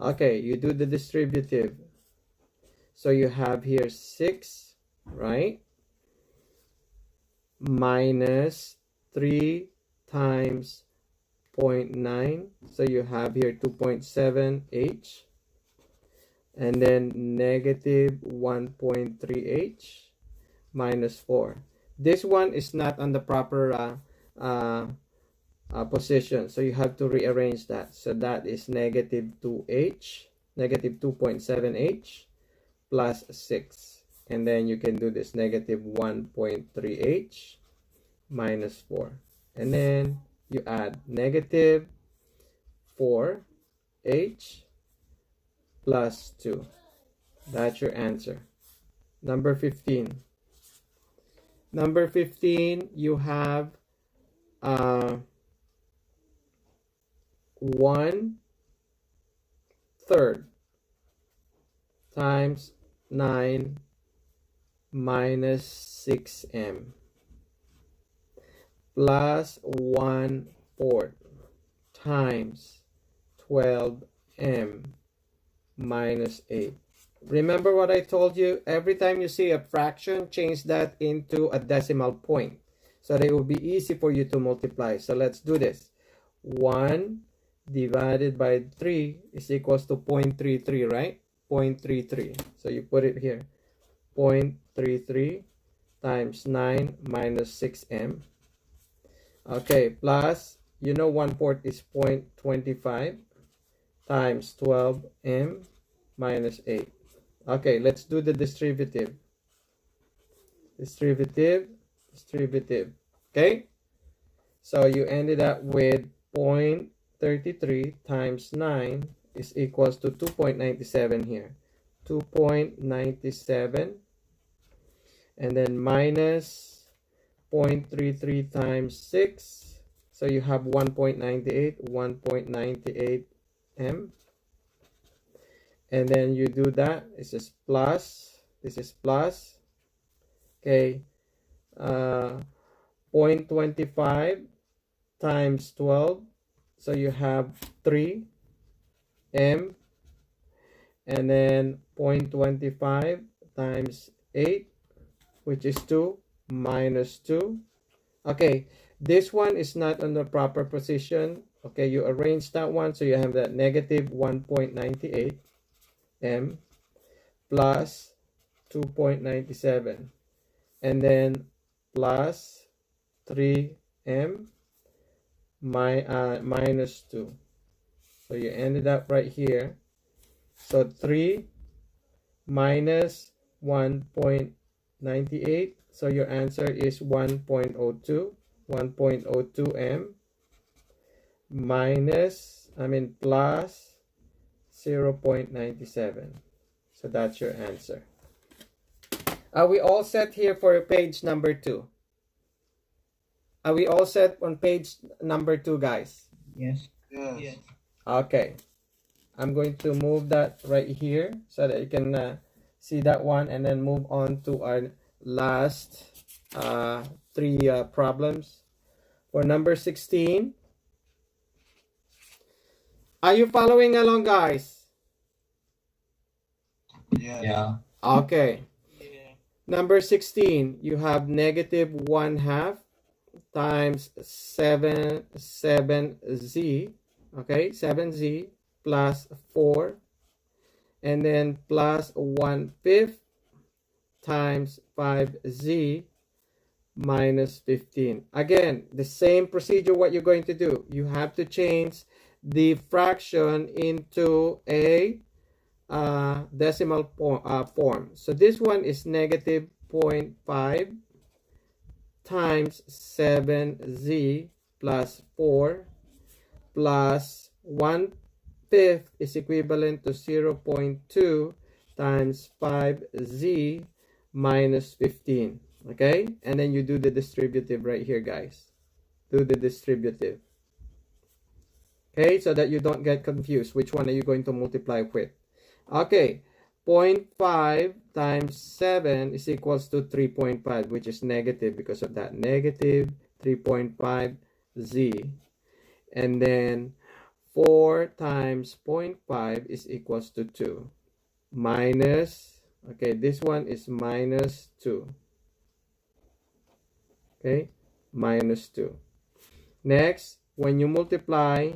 Okay, you do the distributive. So you have here 6, right? Minus 3 times 0.9. So you have here 2.7h. And then negative 1.3h minus 4. This one is not on the proper position. So you have to rearrange that. So that is negative 2h, negative 2.7h plus 6. And then you can do this negative 1.3h minus 4. And then you add negative 4h plus 2. That's your answer. Number 15. Number 15, you have 1/3 times 9 minus 6m plus 1/4 times 12m minus 8. Remember what I told you? Every time you see a fraction, change that into a decimal point so that it will be easy for you to multiply. So let's do this. 1 divided by 3 is equals to 0.33, right? 0.33. So you put it here. 0.33 times 9 minus 6m. Okay, plus, you know 1/4 is 0.25 times 12m minus 8. Okay, let's do the distributive. Distributive. Okay? So you ended up with 0.33 times 9 is equals to 2.97 here. 2.97. And then minus 0.33 times 6. So you have 1.98. 1.98 m. And then you do that. This is plus. This is plus. Okay. 0.25 times 12. So you have 3 m. And then 0.25 times 8, which is 2, minus 2. Okay. This one is not on the proper position. Okay, you arrange that one. So you have that negative 1.98 m plus 2.97. And then plus 3m minus 2. So you ended up right here. So 3 minus 1.98. So your answer is 1.02. 1.02 m minus, plus 0.97. So that's your answer. Are we all set here for page number 2? Are we all set on page number 2, guys? Yes. Yes. Okay. I'm going to move that right here so that you can see that one, and then move on to our last 3 problems. For number 16. Are you following along, guys? Yeah. Okay. Yeah. Number 16, you have negative 1/2 times 7z, okay, 7z plus 4, and then plus 1/5 times 5z minus 15. Again, the same procedure. What you're going to do, you have to change the fraction into a decimal form. So this one is negative 0.5 times 7z plus 4 plus 1/5 is equivalent to 0.2 times 5z minus 15. Okay, and then you do the distributive right here, guys. Do the distributive. Okay, so that you don't get confused. Which one are you going to multiply with? Okay, 0.5 times 7 is equals to 3.5, which is negative because of that. Negative 3.5z. And then 4 times 0.5 is equals to 2. Minus, okay, this one is minus 2. Okay, minus 2. Next, when you multiply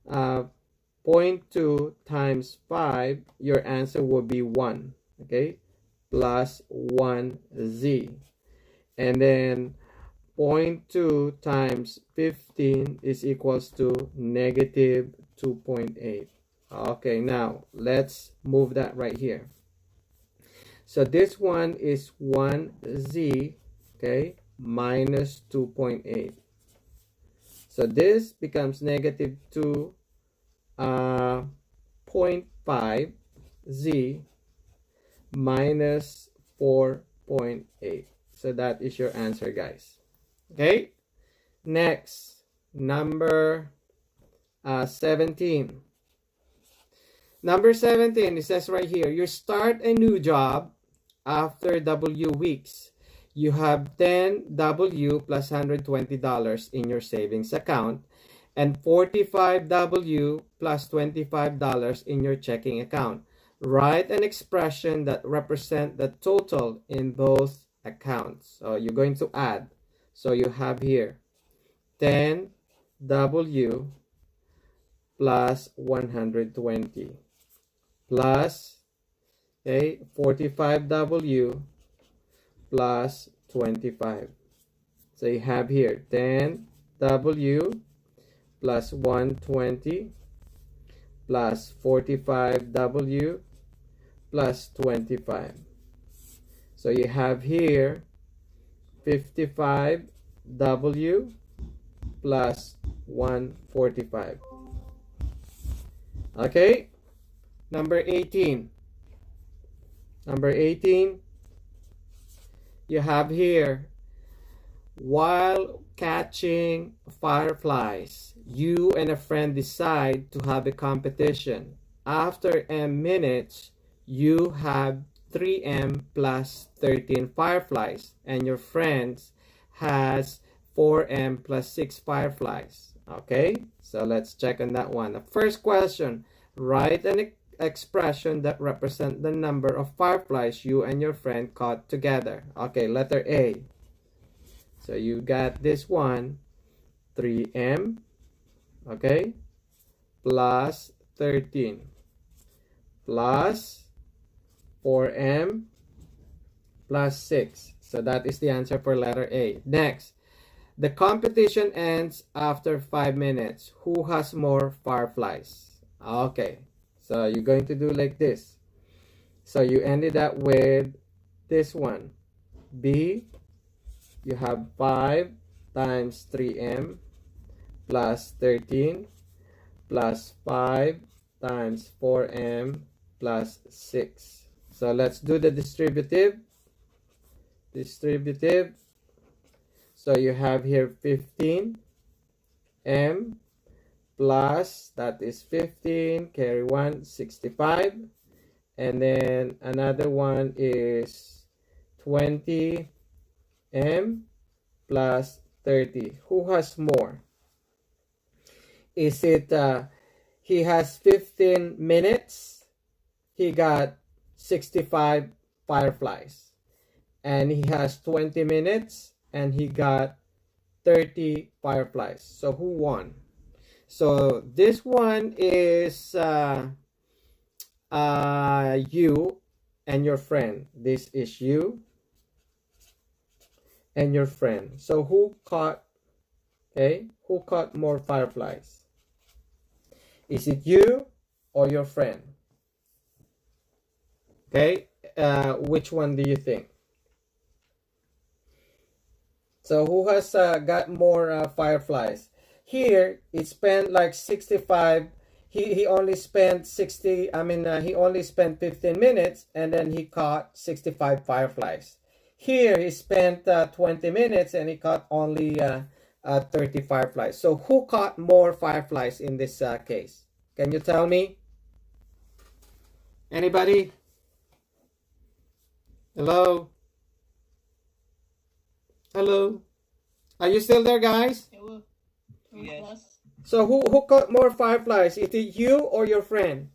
0.2 times 5, your answer will be 1. Okay, plus 1z. And then 0.2 times 15 is equals to negative 2.8. Okay, now let's move that right here. So this one is 1z, okay, minus 2.8. So this becomes negative 2.5 z minus 4.8. So that is your answer, guys. Okay, next, number 17. Number 17, it says right here, you start a new job after W weeks. You have 10 W plus $120 in your savings account and 45 W plus $25 in your checking account. Write an expression that represents the total in both accounts. So you're going to add. So you have here 10 W plus 120 plus, okay, 45 W plus 25. So you have here 10 W plus 120 plus 45 W plus 25. So you have here 55 W plus 145. Okay, number 18. Number 18, you have here, while catching fireflies, you and a friend decide to have a competition. After M minutes, you have 3M plus 13 fireflies, and your friends has 4M plus 6 fireflies. Okay, so let's check on that one. The first question, write an expression that represents the number of fireflies you and your friend caught together. Okay, letter A. So you got this one, 3M, okay, plus 13 plus 4M plus 6. So that is the answer for letter A. Next, the competition ends after 5 minutes. Who has more fireflies? Okay, so you're going to do like this. So you ended up with this one. B, you have 5 times 3M plus 13 plus 5 times 4M plus 6. So let's do the distributive. So you have here 15 M plus, that is 15, carry 1, 65. And then another one is 20 M plus 30. Who has more? Is it he has 15 minutes, he got 65 fireflies, and he has 20 minutes and he got 30 fireflies. So who won? So this one is you and your friend. This is you and your friend. So who caught, okay, who caught more fireflies? Is it you or your friend? Okay, which one do you think? So who has got more fireflies? Here, it spent like 65. He only spent 60. I mean, he only spent 15 minutes, and then he caught 65 fireflies. Here, he spent 20 minutes, and he caught only 30 fireflies. So who caught more fireflies in this case? Can you tell me? Anybody? Hello? Hello? Are you still there, guys? Yes. So who caught more fireflies? Is it you or your friend?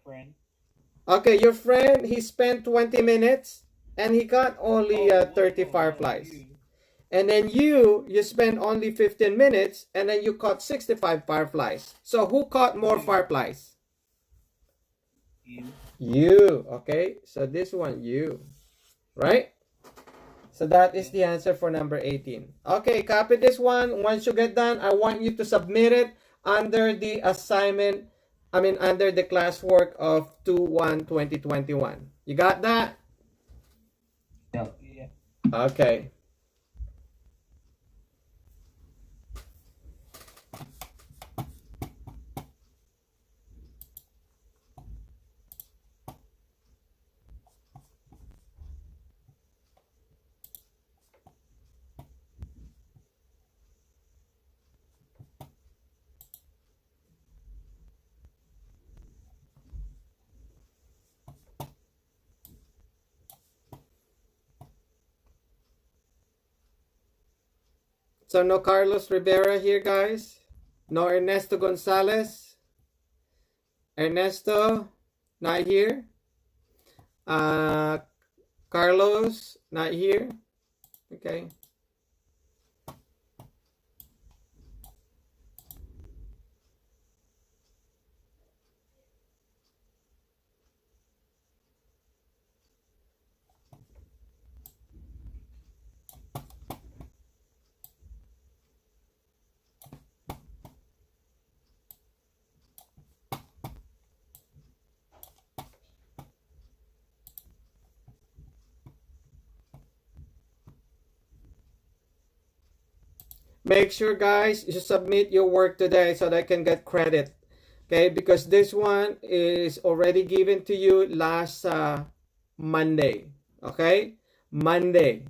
Friend. Okay, your friend, he spent 20 minutes and he got only 30 fireflies. And then you spent only 15 minutes and then you caught 65 fireflies. So who caught more fireflies? You. Okay, so this one, you. Right? So that is the answer for number 18. Okay, copy this one. Once you get done, I want you to submit it under the assignment, under the classwork of 2/1/2021. You got that? Yeah. Okay. So no Carlos Rivera here, guys. No Ernesto Gonzalez. Ernesto, not here. Carlos, not here. Okay. Make sure, guys, you submit your work today so that I can get credit. Okay, because this one is already given to you last Monday. Okay, Monday.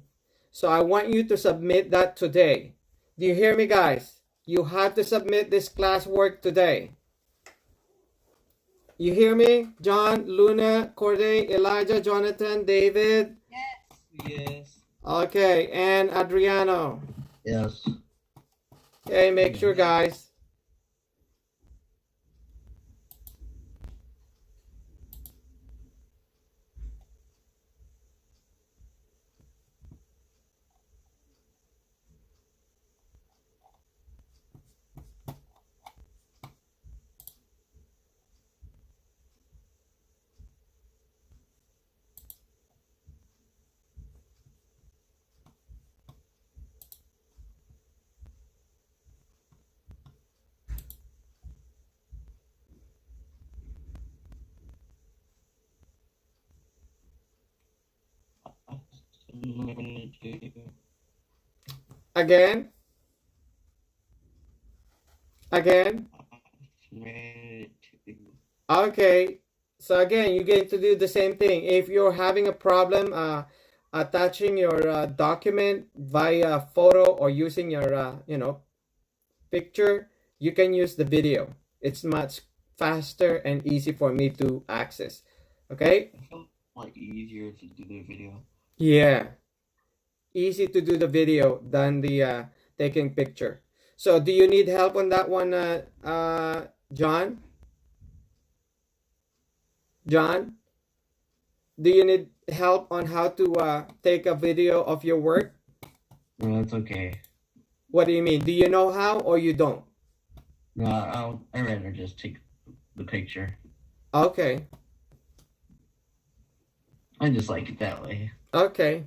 So I want you to submit that today. Do you hear me, guys? You have to submit this classwork today. You hear me? John, Luna, Corday, Elijah, Jonathan, David? Yes. Okay, and Adriano? Yes. Okay, make sure, guys. Again? Again? Okay. So again, you're going to do the same thing. If you're having a problem attaching your document via photo or using your, picture, you can use the video. It's much faster and easy for me to access. Okay? Like easier to do the video. Yeah. Easy to do the video than the taking picture. So do you need help on that one, John? John? Do you need help on how to take a video of your work? No, it's okay. What do you mean? Do you know how or you don't? No, I'd rather just take the picture. Okay. I just like it that way. Okay.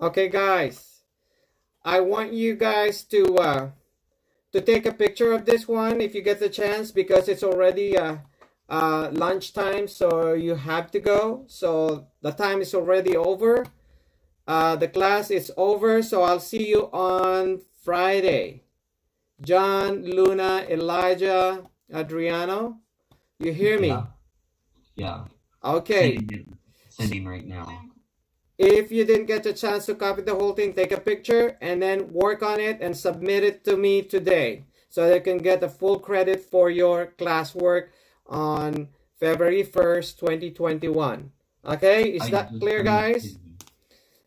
Okay, guys, I want you guys to take a picture of this one if you get the chance, because it's already lunchtime, so you have to go. So the time is already over. The class is over, so I'll see you on Friday. John, Luna, Elijah, Adriano, you hear me? Yeah. Okay. Sending right now. If you didn't get a chance to copy the whole thing, take a picture and then work on it and submit it to me today so that you can get the full credit for your classwork on February 1st, 2021. Okay, is that clear, guys?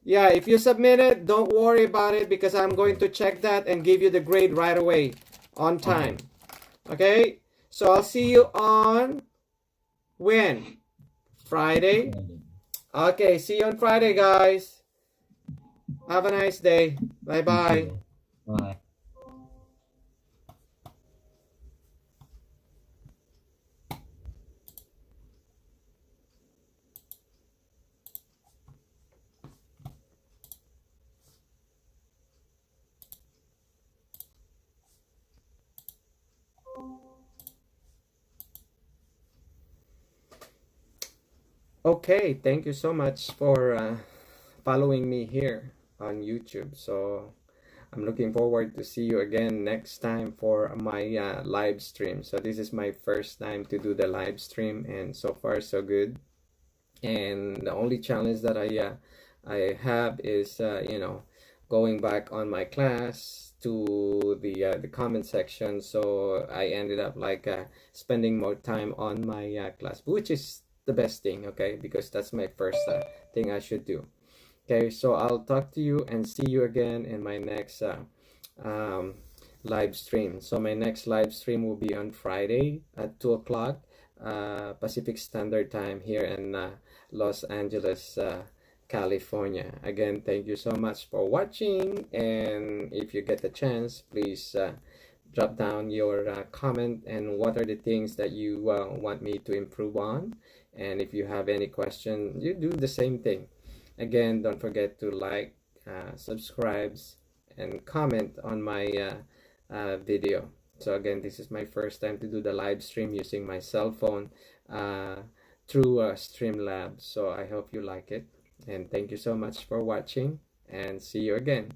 Yeah, if you submit it, don't worry about it because I'm going to check that and give you the grade right away on time. Okay, so I'll see you on when? Friday? Okay, see you on Friday, guys. Have a nice day. Bye-bye. Bye. Okay, thank you so much for following me here on YouTube. So I'm looking forward to see you again next time for my live stream. So this is my first time to do the live stream, and so far so good. And the only challenge that I have is going back on my class to the comment section. So I ended up spending more time on my class, which is the best thing, okay, because that's my first thing I should do. Okay, so I'll talk to you and see you again in my next live stream. So my next live stream will be on Friday at 2 o'clock Pacific Standard Time here in Los Angeles, California. Again, thank you so much for watching, and if you get the chance, please drop down your comment and what are the things that you want me to improve on. And if you have any question, you do the same thing. Again, don't forget to like, subscribe, and comment on my video. So again, this is my first time to do the live stream using my cell phone through Streamlabs. So I hope you like it. And thank you so much for watching, and see you again.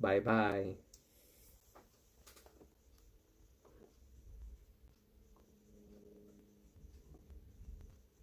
Bye-bye.